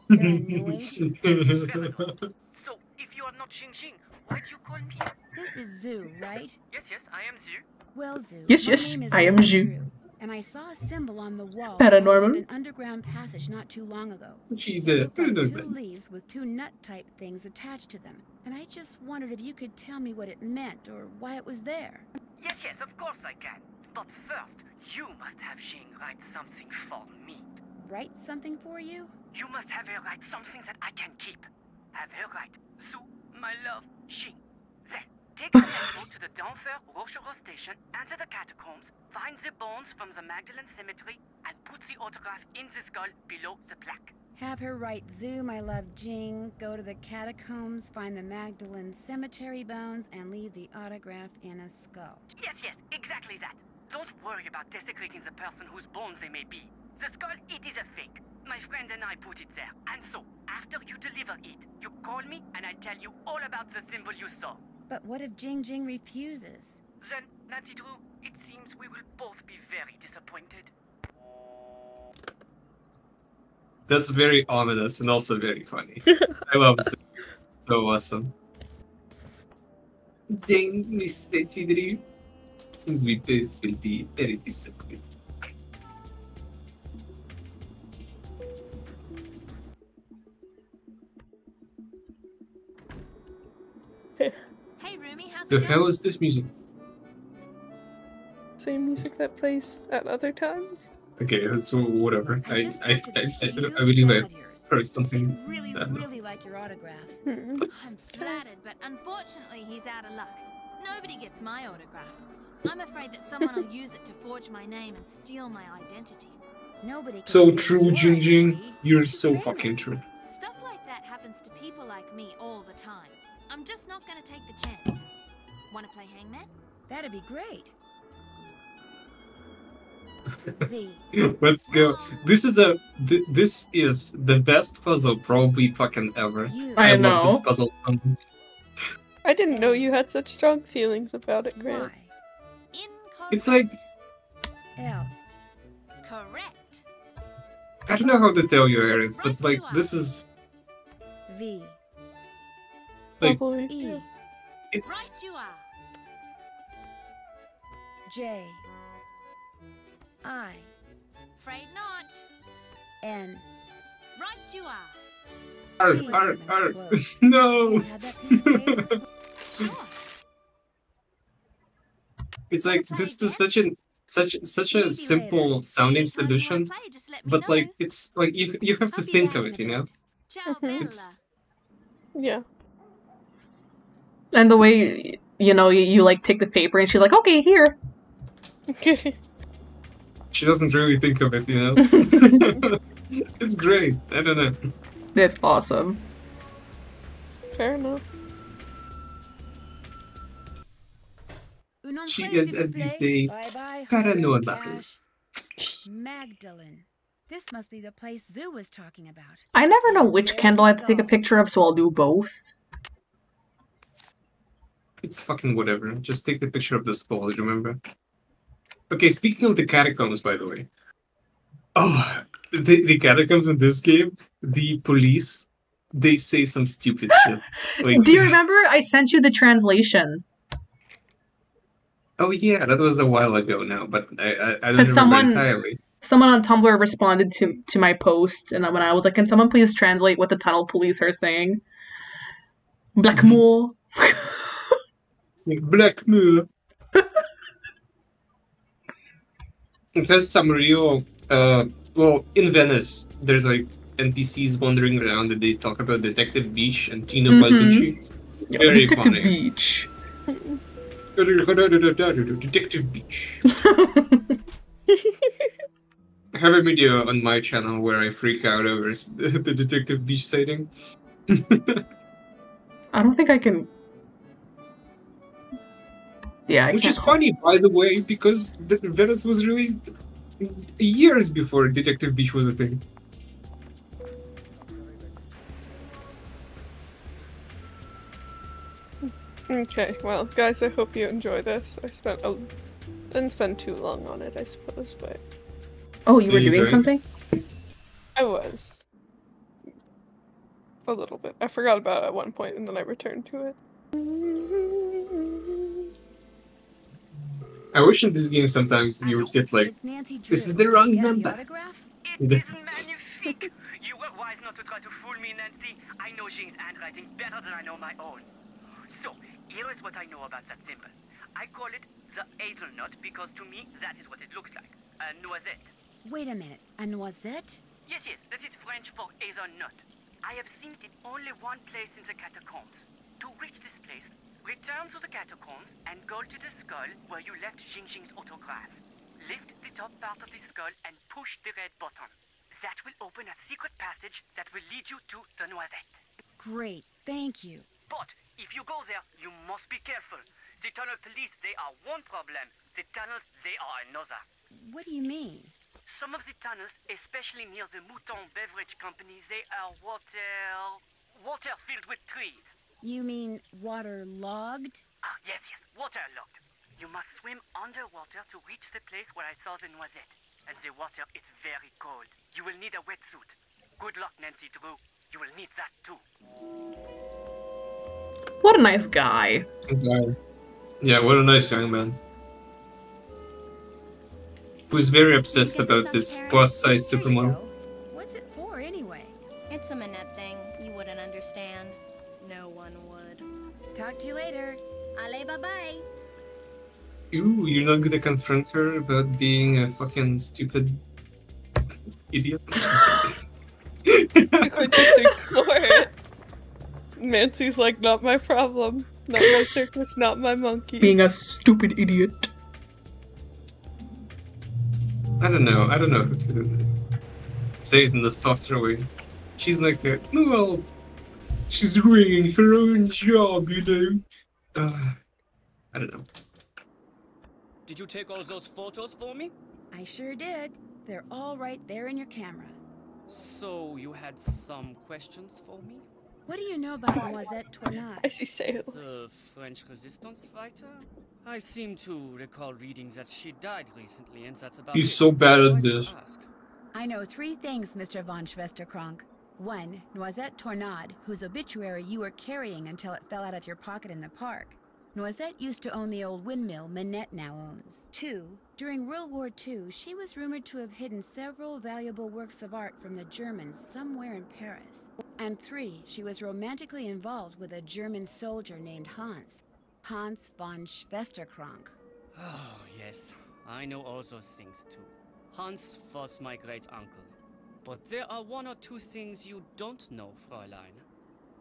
paranoid? So, if you are not Xing Xing, why do you call me? This is Zoo, right? Yes, I am Zhu. Well, Zoo, Yes, my yes, name is I am Andrew, Zhu. and I saw a symbol on the wall. Paranormal. In an underground passage not too long ago. She's It a looked like two paranormal. leaves with two nut-type things attached to them, and I just wondered if you could tell me what it meant or why it was there. Yes, of course I can. But first, you must have Xing write something for me. Write something for you? You must have her write something that I can keep. Have her write, Sue, my love, Xing. Then, take the metro to the Denfert Rochereau station, enter the catacombs, find the bones from the Magdalene Cemetery, and put the autograph in the skull below the plaque. Have her write Zoo, my love, Jing, go to the catacombs, find the Magdalene Cemetery bones, and leave the autograph in a skull. Yes, exactly that. Don't worry about desecrating the person whose bones they may be. The skull, it is a fake. My friend and I put it there. And so, after you deliver it, you call me and I tell you all about the symbol you saw. But what if Jing Jing refuses? Then, Nancy Drew, it seems we will both be very disappointed. That's very ominous and also very funny. I love it. So awesome. Dang, Miss Nancy Drew. Seems we both will be very disappointed. Hey, Rumi, how's The it hell going? is this music? Same music that plays at other times. Okay, so whatever. I believe I heard something. Really, I don't know. really like your autograph. I'm flattered, but unfortunately he's out of luck. Nobody gets my autograph. I'm afraid that someone will use it to forge my name and steal my identity. Nobody can So steal true, your Jing Jing. identity. You're so fucking true. Stuff like that happens to people like me all the time. I'm just not gonna take the chance. Wanna play hangman? That'd be great. Z. Let's go. This is the best puzzle probably fucking ever. I love know. this puzzle so much. I didn't know you had such strong feelings about it, Grant. It's like L. Correct. I don't know how to tell you, Aaron, but like this is V. like E. it's Right you are. J. I. Afraid not. N. Right you are. No. Have that piece there? Sure. It's like this is such a simple sounding solution, but like it's like you have to think of it, you know? Ciao, Bella. Yeah. And the way, you like take the paper and she's like, okay, here. She doesn't really think of it, you know? It's great. I don't know. That's awesome. Fair enough. She is at this day Bye-bye, paranormal. Dash. Magdalene. This must be the place Zoo was talking about. I never know which candle I have to take a picture of, so I'll do both. It's fucking whatever. Just take the picture of the skull, remember? Okay, speaking of the catacombs, by the way. Oh, the catacombs in this game, the police, they say some stupid shit. Like, Do you remember I sent you the translation? Oh yeah, that was a while ago now, but I don't Because remember entirely. someone on Tumblr responded to my post, and when I was like, "Can someone please translate what the tunnel police are saying?" Blackmore. Blackmore. It has some real, well, in Venice, there's like NPCs wandering around and they talk about Detective Beach and Tino Balducci. It's very Detective funny. Beach. Detective Beach. I have a video on my channel where I freak out over the Detective Beach sighting. I don't think I can. Yeah, Which is funny, by the way, because Venice was released years before Detective Beach was a thing. Okay, well, guys, I hope you enjoy this. Didn't spend too long on it, I suppose, but Oh, you were doing something? I was. A little bit. I forgot about it at one point, and then I returned to it. I wish in this game sometimes you would get like, this is the wrong number. Magnifique! You were wise not to try to fool me, Nancy. I know Jing's handwriting better than I know my own. So, here is what I know about that symbol. I call it the hazelnut because to me that is what it looks like. A noisette. Wait a minute, a noisette? Yes, that is French for hazelnut. I have seen it in only one place in the catacombs. To reach this place, return to the catacombs and go to the skull where you left Jing's autograph. Lift the top part of the skull and push the red button. That will open a secret passage that will lead you to the noisette. Great, thank you. But if you go there, you must be careful. The tunnel police, they are one problem. The tunnels, they are another. What do you mean? Some of the tunnels, especially near the Mouton Beverage Company, they are water filled with trees. You mean waterlogged? Ah, yes, waterlogged. You must swim underwater to reach the place where I saw the noisette. And the water is very cold. You will need a wetsuit. Good luck, Nancy Drew. You will need that too. What a nice guy. Yeah, what a nice young man. Who's very obsessed about this plus-size supermodel. What's it for, anyway? It's a Minette thing. You wouldn't understand. No one would. Talk to you later. Allez, bye-bye. Ooh, you're not gonna confront her about being a fucking stupid idiot? I just ignore it. Nancy's like, not my problem. Not my circus, not my monkey. Being a stupid idiot. I don't know how to say it in the softer way. She's like, well, she's ruining her own job, you know. I don't know. Did you take all those photos for me? I sure did. They're all right there in your camera. So, you had some questions for me? What do you know about Noisette Tournade? I see Sail. The French resistance fighter? I seem to recall reading that she died recently, and that's about He's so bad at this. I know 3 things, Mr. von Schwesterkrank. 1, Noisette Tournade, whose obituary you were carrying until it fell out of your pocket in the park. Noisette used to own the old windmill Minette now owns. 2, during World War II, she was rumored to have hidden several valuable works of art from the Germans somewhere in Paris. And 3, she was romantically involved with a German soldier named Hans von Schwesterkrank. Oh, yes. I know all those things too. Hans was my great-uncle. But there are 1 or 2 things you don't know, Fräulein.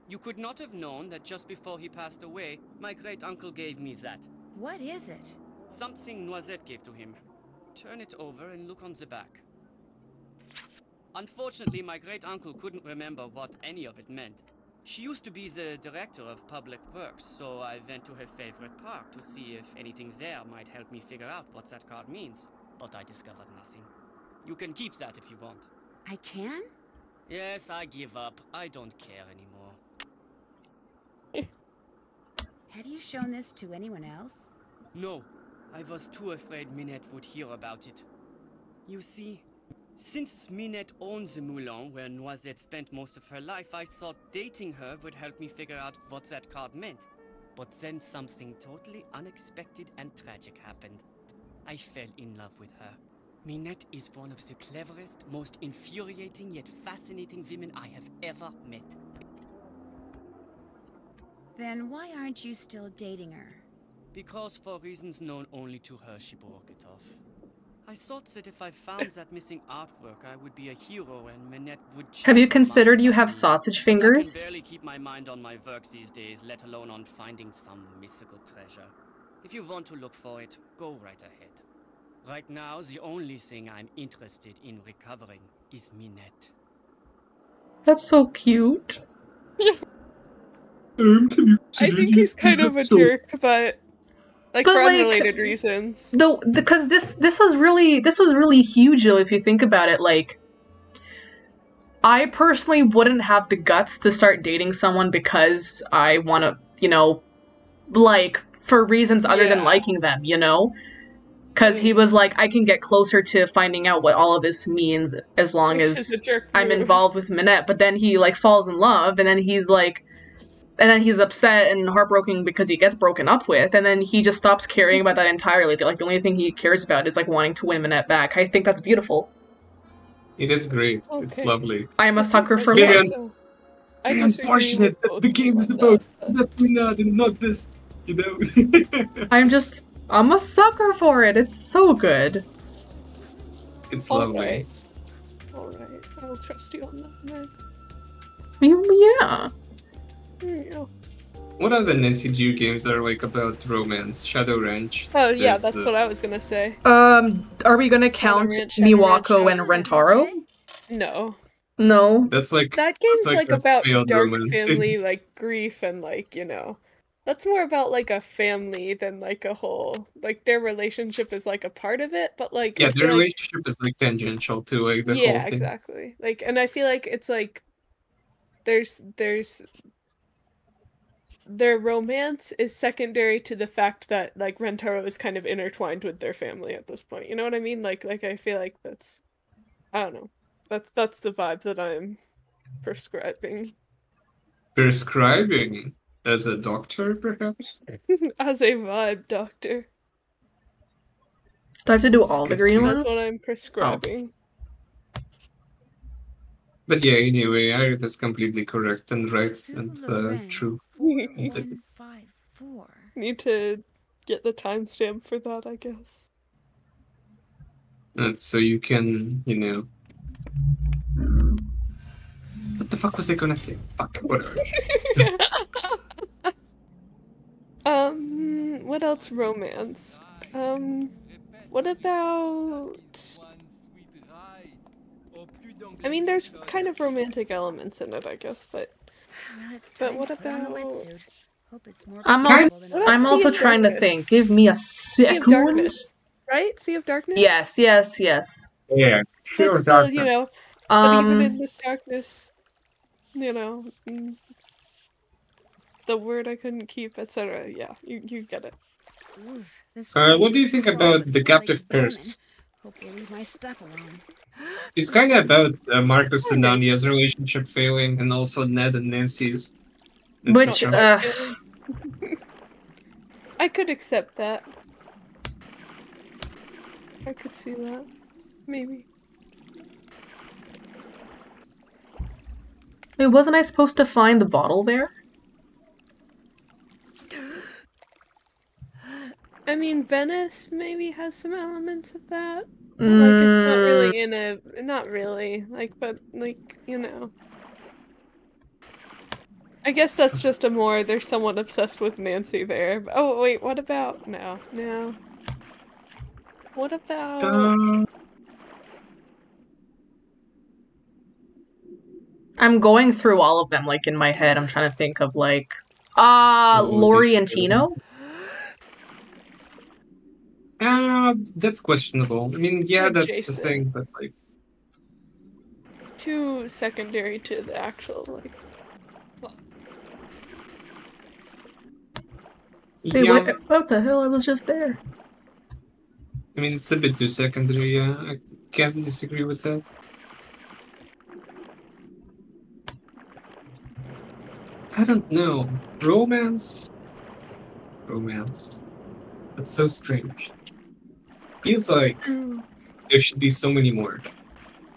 You could not have known that just before he passed away, my great-uncle gave me that. What is it? Something Noisette gave to him. Turn it over and look on the back. Unfortunately, my great-uncle couldn't remember what any of it meant. She used to be the director of public works, so I went to her favorite park to see if anything there might help me figure out what that card means. But I discovered nothing. You can keep that if you want. I can? Yes, I give up. I don't care anymore. Have you shown this to anyone else? No, I was too afraid Minette would hear about it. You see, since Minette owns the Moulin where Noisette spent most of her life, I thought dating her would help me figure out what that card meant. But then something totally unexpected and tragic happened. I fell in love with her. Minette is one of the cleverest, most infuriating yet fascinating women I have ever met. Then why aren't you still dating her? Because for reasons known only to her, she broke it off. I thought that if I found that missing artwork, I would be a hero and Minette would change Have you her considered mind you about have me. sausage But I fingers? can barely keep my mind on my work these days, let alone on finding some mystical treasure. If you want to look for it, go right ahead. Right now, the only thing I'm interested in recovering is Minette. That's so cute. Can you I think he's kind of a jerk, but like But, for like, unrelated reasons. Though, because this was really huge though, if you think about it. Like, I personally wouldn't have the guts to start dating someone because I want to, you know, like, for reasons other than liking them, you know? Because he was like, I can get closer to finding out what all of this means as long Which as is a jerk I'm move. involved with Minette. But then he, like, falls in love, and then he's like, and then he's upset and heartbroken because he gets broken up with, and then he just stops caring about that entirely. Like, the only thing he cares about is, like, wanting to win Minette back. I think that's beautiful. It is great. It's Okay. lovely. I am a sucker for Very, love. very unfortunate that the game is about Zeppelin and not this, you know? I'm a sucker for it. It's so good. It's lovely. Alright. I'll trust you on that, Meg. Yeah. Yeah. What other Nancy Drew games are like about romance? Shadow Ranch. Oh yeah, There's, that's what I was gonna say. Are we gonna count Ranch, Shadow Ranch, Miwako and Rentaro? No. No. That's like That game's it's like a about failed dark romance. family, like grief and like, you know. That's more about like a family than like a whole. Like their relationship is like a part of it, but like Yeah, I the feel like- relationship is like tangential to like the whole yeah, thing. exactly. Like, and I feel like it's like there's their romance is secondary to the fact that like Rentaro is kind of intertwined with their family at this point. You know what I mean? Like I feel like that's I don't know. That's the vibe that I'm prescribing Prescribing as a doctor, perhaps? as a vibe doctor. Do I have to do all the green That's ones? what I'm prescribing. But yeah, anyway, Aria is completely correct and right and true. Need to get the timestamp for that, I guess. And so you can, you know. What the fuck was I gonna say? Fuck, whatever. What else romance? What about... I mean, there's kind of romantic elements in it, I guess, but what about... I'm also trying to think. Give me a Sea of second. Darkness, right? Sea of Darkness? Yes. Yeah, That's still, you know, but even in this darkness, you know, the word I couldn't keep, etc. Yeah, you get it. What do you think about The Captive Cursed? Hope you leave my stuff alone. It's kind of about Marcus and Anya's relationship failing, and also Ned and Nancy's. Which, etc. I could accept that. I could see that. Maybe. Wait, wasn't I supposed to find the bottle there? I mean, Venice maybe has some elements of that. But, like, it's not really in a... Not really. Like, but, like, you know. I guess that's just a more... There's someone obsessed with Nancy there. Oh, wait, what about... No. What about... I'm going through all of them, like, in my head. I'm trying to think of, like... Lori and Tino? That's questionable. I mean, yeah, that's the thing, but like... Too secondary to the actual, like... plot. Wait, Yeah, what the hell? I was just there. I mean, it's a bit too secondary, yeah. I can't disagree with that. I don't know. Romance? romance. That's so strange. Feels like there should be so many more. I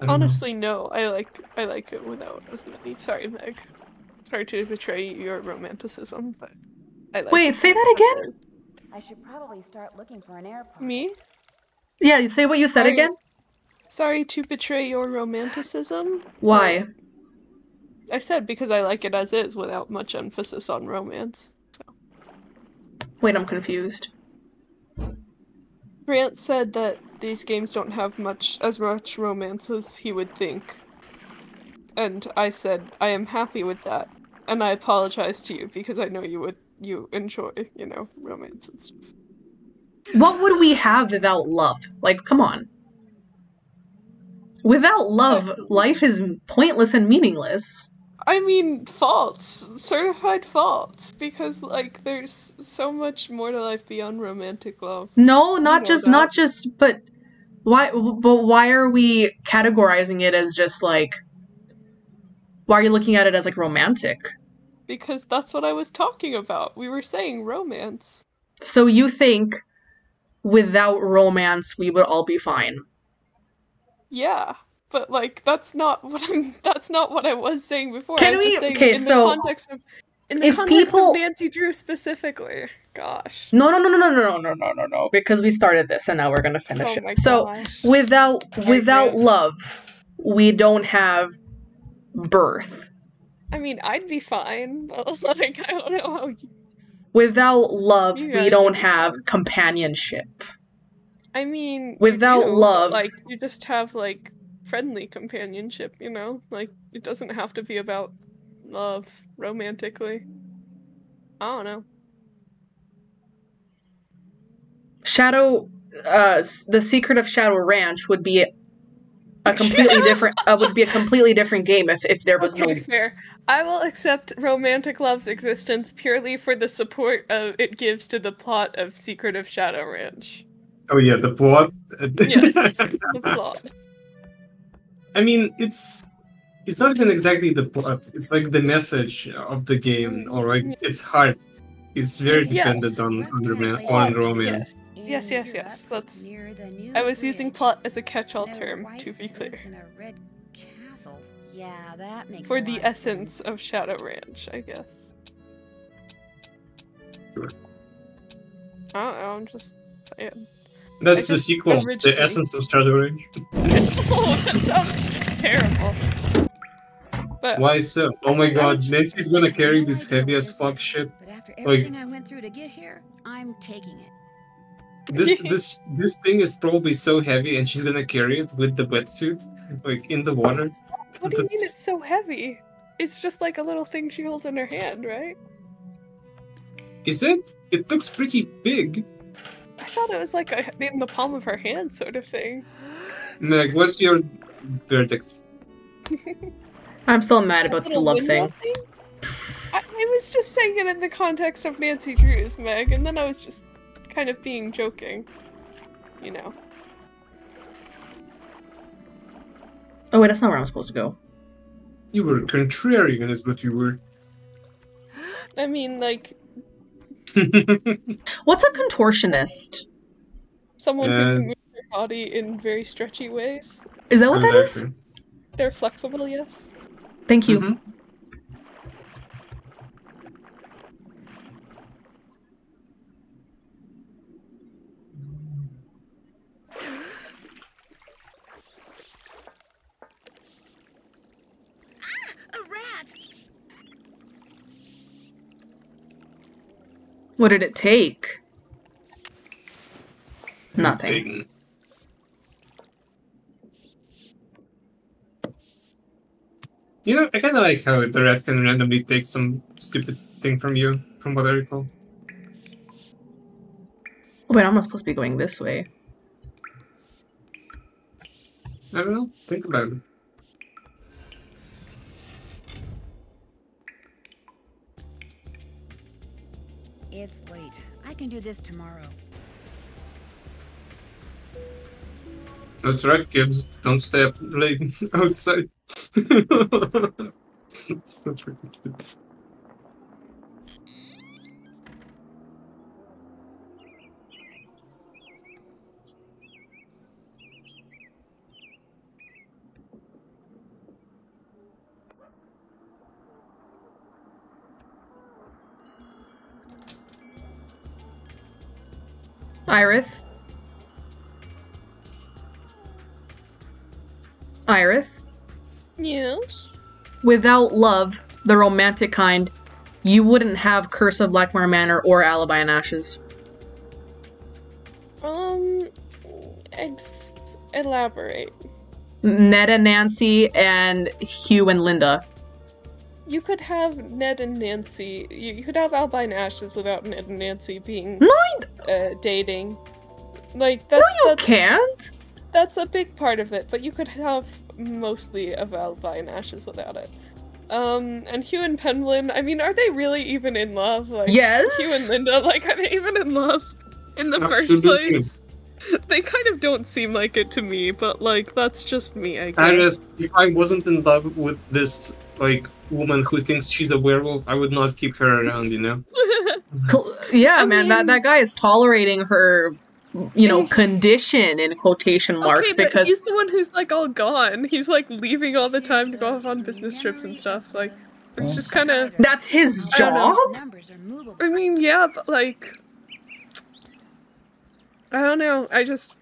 don't know. Honestly, no. I like it without as many. Sorry, Meg. Sorry to betray your romanticism, but I like Wait, it say that as again? is. I should probably start looking for an airport. Me? Yeah, say what you said Sorry. again. Sorry to betray your romanticism. Why? I said because I like it as is without much emphasis on romance. Wait, I'm confused. Grant said that these games don't have as much romance as he would think. And I said I am happy with that. And I apologize to you because I know you enjoy, romance and stuff. What would we have without love? Like, come on. Without love, life is pointless and meaningless. I mean, faults. Certified faults. Because, there's so much more to life beyond romantic love. No, not You know just, but why are we categorizing it as just, why are you looking at it as, romantic? Because that's what I was talking about. We were saying romance. So you think without romance we would all be fine? Yeah. But that's not what I was saying before. Can I was we? just saying Okay, in so the context of of Nancy Drew specifically. Gosh. No, because we started this and now we're gonna finish Oh it. my So gosh. without love, we don't have birth. I mean, I'd be fine, but I don't know how Without love, You we guys don't would be have companionship. I mean, Without you do, love- but, you just have friendly companionship, it doesn't have to be about love romantically. I don't know. The Secret of Shadow Ranch would be a completely different game if there was Okay, fair. I will accept romantic love's existence purely for the support it gives to the plot of Secret of Shadow Ranch. Oh yeah, the plot. Yes, the plot. I mean, it's not even exactly the plot. It's the message of the game. All right, its heart is very dependent on romance. Yes. That's. I was using plot as a catch-all term, to be clear. Yeah, that makes For a the lot of essence of Shadow Ranch, I guess. Sure. I don't know, I'm just saying. That's the sequel, The Essence of Shadow Range. Oh, that sounds terrible. But Why so? Oh my god, Nancy's gonna carry this heavy as fuck shit. Everything I went through to get here, I'm taking it. This thing is probably so heavy, and she's gonna carry it with the wetsuit, in the water. What do you mean it's so heavy? It's just like a little thing she holds in her hand, right? Is it? It looks pretty big. I thought it was in the palm of her hand sort of thing. Meg, what's your verdict? I'm still mad about the Little love windmill thing. I was just saying it in the context of Nancy Drew's, Meg, and then I was just kind of being joking. Oh wait, that's not where I'm supposed to go. You were contrarian, is what you were. I mean, What's a contortionist? someone who can move their body in very stretchy ways. Is that what that is? They're flexible, yes. Thank you. A rat! What did it take? Nothing. I kind of like how the rat can randomly take some stupid thing from you, from what I recall. Oh, wait, I'm not supposed to be going this way. I don't know. Think about it. It's late. I can do this tomorrow. That's right, kids. Don't stay up late outside. So freaking stupid. Iris? Iris? Yes? Without love, the romantic kind, you wouldn't have Curse of Blackmore Manor or Alibi in Ashes. Elaborate. Ned and Nancy and Hugh and Linda. You could have Ned and Nancy. You could have Alibi in Ashes without Ned and Nancy being dating. Like that's you can't. That's a big part of it, but you could have mostly of Alibi in Ashes without it. And Hugh and Penguin, I mean, are they really even in love? Like, yes. Hugh and Linda, like, are they even in love in the first Absolutely. place? They kind of don't seem like it to me, but, like, that's just me, I guess. Iris, if I wasn't in love with this, like, woman who thinks she's a werewolf, I would not keep her around, you know? Yeah, man, that guy is tolerating her, you know, condition in quotation marks Okay, but because he's the one who's, like, all gone. He's, like, leaving all the time to go off on business trips and stuff. Like, it's just kind of... That's his job? I mean, yeah, but, like... I don't know. I just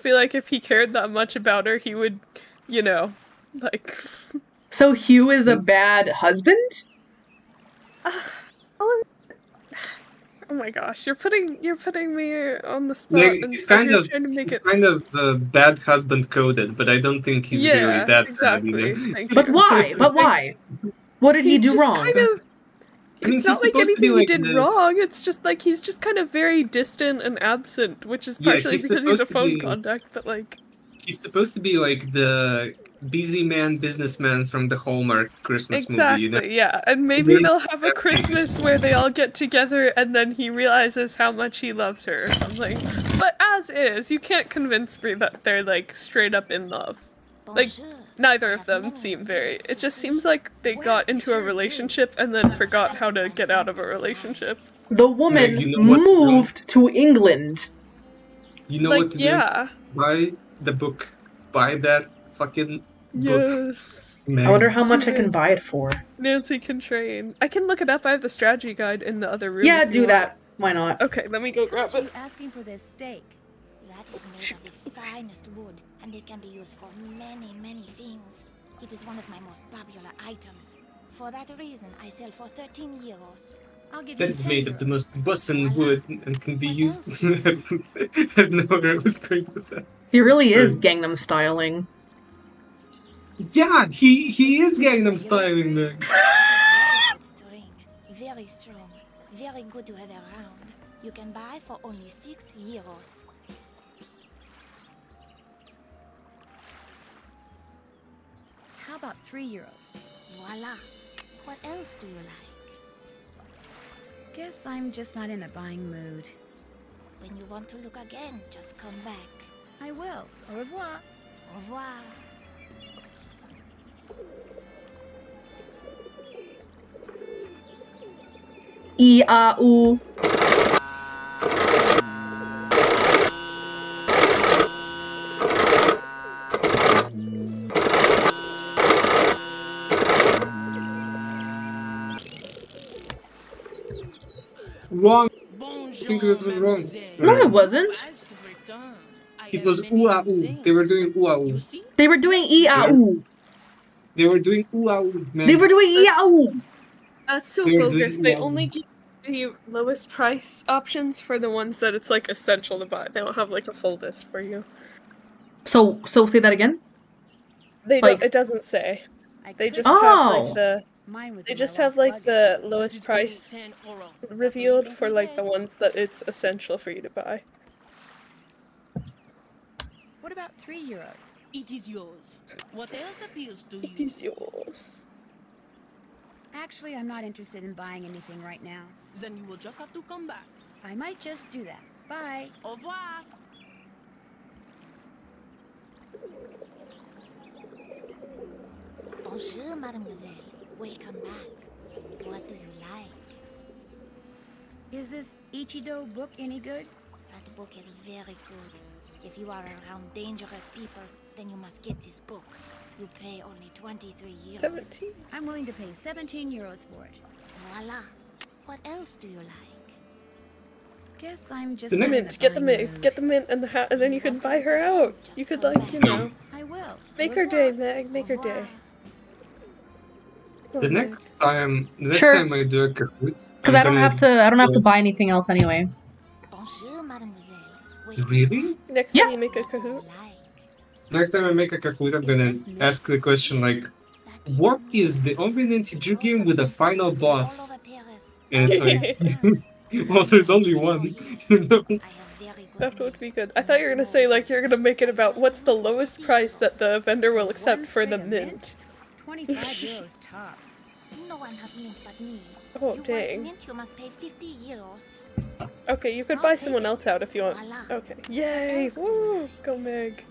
feel like if he cared that much about her, he would, you know, like... So Hugh is a bad husband? Oh my gosh, you're putting me on the spot. Yeah, and he's kind you're of trying to make it... kind of bad husband coded, but I don't think he's really that exactly. bad either. Thank But you. why? But why? What did he He's do just wrong? Kind of, I mean, it's not he's like supposed to be anything like he did the- wrong. It's just like he's just kind of very distant and absent, which is Yeah, partially he's because he's a supposed to phone be- contact. But like, He's supposed to be like the busy man, businessman from the Hallmark Christmas movie, you know? yeah, and maybe they'll have a Christmas where they all get together, and then he realizes how much he loves her or something. But as is, you can't convince me that they're like straight up in love. Like, neither of them seem very. It just seems like they got into a relationship and then forgot how to get out of a relationship. The woman Meg, you know what- moved to England. You know Like, what to yeah. do? Buy the book. Buy that fucking book. Yes. Meg. I wonder how much I can buy it for. Nancy can train. I can look it up. I have the strategy guide in the other room. Yeah, if you do want. that. Why not? Okay, let me go grab it. Asking for this steak. That is made of the finest wood, and it can be used for many, many things. It is one of my most popular items. For that reason, I sell for 13 euros. I'll give That you is 10 made of the euros. most bussin' wood and can be used. I had no where I was going with that. He really Sorry. is Gangnam styling. Yeah, he is Gangnam styling, Meg. Good string, very strong, very good to have around. You can buy for only 6 euros. How about 3 euros? Voila. What else do you like? Guess I'm just not in a buying mood. When you want to look again, just come back. I will. Au revoir. Au revoir. E-A-U. Wrong. I think that was wrong. No, it wasn't. It was ooh-ah-ooh. They were doing ooh-ah-ooh. They were doing E-A-U. They were doing ooh-ah-ooh, man. They were doing E-A-U. That's so They were bogus. doing They well. only give the lowest price options for the ones that it's like essential to buy. They don't have like a full list for you. So say that again? They Like- don't. It doesn't say. They just Oh. have like the. Mine was They in just my have last like the lowest price revealed for like the ones that it's essential for you to buy. What about 3 euros? It is yours. What else appeals to you? It is yours. Actually, I'm not interested in buying anything right now. Then you will just have to come back. I might just do that. Bye. Au revoir. Bonjour, mademoiselle. Welcome back. What do you like? Is this Ichido book any good? That book is very good. If you are around dangerous people, then you must get this book. You pay only 23 euros. 17. I'm willing to pay 17 euros for it. Voila. What else do you like? Guess I'm just The next- Mint, get the mint, get the mint and the hat, and then you can buy her out. You could, like, you know, I will. make her day, Meg. Make her day. Oh, The Meg. next time Sure. I do a Kahoot, Because I don't have to buy anything else anyway. Bonjour, mademoiselle. Really? Next time you make a Kahoot. Next time I make a Kahoot, I'm gonna ask the question like, what is the only Nancy Drew game with a final boss? And it's like, well, there's only one. You know? That would be good. I thought you were gonna say, like, you're gonna make it about what's the lowest price that the vendor will accept for the mint. 25 euros tops. No one has mint but me. Oh, you dang. Want mint, you must pay 50 euros. Okay, you could buy someone else out if you want. Okay. Yay! Woo! Go, Meg.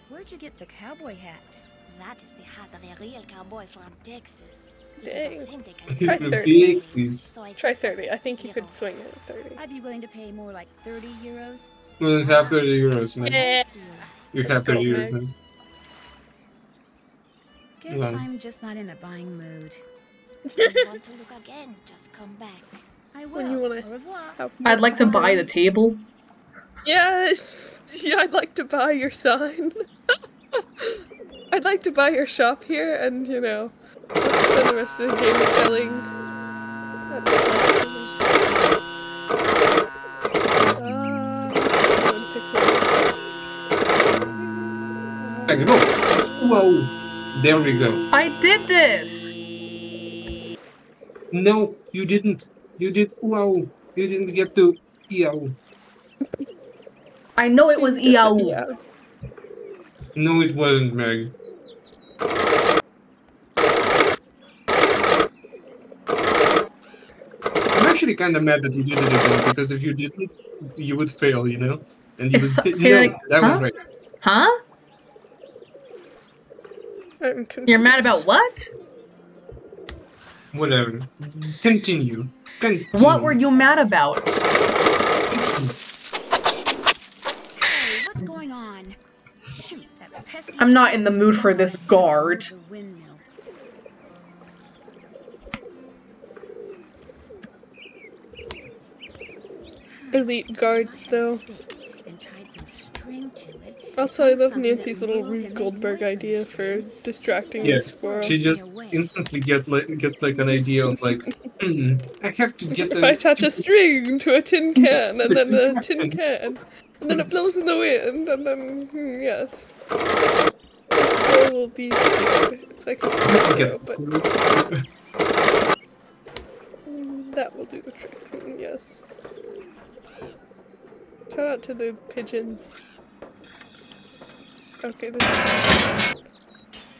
Where'd you get the cowboy hat? That is the hat of a real cowboy from Texas. It Dang. is authentic and Try The 30. Pixies. Try 30. I think you could swing it at 30. I'd be willing to pay more like 30 euros. Well, have 30 euros, man. Yeah. You have 30 euros, man. Guess Yeah. I'm just not in a buying mood. If you want to look again, just come back. I will. When you wanna Au revoir. have I'd like to buy the fun. table. Yes! Yeah, I'd like to buy your sign. I'd like to buy your shop here and, you know, let's spend the rest of the game selling. Like, no. Wow. There we go. I did this! No, you didn't. You did wow. You didn't get to yow. I know it was Iau. No, it wasn't, Meg. I'm actually kind of mad that you did it again, because if you didn't, you would fail, you know? And you would Say no, that- that was huh? right. Huh? You're mad about what? Whatever. Continue. Continue. What were you mad about? Hey, what's going on? Shoot, that pesky I'm not in the mood for this guard. the windmill. Elite guard, though. And tied some string to it. Also, I love Nancy's little Rube Goldberg idea for distracting the Yes, squirrel. she just instantly gets like an idea of like, I have to get If I the attach a string to a tin can, and then the tin can, and then it blows in the wind, and then, yes. The squirrel will be scared. It's like a scarecrow, but that will do the trick, yes. Shout out to the pigeons. Okay, this is...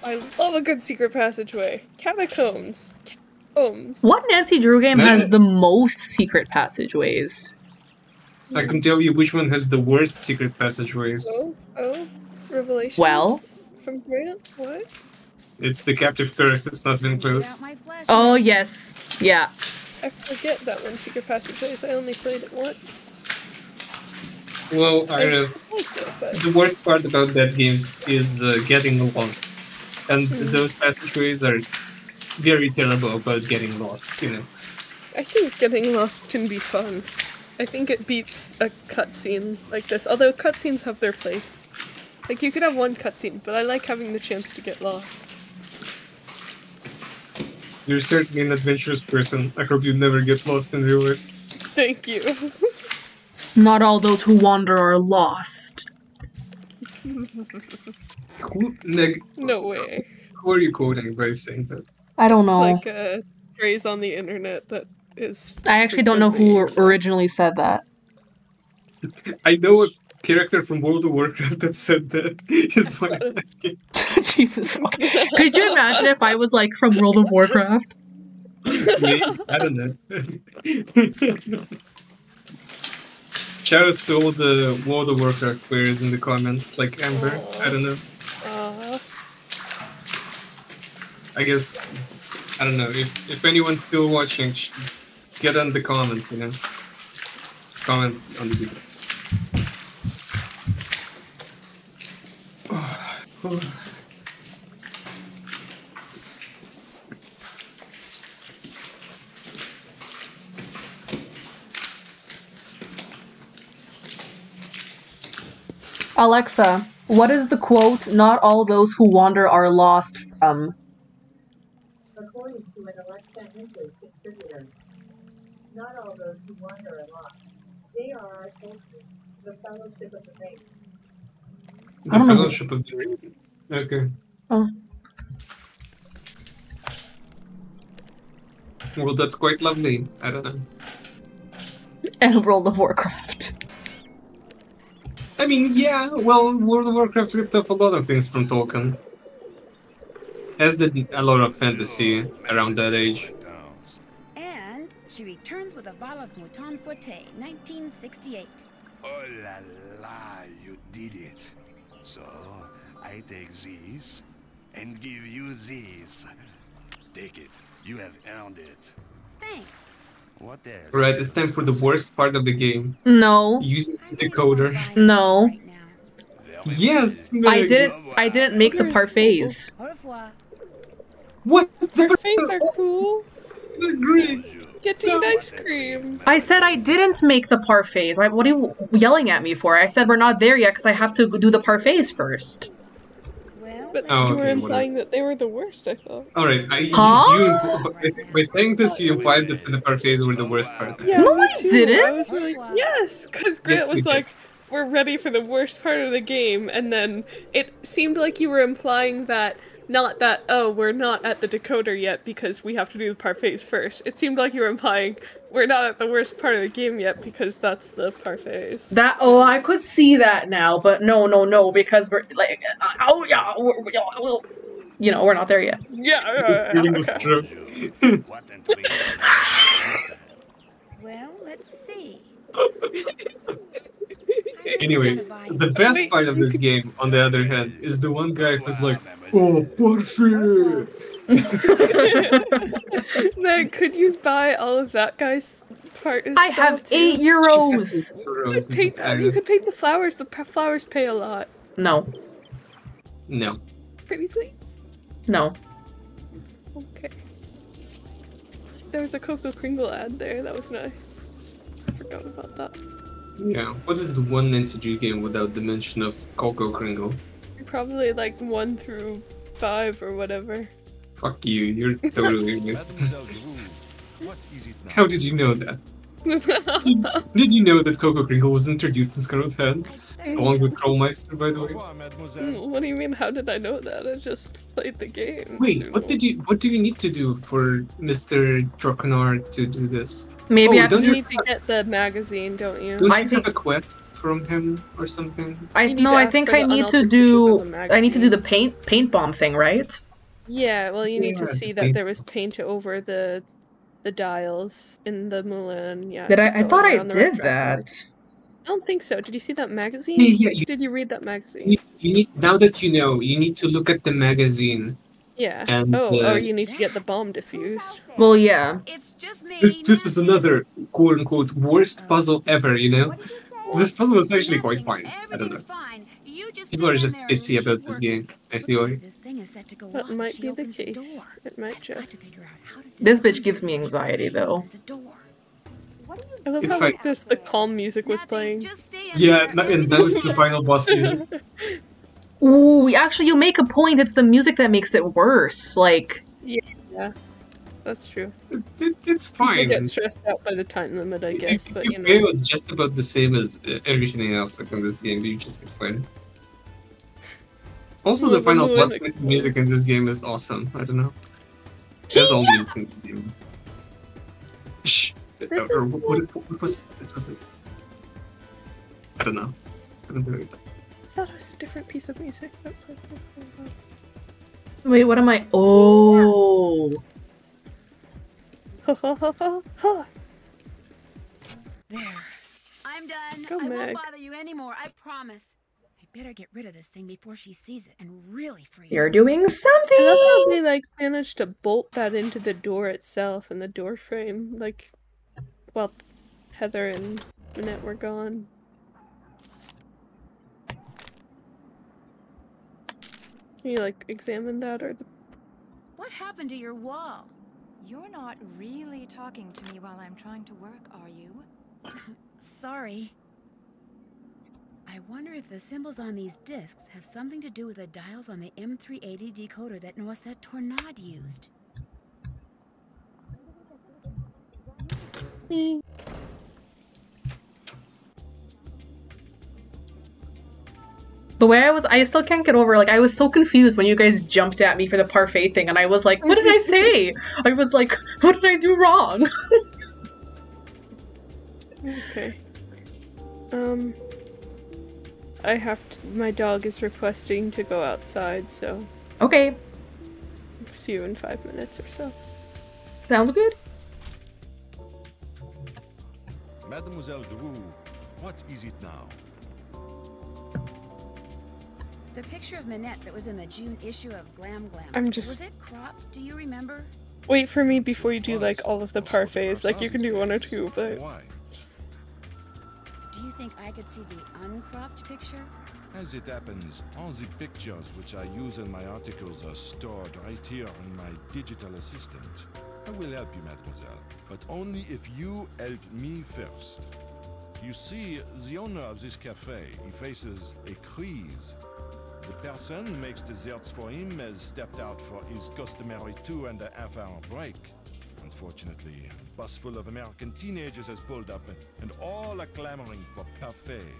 I love a good secret passageway. Catacombs. Catacombs. What Nancy Drew game has the most secret passageways? I can tell you which one has the worst secret passageways. Oh, Revelation. Well? From Grant? What? It's the Captive Curse, it's not even close. Oh, yes. Yeah. I forget that one, Secret Passageways. I only played it once. Well, Iris, liked it, but... the worst part about that game is getting lost. And Hmm. those passageways are very terrible about getting lost, you know. I think getting lost can be fun. I think it beats a cutscene like this, although cutscenes have their place. Like, you could have one cutscene, but I like having the chance to get lost. You're certainly an adventurous person. I hope you never get lost in real life. Thank you. Not all those who wander are lost. Who, like, No way. who are you quoting by saying that? I don't know. It's like a phrase on the internet that is... I actually don't know who originally said that. I know a character from World of Warcraft that said that. Is why I'm asking. Jesus. Could you imagine if I was like from World of Warcraft? Yeah, I don't know. Shoutouts to all the World of Warcraft players in the comments, like Amber. I don't know. I guess, I don't know, if anyone's still watching, get on the comments, you know. Comment on the video. Alexa, what is the quote, "Not all those who wander are lost" from? According to an Alexa Hinges contributor, not all those who wander are lost. J.R.R. Tolkien, The Fellowship of the Ring. The Fellowship of the Ring. Okay. Oh. Well, that's quite lovely. I don't know. And World of Warcraft. I mean, yeah, well, World of Warcraft ripped off a lot of things from Tolkien. As did a lot of fantasy around that age. And she returns with a bottle of Mouton Forte, 1968. Oh la la, you did it. So, I take this and give you this. Take it. You have earned it. Thanks. What else? Right, it's time for the worst part of the game. No. Using the decoder. No. Yes, Meg. I didn't make the parfaits. What? The parfaits are cool. They're great. Get to eat ice cream. I said I didn't make the parfaits. What are you yelling at me for? I said we're not there yet because I have to do the parfaits first. But Oh, you were okay, implying that they were the worst, I thought. Alright, by saying this, you implied that the parfaits were the worst part. Yeah, No, me I too. didn't. I was really yes, because Grant Yes, we was did. like, "We're ready for the worst part of the game," and then it seemed like you were implying that not that we're not at the decoder yet because we have to do the parfaits first. It seemed like you were implying we're not at the worst part of the game yet because that's the parfaits. I could see that now, but no, because we're like, we're not there yet. Well, let's see. Anyway, the best part of this game, on the other hand, is the one guy who's like, "Oh, parfait!" Then could you buy all of that guy's part? I have €8. You could paint the flowers. The flowers pay a lot. No. No. Pretty please. No. Okay. There was a Coco Kringle ad there. That was nice. I forgot about that. Yeah. What is the one NCG game without the mention of Coco Kringle? Probably like 1 through 5 or whatever. Fuck you, you're totally weird. How did you know that? Did you know that Coco Kringle was introduced in Scarlet Hand? Along with Krollmeister, by the way? What do you mean, how did I know that? I just played the game. Wait, what do you need to do for Mr. Drakenard to do this? Maybe you need to get the magazine, don't you? Don't you have a quest from him or something? I think I need to do the paint bomb thing, right? Yeah, well, you need to Yeah, see that there was paint over the dials in the Mulan. Yeah. I thought I did that. I don't think so. Did you see that magazine? Yeah, Did you read that magazine? You need, now that you know, you need to look at the magazine. Yeah. And, or you need to get the bomb diffused. Well, yeah. This is another quote-unquote worst puzzle ever, you know? This puzzle is actually quite fine. I don't know. People are just pissy about this game, I feel like. That might be the case. It might just. This bitch gives me anxiety, though. I love It's how fine. like this the calm music was playing. Yeah, and now it's the final boss music. Ooh, actually, you make a point. It's the music that makes it worse. Like. Yeah, that's true. It's People fine. get stressed out by the time limit, I guess. But you If know. it's just about the same as everything else like in this game, you just get fine. Also, the Well, final the boss music- music in this game is awesome. I don't know. There's all music in the game. Shh! Or what was it? I don't know. I don't know. I thought it was a different piece of music. That played for the Wait, what am I? Oh. Ha ha ha ha ha. There. I'm done. Go, I Meg. won't bother you anymore, I promise. I better get rid of this thing before she sees it and really freeze. You're doing I love something! how they like managed to bolt that into the door itself and the door frame, like while Heather and Minette were gone. Can you like examine that or the What happened to your wall? You're not really talking to me while I'm trying to work, are you? Sorry. I wonder if the symbols on these discs have something to do with the dials on the M380 decoder that Noisette Tornade used. The way I still can't get over, like, I was so confused when you guys jumped at me for the parfait thing, and I was like, what did I say? I was like, what did I do wrong? Okay. I have to, my dog is requesting to go outside, so. Okay. See you in 5 minutes or so. Sounds good. Mademoiselle Drew, what is it now? The picture of Minette that was in the June issue of Glam Glam. I'm just- Was it cropped? Do you remember? Wait for me before you do like all of the parfaits. Like you can do one or two, but. Do you think I could see the uncropped picture? As it happens, all the pictures which I use in my articles are stored right here on my digital assistant. I will help you, mademoiselle, but only if you help me first. You see, the owner of this cafe, he faces a crise. The person who makes desserts for him has stepped out for his customary 2.5-hour break. Unfortunately, a bus full of American teenagers has pulled up and all are clamoring for parfait.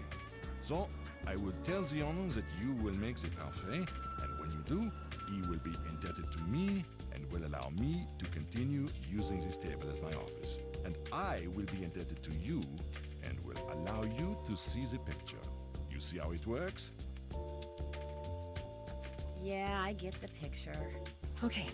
So, I will tell the owner that you will make the parfait, and when you do, he will be indebted to me and will allow me to continue using this table as my office. And I will be indebted to you and will allow you to see the picture. You see how it works? Yeah, I get the picture. Okay,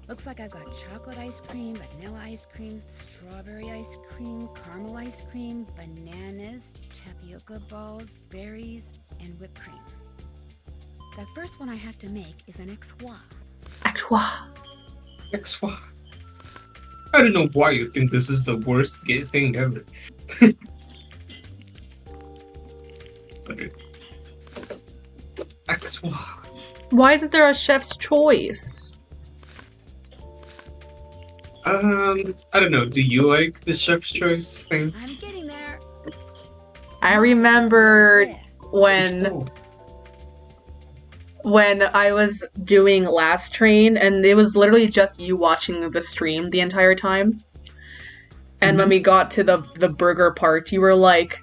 looks like I've got chocolate ice cream, vanilla ice cream, strawberry ice cream, caramel ice cream, bananas, tapioca balls, berries, and whipped cream. The first one I have to make is an Exois. Exois. I don't know why you think this is the worst gay thing ever. Sorry. Exois. Why isn't there a chef's choice? I don't know. Do you like the chef's choice thing? I'm getting there. I remember when I was doing Last Train, and it was literally just you watching the stream the entire time. And when we got to the burger part, you were like,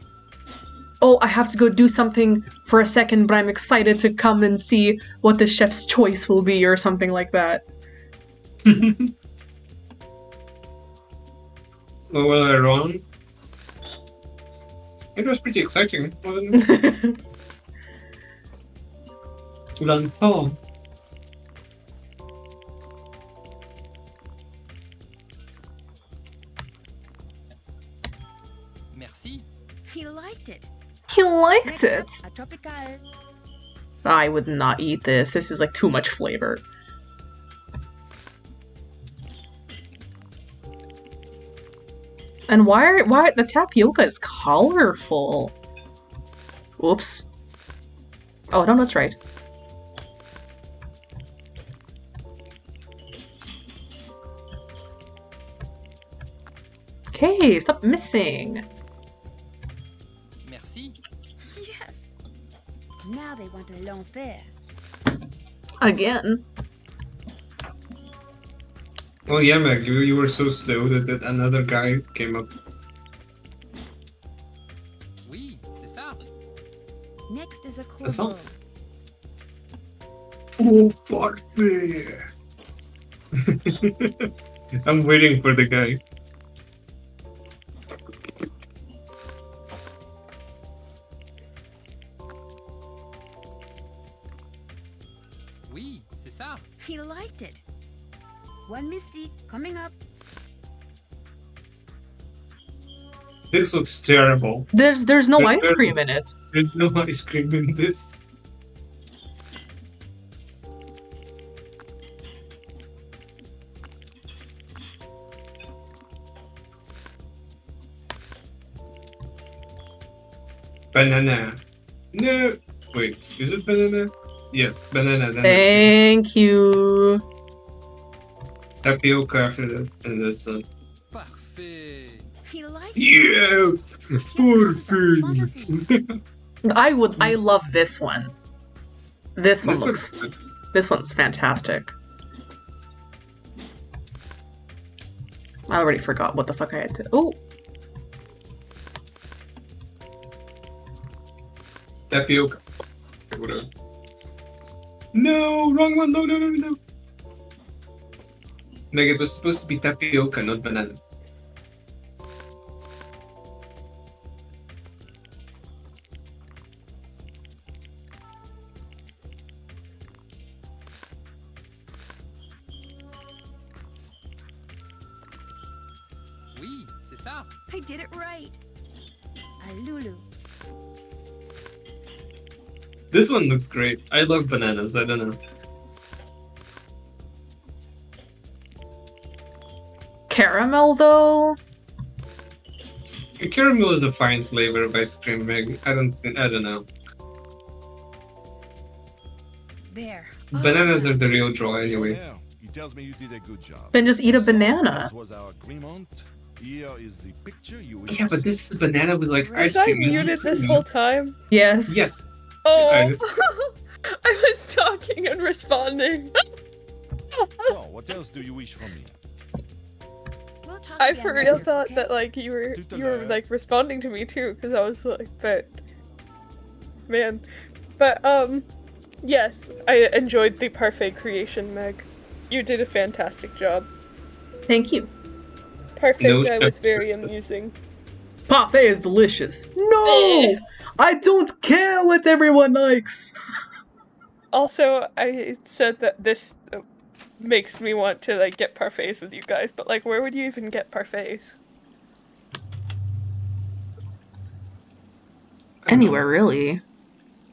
oh, I have to go do something for a second, but I'm excited to come and see what the chef's choice will be, or something like that. Well, was I wrong? It was pretty exciting, wasn't it? L'enfant. Merci. He liked it. He liked Next it. up, a tropical. I would not eat this. This is like too much flavor. And why the tapioca is colorful? Oops. Oh no, that's right. Okay, stop missing. Merci. Yes. Now they want a l'enfer. Again. Oh yeah, Meg, you were so slow that another guy came up. Oui, c'est ça. Next is a C'est ça. corbeau. Oh, parfait! I'm waiting for the guy. Oui, c'est ça. He liked it. One Misty coming up. This looks terrible. There's no ice cream in it. There's no ice cream in this. Banana. No. Wait, is it banana? Yes, banana. Then Thank you. tapioca after that, and that's Parfait. He liked yeah, perfect. I love this one. This one This looks looks good. This one's fantastic. I already forgot what the fuck I had to. Oh, Tapioca. Whatever. No, wrong one. No, no, no, no. Meg, it was supposed to be tapioca, not banana. Oui, c'est ça. I did it right. A Lulu. This one looks great. I love bananas. I don't know. caramel though. Caramel is a fine flavor of ice cream, Meg. I don't know. There. Bananas are the real draw anyway. He tells me you did a good job. Then just eat a banana. As was our agreement. Here is the picture you wish Yeah, to but see. this is a banana with like Was ice I cream. muted this whole time? Yes. Yes. Oh, I- I was talking and responding. So, what else do you wish from me? I for real thought that like you were like responding to me too, because I was like, but yes, I enjoyed the parfait creation, Meg. You did a fantastic job. Thank you. Parfait No guy was stress, very stress. amusing. Parfait is delicious. No! I don't care what everyone likes. Also, I said that this makes me want to like get parfaits with you guys, but like, where would you even get parfaits? Anywhere, really.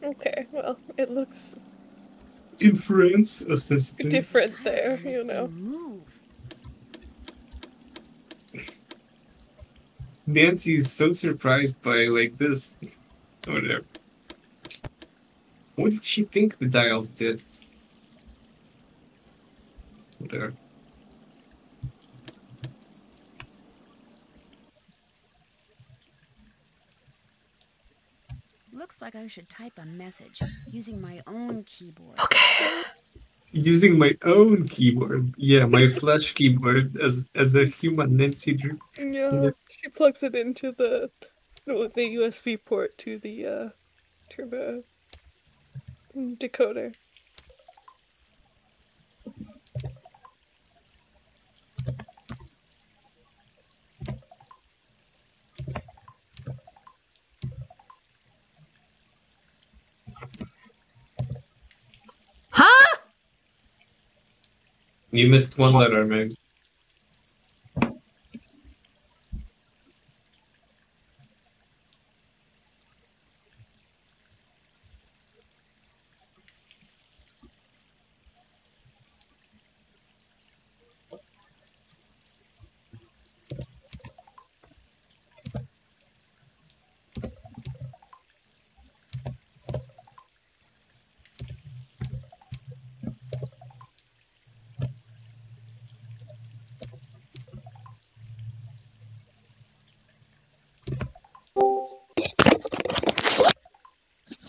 Okay, well, it looks In France, ostensibly. different there, you know. Nancy is so surprised by like this. Whatever. What did she think the dials did? Whatever. Looks like I should type a message using my own keyboard. Using my own keyboard. Yeah, my flash keyboard as a human Nancy drew. Yeah, she plugs it into the USB port to the decoder. Huh? You missed one letter, Meg.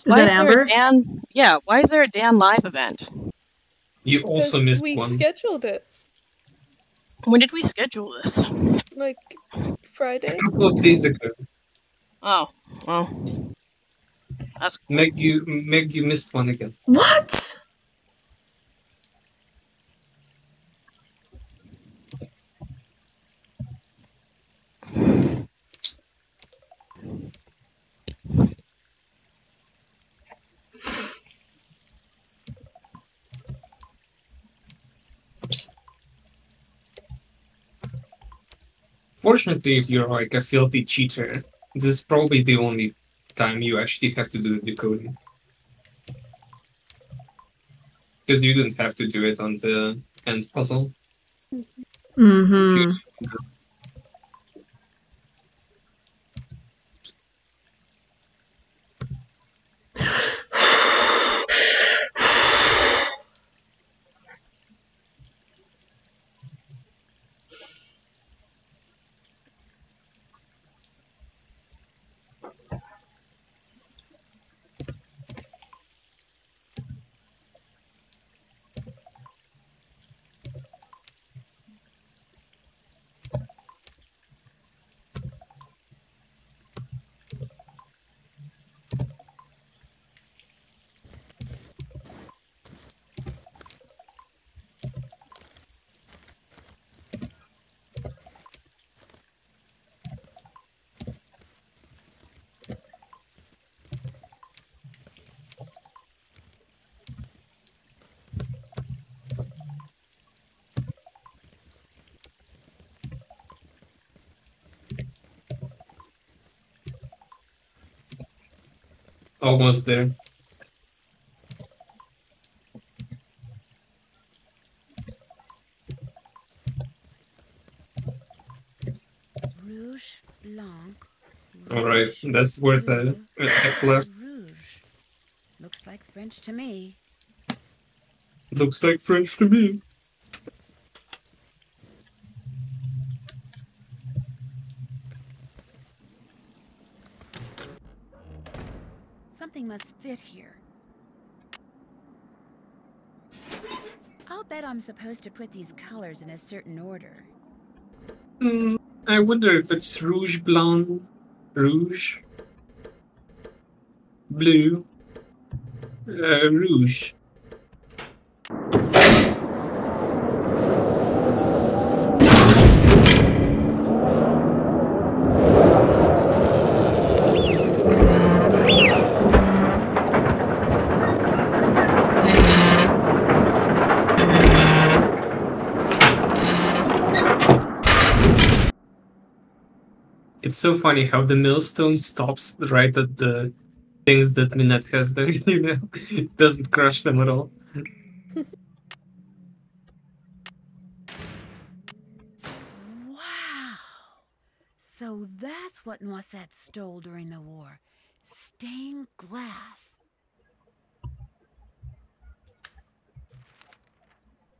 Is that there Amber? a Dan? Yeah, why is there a Dan live event? You also Because missed we one. scheduled it When did we schedule this? like Friday. A couple of days ago. Oh, well. That's Meg, you missed one again. What? Fortunately, if you're like a filthy cheater, this is probably the only time you actually have to do the decoding. Because you didn't have to do it on the end puzzle. Mm-hmm. Almost there. Rouge Blanc. Alright, that's worth a attack left. Rouge. Looks like French to me. Looks like French to me. Something must fit here. I'll bet I'm supposed to put these colors in a certain order. I wonder if it's Rouge Blanc, Rouge, Blue, Rouge. It's so funny how the millstone stops right at the things that Minette has there, you know? It doesn't crush them at all. Wow! So that's what Noisette stole during the war. Stained glass.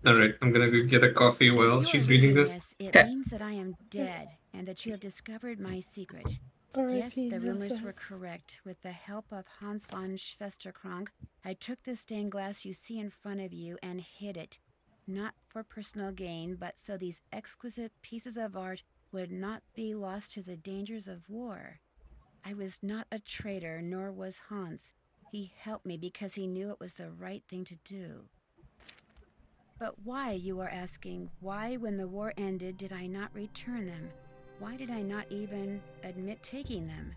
Alright, I'm gonna go get a coffee while she's reading this. It means that I am dead and that you have discovered my secret. Yes, the rumors were correct. With the help of Hans von Schwesterkrank, I took the stained glass you see in front of you and hid it. Not for personal gain, but so these exquisite pieces of art would not be lost to the dangers of war. I was not a traitor, nor was Hans. He helped me because he knew it was the right thing to do. But why, you are asking, why, when the war ended, did I not return them? Why did I not even admit taking them?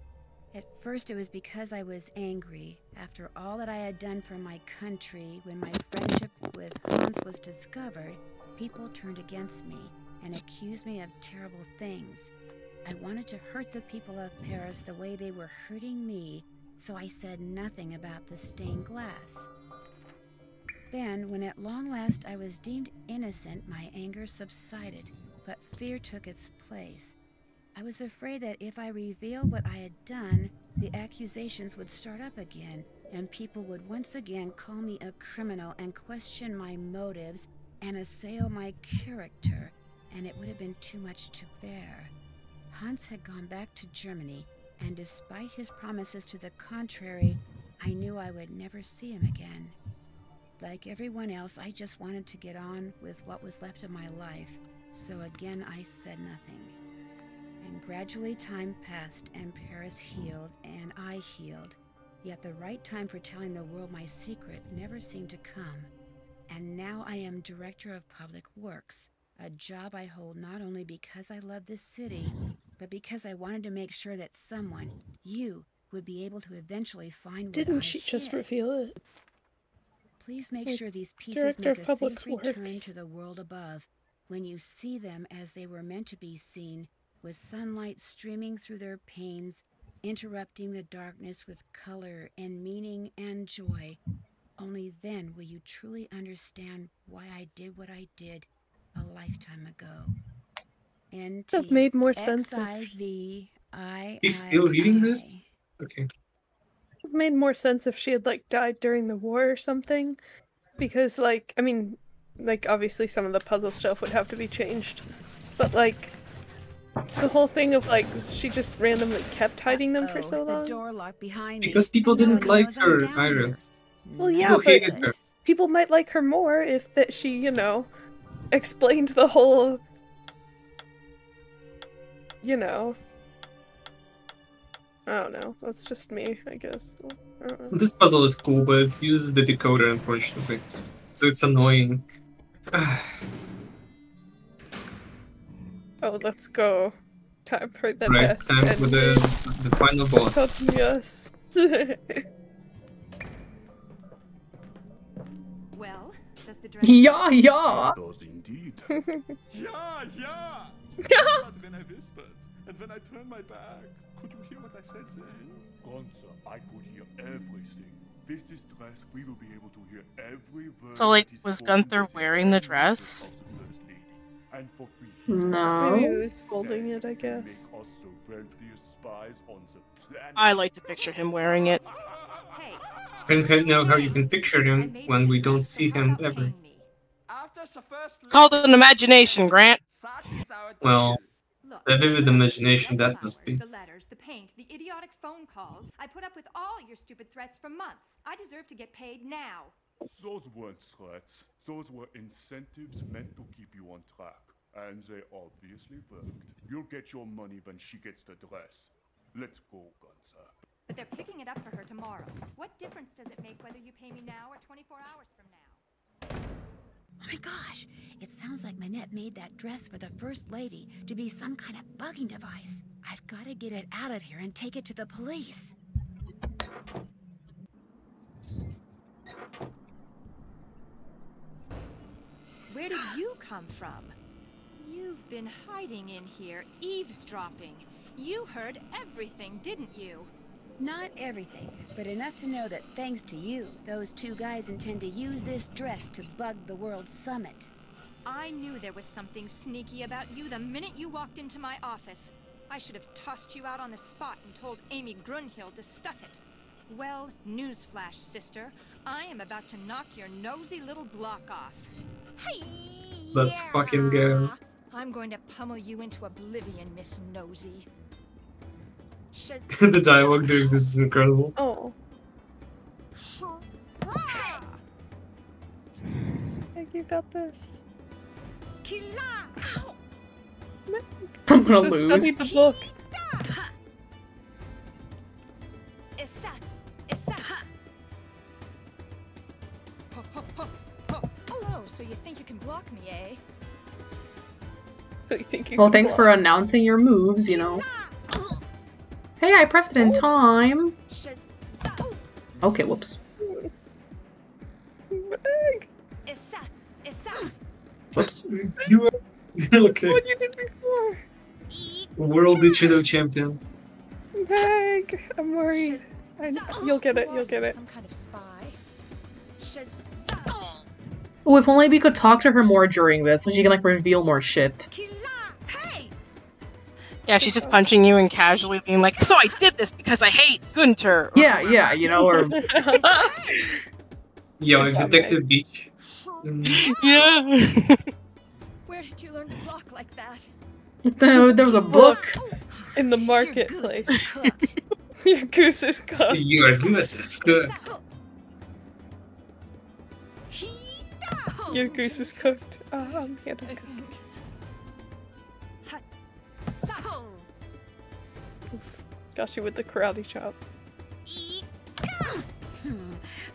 At first it was because I was angry. After all that I had done for my country, when my friendship with Hans was discovered, people turned against me and accused me of terrible things. I wanted to hurt the people of Paris the way they were hurting me, so I said nothing about the stained glass. Then, when at long last I was deemed innocent, my anger subsided, but fear took its place. I was afraid that if I revealed what I had done, the accusations would start up again, and people would once again call me a criminal and question my motives and assail my character, and it would have been too much to bear. Hans had gone back to Germany, and despite his promises to the contrary, I knew I would never see him again. Like everyone else, I just wanted to get on with what was left of my life, so again I said nothing. And gradually time passed, and Paris healed, and I healed. Yet the right time for telling the world my secret never seemed to come. And now I am Director of Public Works, a job I hold not only because I love this city, but because I wanted to make sure that someone, you, would be able to eventually find what Didn't she just reveal it? Please make sure these pieces make a safe return to the world above, when you see them as they were meant to be seen, with sunlight streaming through their panes, interrupting the darkness with color and meaning and joy. Only then will you truly understand why I did what I did a lifetime ago. Would have made more sense He's still reading this? Okay. It made more sense if she had like died during the war or something, because like, I mean, like obviously some of the puzzle stuff would have to be changed, but like the whole thing of like she just randomly kept hiding them for so long. The door locked behind Because people didn't like her, Iris. Well, yeah, People hated her. but people might like her more if that she, you know, explained the whole, you know. I don't know. That's just me, I guess. I don't know. This puzzle is cool, but it uses the decoder, unfortunately. So it's annoying. Oh, let's go. Time for the Right, best. time for the final boss. Yes. Well, does the dress... Yeah, yeah. Does indeed. Yeah, yeah! Than I whispered. and when I turned my back, could you hear what I said then? Gonza, I could hear everything. With this dress, we will be able to hear every word. So, like, was Gunther wearing the dress? And for free. No. Maybe he was holding it, I guess. Make us the wealthiest spies on the planet. I like to picture him wearing it. I don't know how you can picture him when we don't see him ever. Called an imagination, Grant. Well, a vivid imagination that must be. The letters, the paint, the idiotic phone calls. I put up with all your stupid threats for months. I deserve to get paid now. Those weren't threats. Those were incentives meant to keep you on track. And they obviously worked. You'll get your money when she gets the dress. Let's go, Gonza. But they're picking it up for her tomorrow. What difference does it make whether you pay me now or 24 hours from now? Oh my gosh, it sounds like Manette made that dress for the First Lady to be some kind of bugging device. I've got to get it out of here and take it to the police. Where did you come from? You've been hiding in here, eavesdropping. You heard everything, didn't you? Not everything, but enough to know that thanks to you, those two guys intend to use this dress to bug the World Summit. I knew there was something sneaky about you the minute you walked into my office. I should have tossed you out on the spot and told Amy Grunhild to stuff it. Well, newsflash, sister. I am about to knock your nosy little block off. Let's fucking go. I'm going to pummel you into oblivion, Miss Nosy. The dialogue during this is incredible. Oh. Meg, you got this. I'm gonna You should lose. study the book. Oh, so you think you can block me, eh? So you think you Well, can thanks block. for announcing your moves, you know. Hey, I pressed it in time. Okay, whoops. Whoops. You are okay. What you did before? World Ichido champion. Meg, I'm worried. You'll get it. You'll get it. Some kind of spy. Oh, if only we could talk to her more during this, so she can like reveal more shit. Yeah, she's just punching you and casually being like, so I did this because I hate Gunther. Yeah, yeah, you know, or Yo, Detective Beach. Yeah. Where did you learn to block like that? there was a book. In the marketplace. Your goose is cooked. Your goose is good. Your goose is cooked. I'm here to cook. Oof. Got you with the karate chop.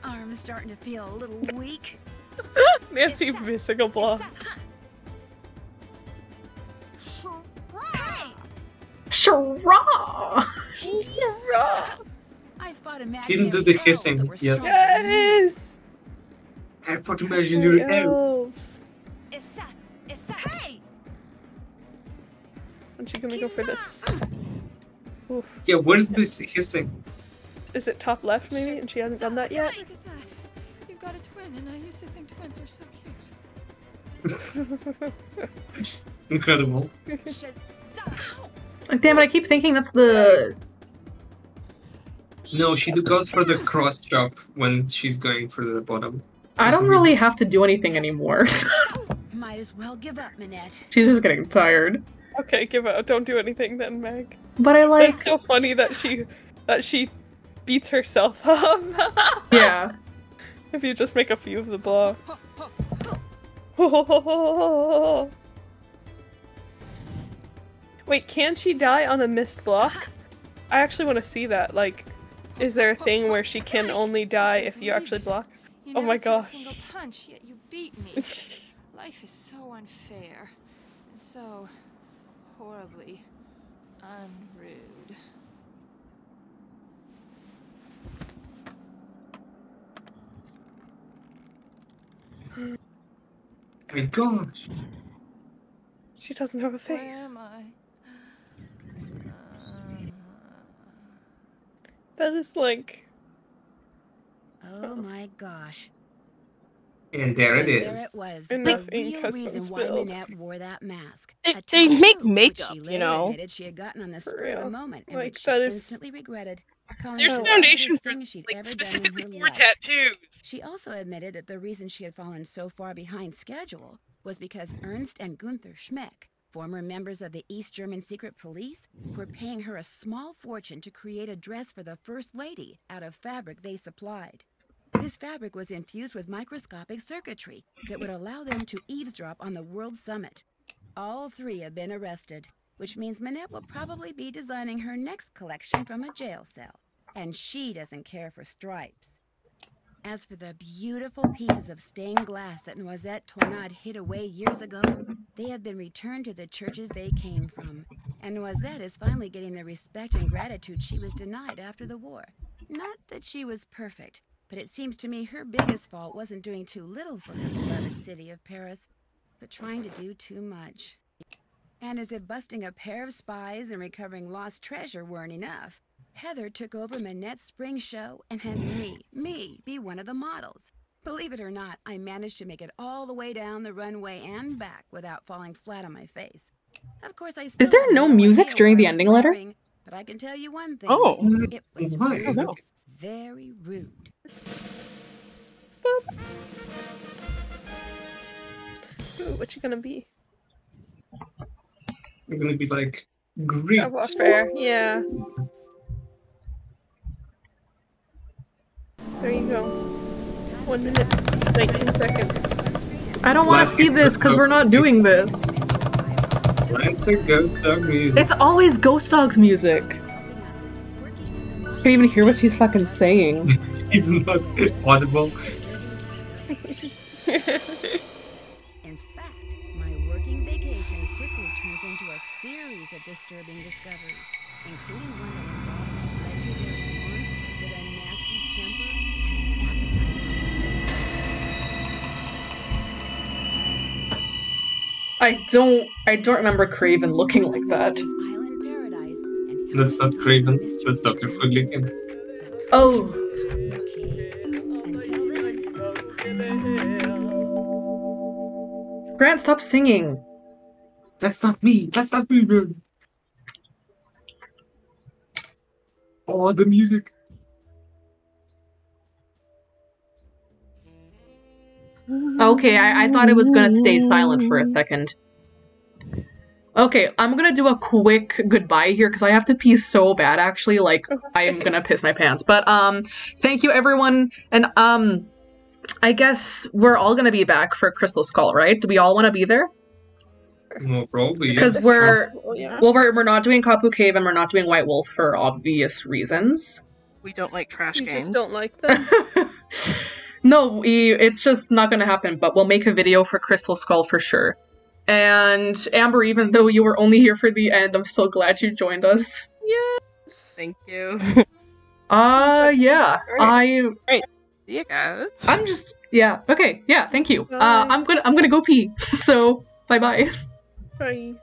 Arm's starting to feel a little weak. Nancy missing a block. Shara! I fought Didn't do the hissing yet. Yes! I thought imaginary elves. Hey! When's she gonna go for this? Oof. Yeah, where's this hissing? Is it top left maybe? And she hasn't done that yet? Look at that. You've got a twin, and I used to think twins were so cute. Incredible. Damn it, I keep thinking that's the... No, she goes for the cross chop when she's going for the bottom. I don't really have to do anything anymore. Might as well give up, Manette. She's just getting tired. Okay, give up. Don't do anything then, Meg. But I like... It's so funny that she beats herself up. Yeah. If you just make a few of the blocks. Wait, can she die on a missed block? I actually want to see that. Like, is there a thing where she can only die if you actually block? You Oh my never threw a gosh. single punch, yet you beat me. Life is so unfair. And so horribly unrude. My gosh. She doesn't have a Where face. am I? That is like... Oh my gosh. And there it There is. it was. Enough The ink real has been reason why spilled. Minette wore that mask. They A make tattoo, makeup, which she you later know. admitted she had gotten on the spur of the real. moment, and Like, which that she is- instantly regretted. Calling There's it the foundation hardest for thing she'd like ever specifically done in for her life. tattoos. She also admitted that the reason she had fallen so far behind schedule was because Ernst and Gunther Schmeck, former members of the East German secret police, were paying her a small fortune to create a dress for the First Lady out of fabric they supplied. This fabric was infused with microscopic circuitry that would allow them to eavesdrop on the World Summit. All three have been arrested, which means Minette will probably be designing her next collection from a jail cell. And she doesn't care for stripes. As for the beautiful pieces of stained glass that Noisette Toinade hid away years ago, they have been returned to the churches they came from. And Noisette is finally getting the respect and gratitude she was denied after the war. Not that she was perfect, but it seems to me her biggest fault wasn't doing too little for her beloved city of Paris, but trying to do too much. And as if busting a pair of spies and recovering lost treasure weren't enough, Heather took over Minette's spring show and had me, be one of the models. Believe it or not, I managed to make it all the way down the runway and back without falling flat on my face. Of course, I still Is there had no no music idea during what the I was ending letter? wearing, but I can tell you one thing. Oh. It was Why? rude. Very rude. Ooh, what you gonna be? I'm gonna be like, great. Savoir-faire, yeah. There you go. 1 minute, 19 seconds. I don't want to Last see game this because we're not doing this. Where's the Ghost Dog music? It's always Ghost Dog's music. Can't even hear what she's fucking saying. It's not audible. In fact, my working vacation quickly turns into a series of disturbing discoveries, including one that involves a legendary monster with a nasty temper and an appetite. I don't remember Craven looking like that. Island paradise and That's not Craven. That's Dr. Hoodlikin. Oh. until then, Grant, stop singing. That's not me. That's not me, bro. Oh, the music. Okay, I thought it was gonna stay silent for a second. Okay, I'm gonna do a quick goodbye here because I have to pee so bad actually, like I am gonna piss my pants. But thank you everyone, and I guess we're all gonna be back for Crystal Skull, right? Do we all want to be there? Well, probably. Because Yeah. we're not doing Kapu Cave and we're not doing White Wolf for obvious reasons. We don't like trash You games. just don't like them? No, it's just not gonna happen, but we'll make a video for Crystal Skull for sure. And Amber, even though you were only here for the end, I'm so glad you joined us. Yes. Thank you. Yeah. Great. See you guys. I'm just okay, yeah, thank you. I'm gonna go pee. So bye bye. Bye.